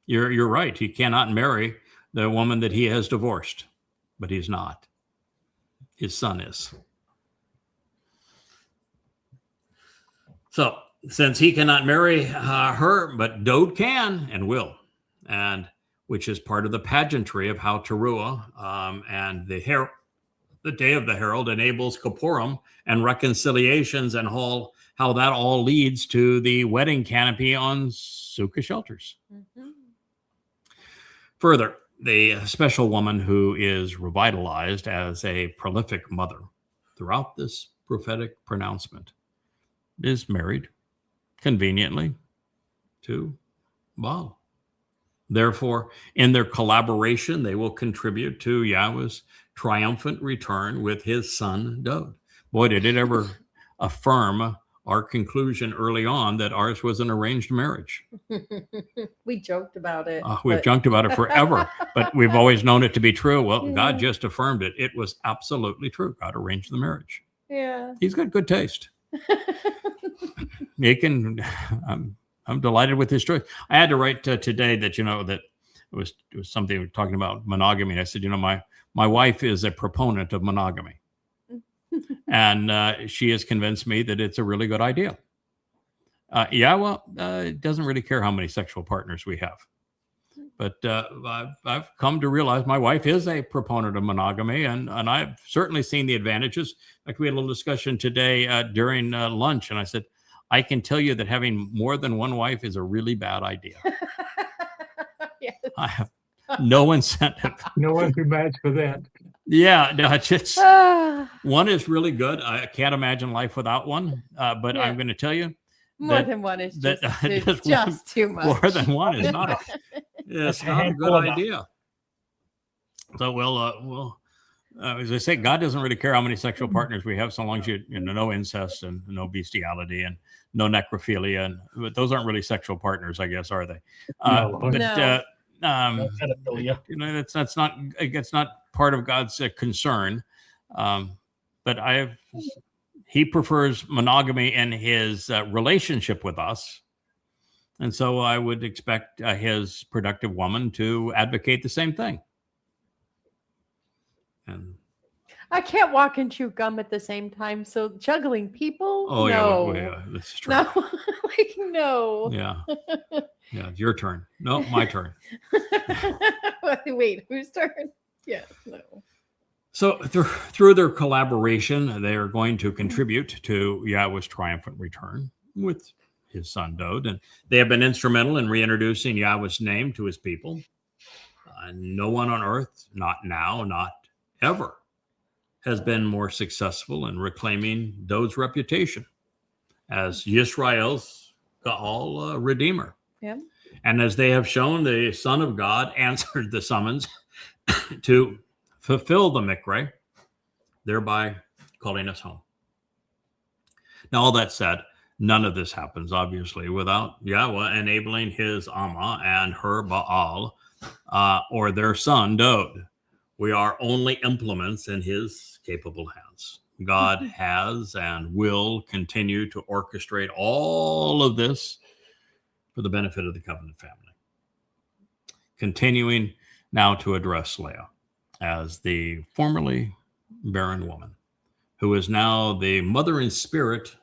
You're right. He cannot marry the woman that he has divorced, but he's not. His son is. So since he cannot marry her, but Dode can and will, and which is part of the pageantry of how Towrah and the day of the herald enables Kippurim and reconciliations and how that all leads to the wedding canopy on Sukkah shelters. Further, the special woman who is revitalized as a prolific mother throughout this prophetic pronouncement is married conveniently to Baal. Therefore, in their collaboration, they will contribute to Yahweh's triumphant return with his son, Dode. Boy, did it ever affirm our conclusion early on that ours was an arranged marriage. We joked about it. We've but- junked about it forever, but we've always known it to be true. Well, God just affirmed it. It was absolutely true. God arranged the marriage. Yeah. He's got good taste. He can. I'm delighted with his choice. I had to write today that that it was something we were talking about monogamy. And I said, my wife is a proponent of monogamy, and she has convinced me that it's a really good idea. Yahowah doesn't really care how many sexual partners we have, but I've come to realize my wife is a proponent of monogamy, and I've certainly seen the advantages. Like we had a little discussion today during lunch, and I said, I can tell you that having more than one wife is a really bad idea. Yes. I have no incentive. No one can match for that. Yeah, no, it's Ah, one is really good. I can't imagine life without one. But Yeah. I'm going to tell you, more that- than one is that- just, just it's one- just too much. more than one is not. It's That's a not a handful good enough. idea. So we'll as I say, God doesn't really care how many sexual partners we have, so long as no incest and no bestiality and no necrophilia, but those aren't really sexual partners, I guess, are they? No. But No. That's pedophilia. that's not part of God's concern. But he prefers monogamy in his relationship with us, and so I would expect his productive woman to advocate the same thing. And I can't walk and chew gum at the same time. So juggling people? oh no. yeah, this is true. No. Like, no. Yeah, it's your turn. No, my turn. Wait, whose turn? Yes, no. So through their collaboration, they are going to contribute to Yahweh's triumphant return with his son Dode, and they have been instrumental in reintroducing Yahweh's name to his people. No one on earth, not now, not ever, has been more successful in reclaiming Dode's reputation as Yisrael's Gaal Redeemer. Yeah. And as they have shown, the Son of God answered the summons to fulfill the mikre, thereby calling us home. Now, all that said, none of this happens, obviously, without Yahowah enabling his Amma and her Baal or their son, Dode. We are only implements in his capable hands. God has and will continue to orchestrate all of this for the benefit of the covenant family. Continuing now to address Leah as the formerly barren woman, who is now the mother in spirit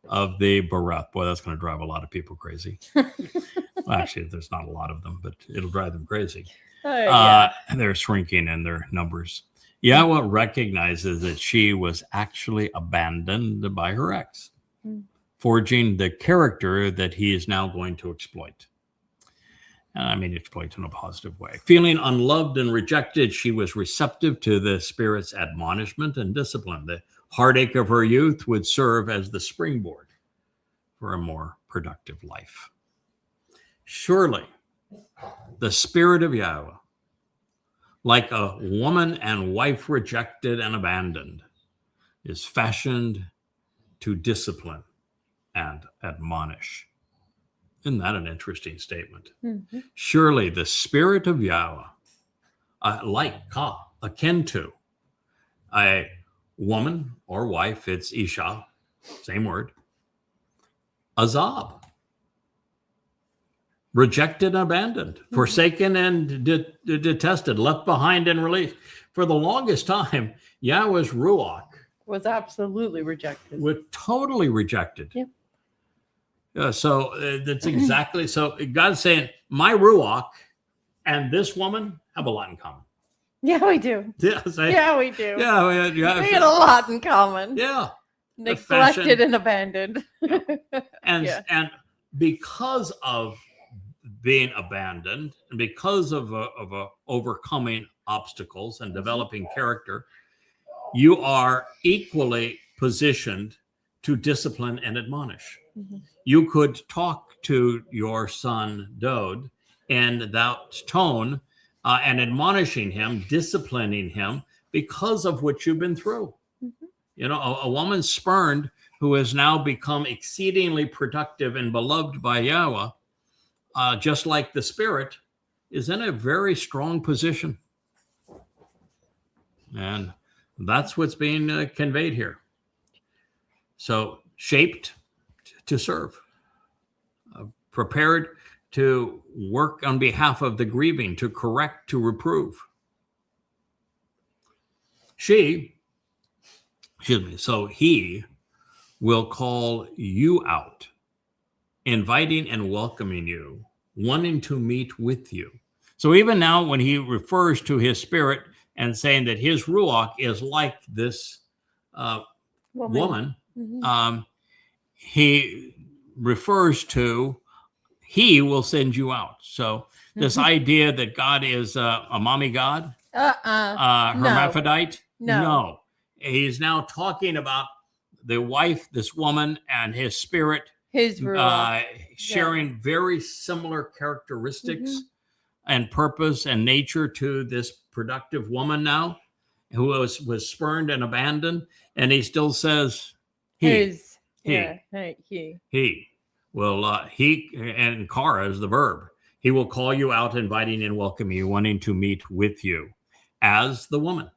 of the Bereth. Boy, that's going to drive a lot of people crazy. Well, actually, there's not a lot of them, but it'll drive them crazy. Yeah. They're shrinking in their numbers. Yahowah recognizes that she was actually abandoned by her ex, forging the character that he is now going to exploit. And I mean, exploit in a positive way. Feeling unloved and rejected, she was receptive to the Spirit's admonishment and discipline. The heartache of her youth would serve as the springboard for a more productive life. Surely, the Spirit of Yahowah like a woman and wife rejected and abandoned, is fashioned to discipline and admonish. Isn't that an interesting statement? Mhm. Surely the spirit of Yahowah, akin to a woman or wife, it's Isha, same word, azab, rejected and abandoned, forsaken and detested, left behind and released. For the longest time, Yahweh's Ruach Was absolutely rejected. was totally rejected. Yep. That's exactly, so God's saying, my Ruach and this woman have a lot in common. Yeah, we do. Yeah, Yeah, we do. yeah, We got a lot in common. yeah. Neglected fashion. and abandoned. And Yeah. and because of being abandoned and because of overcoming obstacles and developing character, you are equally positioned to discipline and admonish. Mhm. You could talk to your son Dode in that tone and admonishing him, disciplining him because of what you've been through. Mhm. You know, a woman spurned who has now become exceedingly productive and beloved by Yahweh, just like the Spirit, is in a very strong position. And that's what's being conveyed here. So, shaped to serve, prepared to work on behalf of the grieving, to correct, to reprove. So he will call you out, inviting and welcoming you, wanting to meet with you. So even now, when he refers to his spirit and saying that his Ruach is like this woman, Mhm. he refers to he will send you out. So this Mhm. idea that God is a mommy God, No. hermaphrodite, No. He's now talking about the wife, this woman, and his spirit His Ruach. sharing very similar characteristics Mhm. and purpose and nature to this productive woman now, who was spurned and abandoned. And he still says, His. he. Yeah. Hey, he. He will, he and Kara is the verb. He will call you out, inviting and welcoming you, wanting to meet with you as the woman.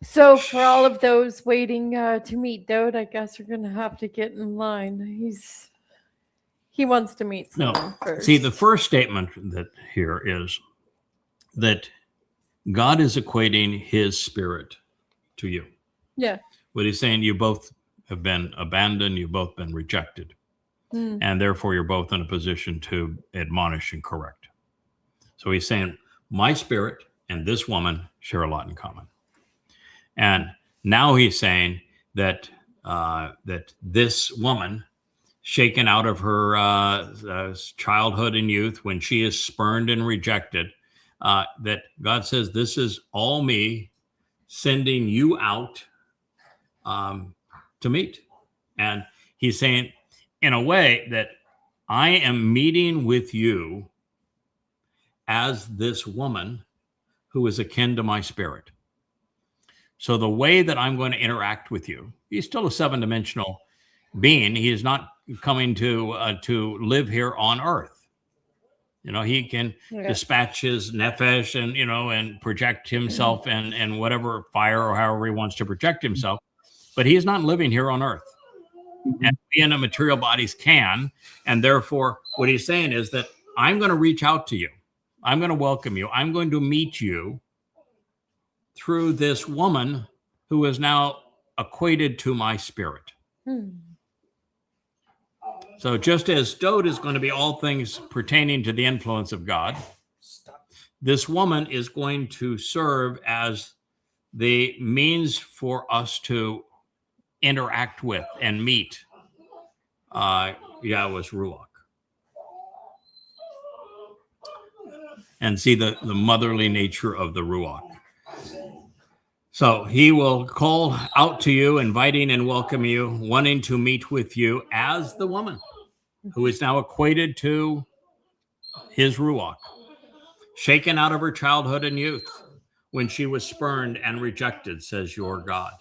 So for all of those waiting to meet Dode, I guess we're gonna have to get in line. He wants to meet No, someone first. see, the first statement that here is that God is equating his spirit to you. Yeah. What he's saying, you both have been abandoned, you've both been rejected, Mm. and therefore you're both in a position to admonish and correct. So he's saying, my spirit and this woman share a lot in common. And now he's saying that that this woman, shaken out of her childhood and youth, when she is spurned and rejected, that God says, this is all me sending you out to meet. And he's saying, in a way, that I am meeting with you as this woman who is akin to my spirit. So the way that I'm going to interact with you, he's still a 7-dimensional being. He is not coming to live here on earth. You know, he can dispatch his nefesh and, and project himself in whatever fire or however he wants to project himself. But he is not living here on earth. And we in the material bodies can. And therefore, what he's saying is that I'm going to reach out to you. I'm going to welcome you. I'm going to meet you through this woman who is now equated to my spirit. Hmm. So just as Dode is going to be all things pertaining to the influence of God, this woman is going to serve as the means for us to interact with and meet Yahweh's Ruach. And see the motherly nature of the Ruach. So he will call out to you, inviting and welcoming you, wanting to meet with you as the woman who is now equated to his Ruach. shaken out of her childhood and youth, when she was spurned and rejected, says your God.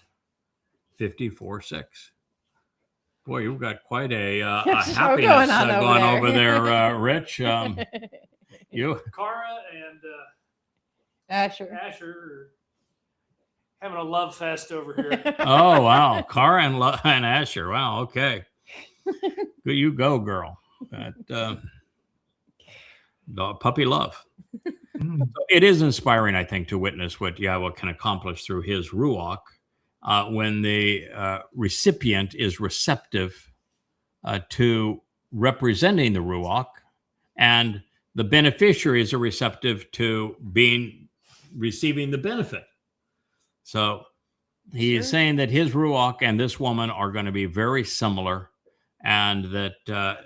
54:6. Boy, you've got quite a Show happiness going on over going there. over there, Rich. You Cara and Asher. Asher are having a love fest over here. Oh, wow. Cara and Asher. Wow. Okay. Good. You go, girl. That puppy love. It is inspiring, I think, to witness what Yahowah can accomplish through his Ruach when the recipient is receptive to representing the Ruach, and the beneficiaries are receptive to receiving the benefit. So he is saying that his Ruach and this woman are going to be very similar, and that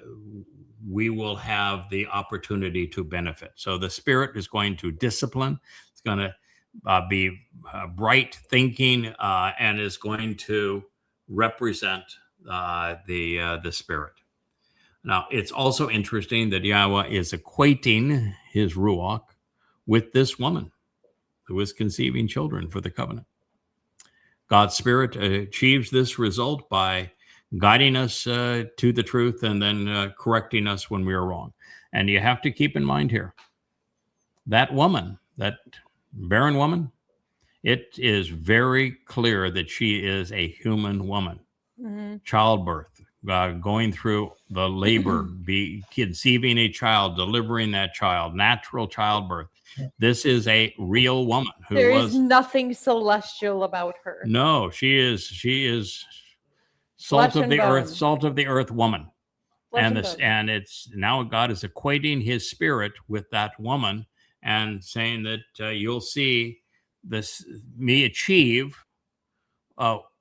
we will have the opportunity to benefit. So the Spirit is going to discipline. It's going to be bright thinking, and is going to represent the Spirit. Now, it's also interesting that Yahowah is equating his Ruach with this woman who is conceiving children for the covenant. God's Spirit achieves this result by guiding us to the truth and then correcting us when we are wrong. And you have to keep in mind here, that woman, that barren woman, it is very clear that she is a human woman. Childbirth, going through the labor, conceiving a child, delivering that child, natural childbirth. This is a real woman who There is nothing celestial about her. No, she is salt Flesh of the and earth, bone. salt of the earth woman. Flesh And and this, bone. and it's now God is equating his Spirit with that woman and saying that you'll see me achieve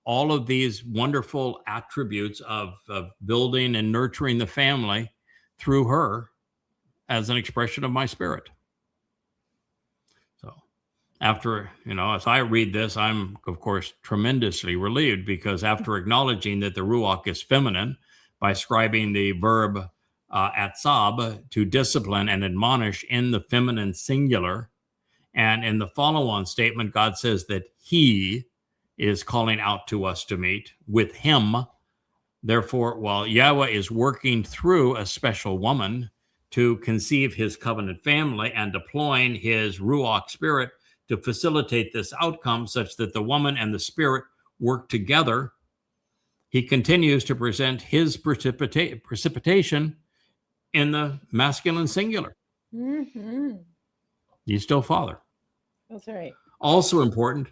all of these wonderful attributes of building and nurturing the family through her as an expression of my Spirit. So after, as I read this, I'm, of course, tremendously relieved, because after acknowledging that the Ruach is feminine by ascribing the verb atzab to discipline and admonish in the feminine singular, and in the follow-on statement, God says that he is calling out to us to meet with him. Therefore, while Yahowah is working through a special woman to conceive his covenant family and deploying his Ruach Spirit to facilitate this outcome such that the woman and the Spirit work together, he continues to present his precipitation in the masculine singular. He's still Father. That's right. Also important,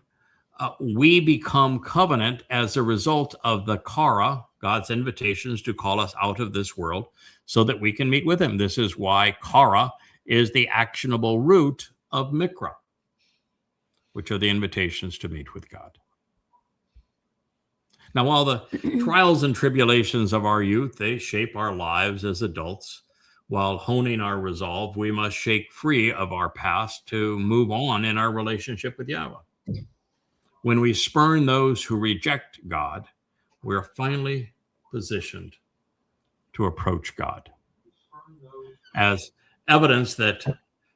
we become covenant as a result of the Kara, God's invitations to call us out of this world so that we can meet with him. This is why Kara is the actionable root of Mikra, which are the invitations to meet with God. Now, while the trials and tribulations of our youth, they shape our lives as adults, while honing our resolve, we must shake free of our past to move on in our relationship with Yahowah. When we spurn those who reject God, we're finally positioned to approach God. As evidence that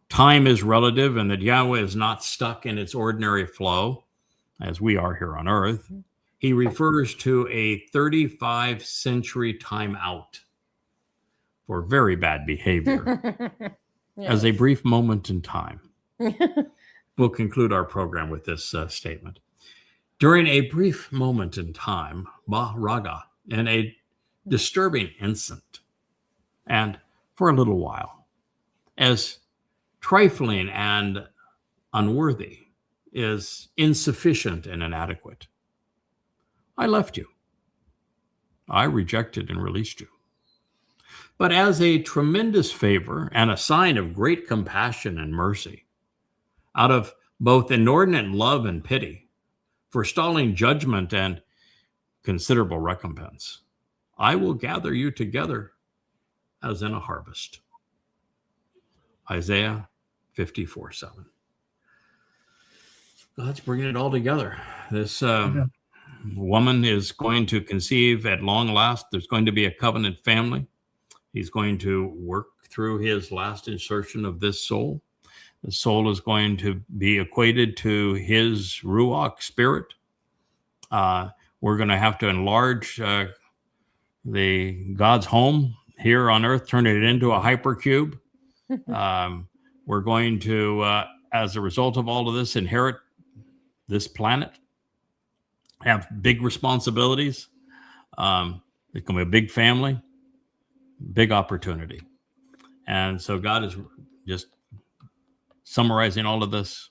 time is relative and that Yahowah is not stuck in its ordinary flow, as we are here on earth, he refers to a 35-century time out for very bad behavior as a brief moment in time. We'll conclude our program with this statement. During a brief moment in time, Raga, in a disturbing instant, and for a little while, as trifling and unworthy is insufficient and inadequate, I left you. I rejected and released you. But as a tremendous favor and a sign of great compassion and mercy, out of both inordinate love and pity, forestalling judgment and considerable recompense, I will gather you together as in a harvest. Isaiah 54:7. God's bringing it all together. This woman is going to conceive at long last. There's going to be a covenant family. He's going to work through his last insertion of this soul. The soul is going to be equated to his Ruach spirit. We're going to have to enlarge the God's home here on earth, turn it into a hypercube. We're going to, as a result of all of this, inherit this planet, have big responsibilities. It's going to be a big family, big opportunity. And so God is just summarizing all of this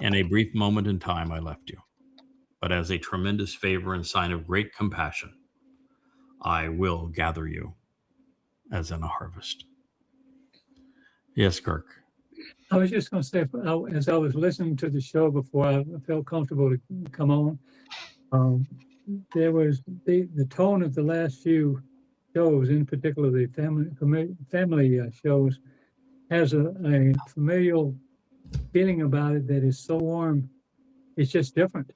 in a brief moment in time. I left you, but as a tremendous favor and sign of great compassion, I will gather you as in a harvest. Yes, Kirk. I was just going to say, as I was listening to the show before I felt comfortable to come on, there was the tone of the last few shows, in particular the family shows, has a familial feeling about it that is so warm. It's just different.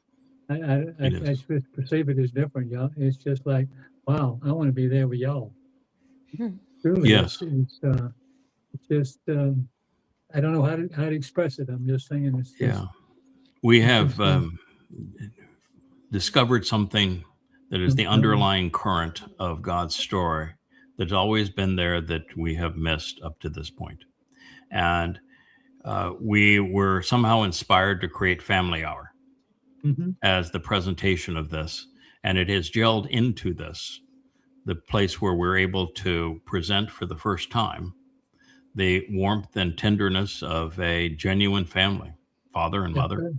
I just perceive it as different, y'all. It's just like, wow, I want to be there with y'all. Truly, Yes. it's just I don't know how to express it. I'm just saying it's just, we have discovered something that is the underlying current of God's story that's always been there that we have missed up to this point. And we were somehow inspired to create Family Hour as the presentation of this. And it has gelled into this, the place where we're able to present for the first time the warmth and tenderness of a genuine family, father and mother,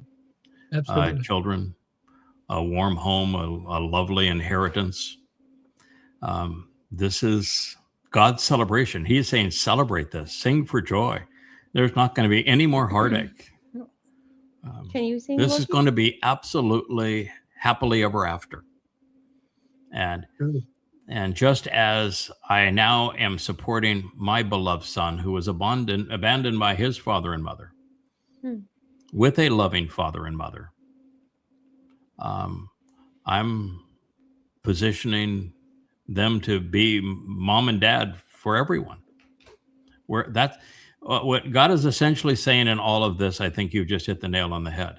children, a warm home, a lovely inheritance. This is God's celebration. He is saying, celebrate this, sing for joy. There's not going to be any more heartache. Can you sing? This is going to be absolutely happily ever after. And just as I now am supporting my beloved son who was abandoned by his father and mother with a loving father and mother, I'm positioning them to be mom and dad for everyone. Where that's what God is essentially saying in all of this, I think you've just hit the nail on the head,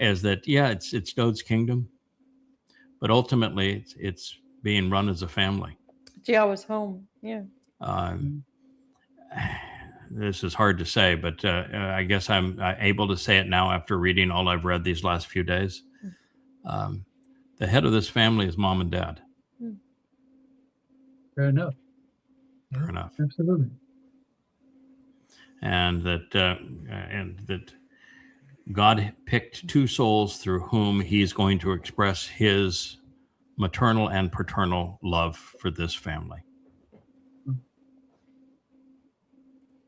is that, it's Dod's kingdom, but ultimately it's being run as a family. Yahowah's home. Yeah. This is hard to say, but I guess I'm able to say it now after reading all I've read these last few days. The head of this family is mom and dad. Fair enough. Fair enough. Absolutely. And that God picked two souls through whom he's going to express his maternal and paternal love for this family.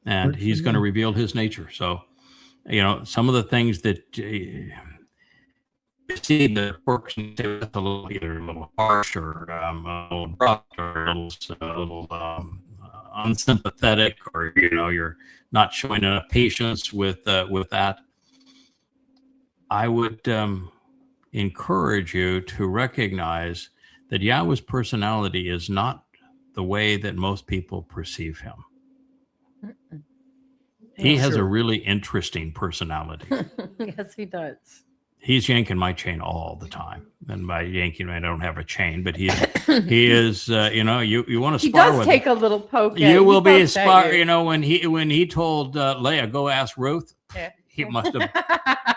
And he's going to reveal his nature. So, some of the things that you see the quirks and a little harsh or a little abrupt or a little unsympathetic, or you're not showing enough patience with that. I would encourage you to recognize that Yahweh's personality is not the way that most people perceive him. He has a really interesting personality. Yes, he does. He's yanking my chain all the time. And by yanking, I don't have a chain, but he is, you want to spar with him. He does take a little poke. You will be a spar, when he told Leah, go ask Ruth, he must have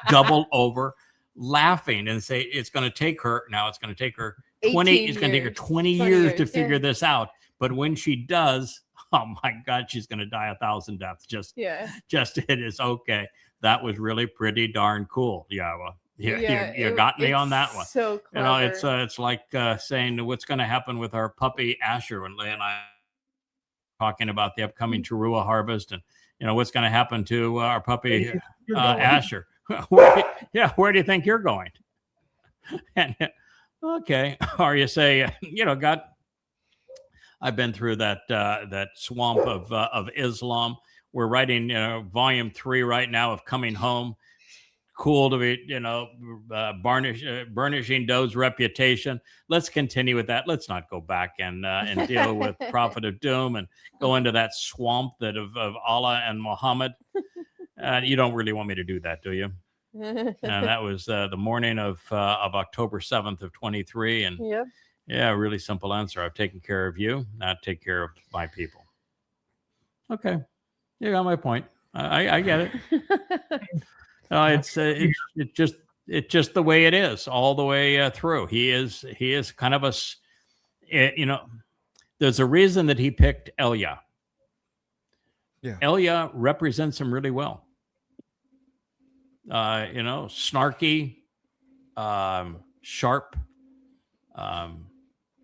doubled over laughing and say, it's going to take her 20 years to figure this out. But when she does, oh my God, she's going to die 1,000 deaths. Just it is okay. That was really pretty darn cool, Yahowah. You got me on that one. So clever. It's like saying what's going to happen with our puppy Asher, when Leah and I are talking about the upcoming Towrah harvest, and what's going to happen to our puppy Asher. Where do you think you're going? And okay, or you say, God, I've been through that swamp of Islam. We're writing volume 3 right now of Coming Home. Cool to be burnishing Doe's reputation. Let's continue with that. Let's not go back and deal with Prophet of Doom and go into that swamp that of Allah and Muhammad. You don't really want me to do that, do you? And that was the morning of October 7th of 23. And Yep. yeah, really simple answer. I've taken care of you. Now take care of my people. Okay. You got my point. I get it. It's just the way it is all the way through. He is kind of there's a reason that he picked Elia. Yeah. Elia represents him really well. Snarky, sharp,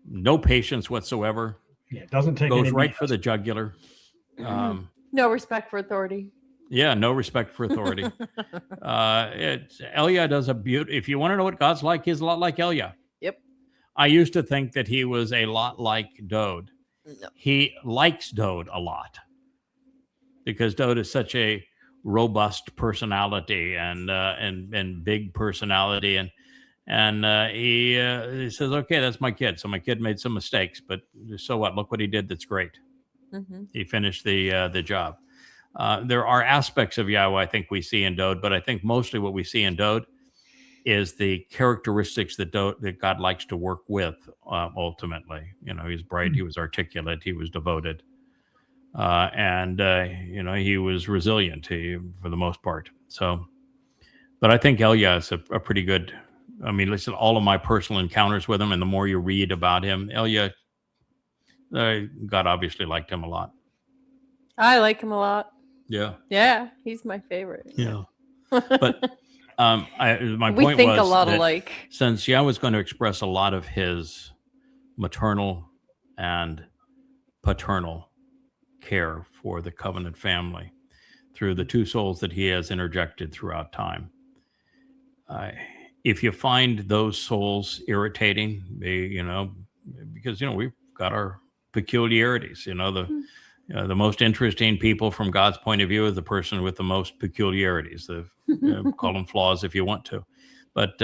no patience whatsoever. Yeah, doesn't take Goes any right BS. for the jugular. No respect for authority. Yeah, no respect for authority. Elia does a beauty. If you want to know what God's like, he's a lot like Elia. Yep. I used to think that he was a lot like Dode. No. He likes Dode a lot because Dode is such a robust personality and big personality, and he says, okay, that's my kid. So my kid made some mistakes, but so what? Look what he did. That's great. Mm-hmm. He finished the job. There are aspects of Yahowah I think we see in Dode, but I think mostly what we see in Dode is the characteristics that God likes to work with. Ultimately, he's bright, he was articulate, he was devoted, and he was resilient for the most part. So, but I think Elia is a pretty good. I mean, listen, all of my personal encounters with him, and the more you read about him, Elia, God obviously liked him a lot. I like him a lot. Yeah. Yeah, he's my favorite. Yeah. But my We point think was a lot that alike. since Yahweh was going to express a lot of his maternal and paternal care for the covenant family through the two souls that he has interjected throughout time. If you find those souls irritating, because we've got our peculiarities. The most interesting people from God's point of view is the person with the most peculiarities. Call them flaws if you want to, but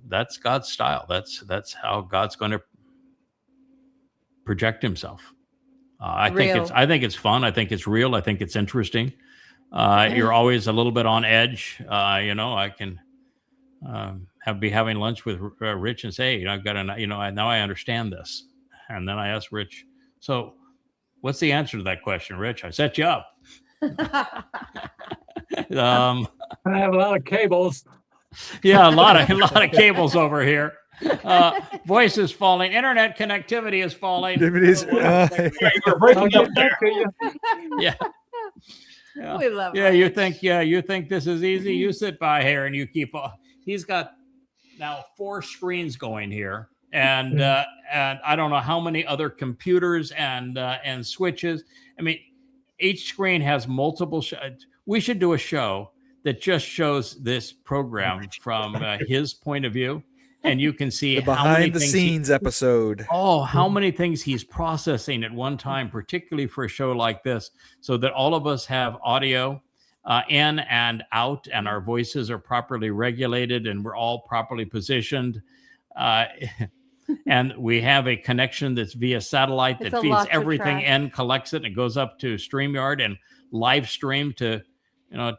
that's God's style. That's how God's going to project himself. I think it's fun. I think it's real. I think it's interesting. You're always a little bit on edge. I can be having lunch with Rich and say, I've got now I understand this. And then I ask Rich, so what's the answer to that question, Rich? I set you up. I have a lot of cables. Yeah, a lot of cables over here. Voice is falling. Internet connectivity is falling. You're breaking up there. Yeah. Yeah. We love Yeah, Rich. you think this is easy? You sit by here and you keep. He's got now 4 screens going here, and I don't know how many other computers and switches. I mean, each screen has multiple. We should do a show that just shows this program from his point of view, and you can see The behind the scenes episode. how many things he's processing at one time, particularly for a show like this, so that all of us have audio in and out, and our voices are properly regulated, and we're all properly positioned. And we have a connection that's via satellite It's that a feeds lot to everything track. in, collects it, and it goes up to StreamYard and live stream to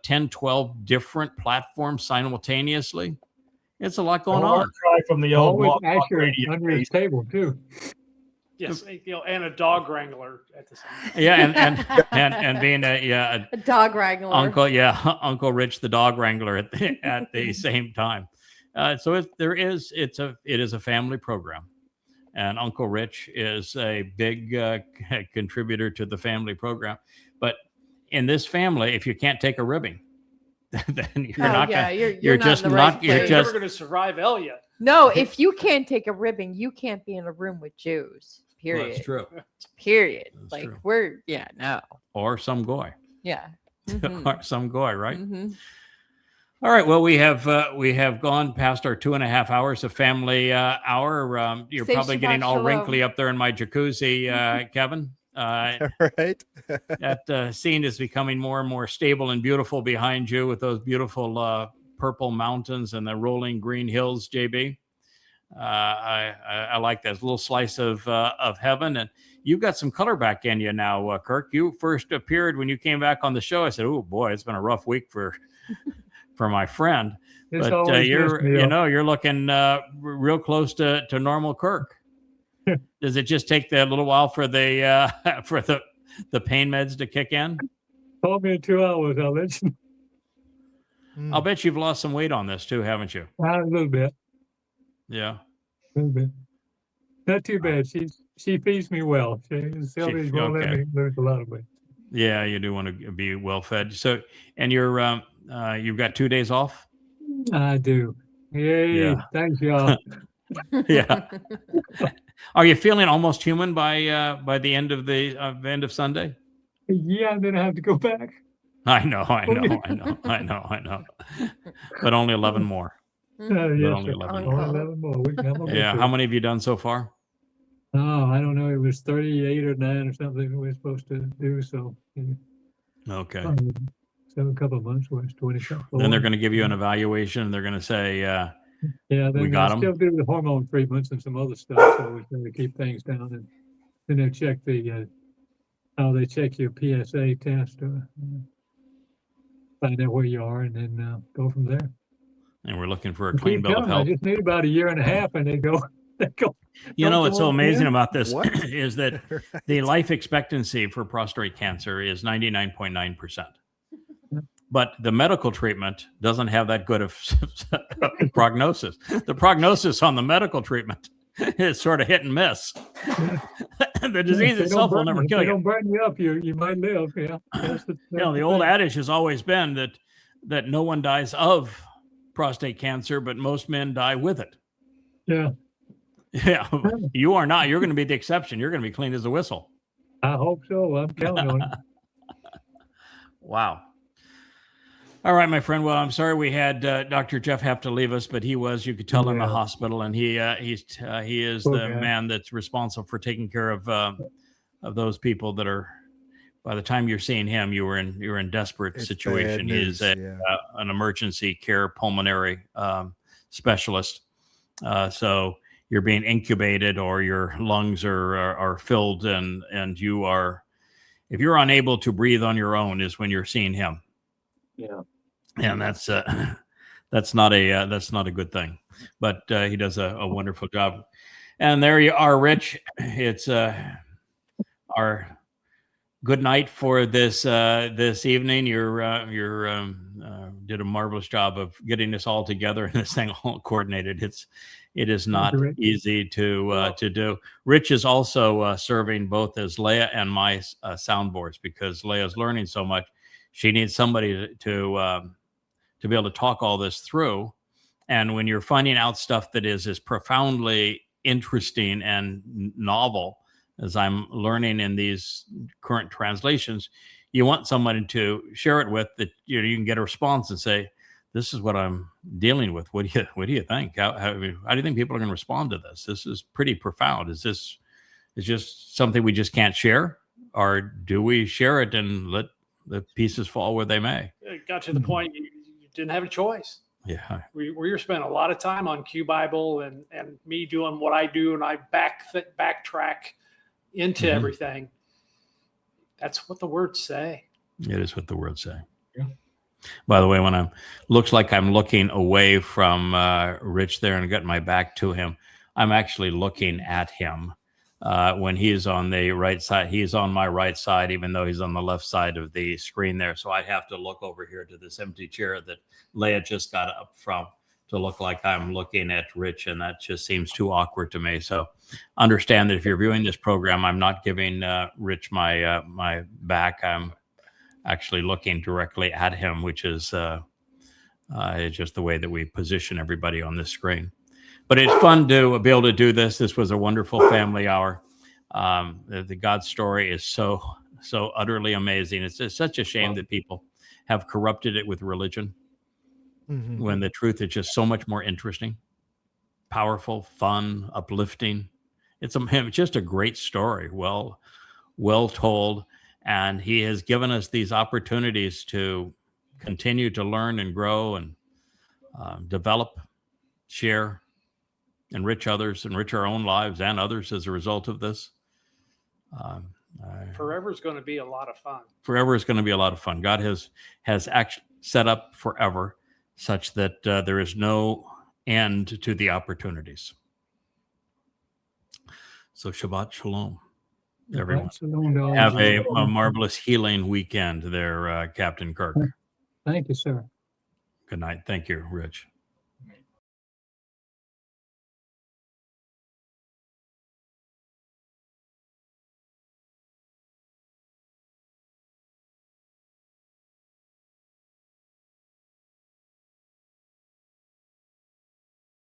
10, 12 different platforms simultaneously. It's a lot going on. Try from the old Always mock Asher radio under his days. table too. Yes, and a dog wrangler at the same time. Yeah, and being a A dog wrangler. Uncle Rich, the dog wrangler at the same time. So it is a family program, and Uncle Rich is a big contributor to the family program. But in this family, if you can't take a ribbing, then you're not yeah, gonna, you're not just in the right not you're place. You're just never going to survive Elia. No, if you can't take a ribbing, you can't be in a room with Jews. Period. That's true. Period. That's Like true. no. Or some goy. Yeah. Mhm. Or some goy, right? Mhm. All right. Well, we have gone past our 2.5 hours of family hour. You're Say probably Shabbat getting all shalom. wrinkly up there in my jacuzzi, Kevin. Right. That scene is becoming more and more stable and beautiful behind you with those beautiful purple mountains and the rolling green hills, JB. I like that. It's a little slice of heaven, and you've got some color back in you now, Kirk. You first appeared when you came back on the show. I said, "Oh boy, it's been a rough week for my friend." It's But always messed me up. you're looking real close to normal, Kirk. Does it just take a little while for the for the pain meds to kick in? Call me in 2 hours. I'll let you Mm. I'll bet you've lost some weight on this too, haven't you? know. A little bit. Yeah. A little bit. Not too bad. She feeds me well. Sylvia won't let okay. me lose a lot of weight. Yeah, you do want to be well fed. So, and you've got 2 days off. I do. Yay. Yeah. Thanks, y'all. Yeah. Are you feeling almost human by the end of the end of Sunday? Yeah, then I have to go back. I know. But only 11 more. Yes, But only sir. 11 On more. call. 11 more. I'm gonna Yeah. go How through. many have you done so far? Oh, I don't know. It was 38 or 9 or something we're supposed to do. So, Okay. so a couple of months was 20. Then they're going to give you an evaluation. And they're going to say, Yeah, then we they got 'em. still do the hormone treatments and some other stuff. So we're trying to keep things down. And then they check how they check your PSA test to find out where you are and then go from there. and we're looking for a I clean keep bill of telling them, I health. just need about a year and a half, and they go. You know Don't what's go so on amazing in. about this What? is that the life expectancy for prostate cancer is 99.9%. But the medical treatment doesn't have that good of prognosis. The prognosis on the medical treatment is sort of hit and miss. The disease If they itself will don't burn never if kill they you. don't burn you up, you might live. Yeah, that's The old thing. adage has always been that no one dies of prostate cancer, but most men die with it. Yeah, Yeah, you are not. You're going to be the exception. You're going to be clean as a whistle. I hope so. I'm counting on it. Wow. All right, my friend. Well, I'm sorry we had Dr. Jeff have to leave us, but he was, you could tell, in the Yeah. hospital, and he is Poor the guy. man that's responsible for taking care of those people that are. By the time you're seeing him, you're in desperate It's situation. bad He is news, yeah. an emergency care pulmonary specialist. So you're being incubated, or your lungs are filled, and you are, if you're unable to breathe on your own, is when you're seeing him. Yeah. And that's not a good thing. But he does a wonderful job. And there you are, Rich. It's our good night for this evening. You did a marvelous job of getting this all together and this thing all coordinated. It is not Rich. easy to do. Rich is also serving both as Leah and my soundboards, because Leah's learning so much. She needs somebody to be able to talk all this through. And when you're finding out stuff that is as profoundly interesting and novel as I'm learning in these current translations, you want somebody to share it with, that you can get a response and say, "This is what I'm dealing with. What do you think? How do you think people are going to respond to this? This is pretty profound. Is just something we just can't share, or do we share it and let the pieces fall where they may?" It got to the point you didn't have a choice. Yeah. We were spending a lot of time on Q Bible and me doing what I do, and I backtrack into Mhm. everything. That's what the words say. It is what the words say. Yeah. By the way, when looks like I'm looking away from Rich there and got my back to him, I'm actually looking at him. When he's on the right side, he's on my right side, even though he's on the left side of the screen there. So I'd have to look over here to this empty chair that Leah just got up from to look like I'm looking at Rich, and that just seems too awkward to me. So understand that if you're viewing this program, I'm not giving Rich my back. I'm actually looking directly at him, which is just the way that we position everybody on this screen. But it's fun to be able to do this. This was a wonderful family hour. The God story is so utterly amazing. It's just such a shame that people have corrupted it with religion, Mhm. when the truth is just so much more interesting, powerful, fun, uplifting. It's just a great story, well told. And he has given us these opportunities to continue to learn and grow and develop, share, enrich others, enrich our own lives and others as a result of this. Forever is going to be a lot of fun. Forever is going to be a lot of fun. God has actually set up forever such that there is no end to the opportunities. So Shabbat Shalom, everyone. Shalom to all Have of a you. marvelous healing weekend there, Captain Kirk. Thank you, sir. Good night. Thank you, Rich.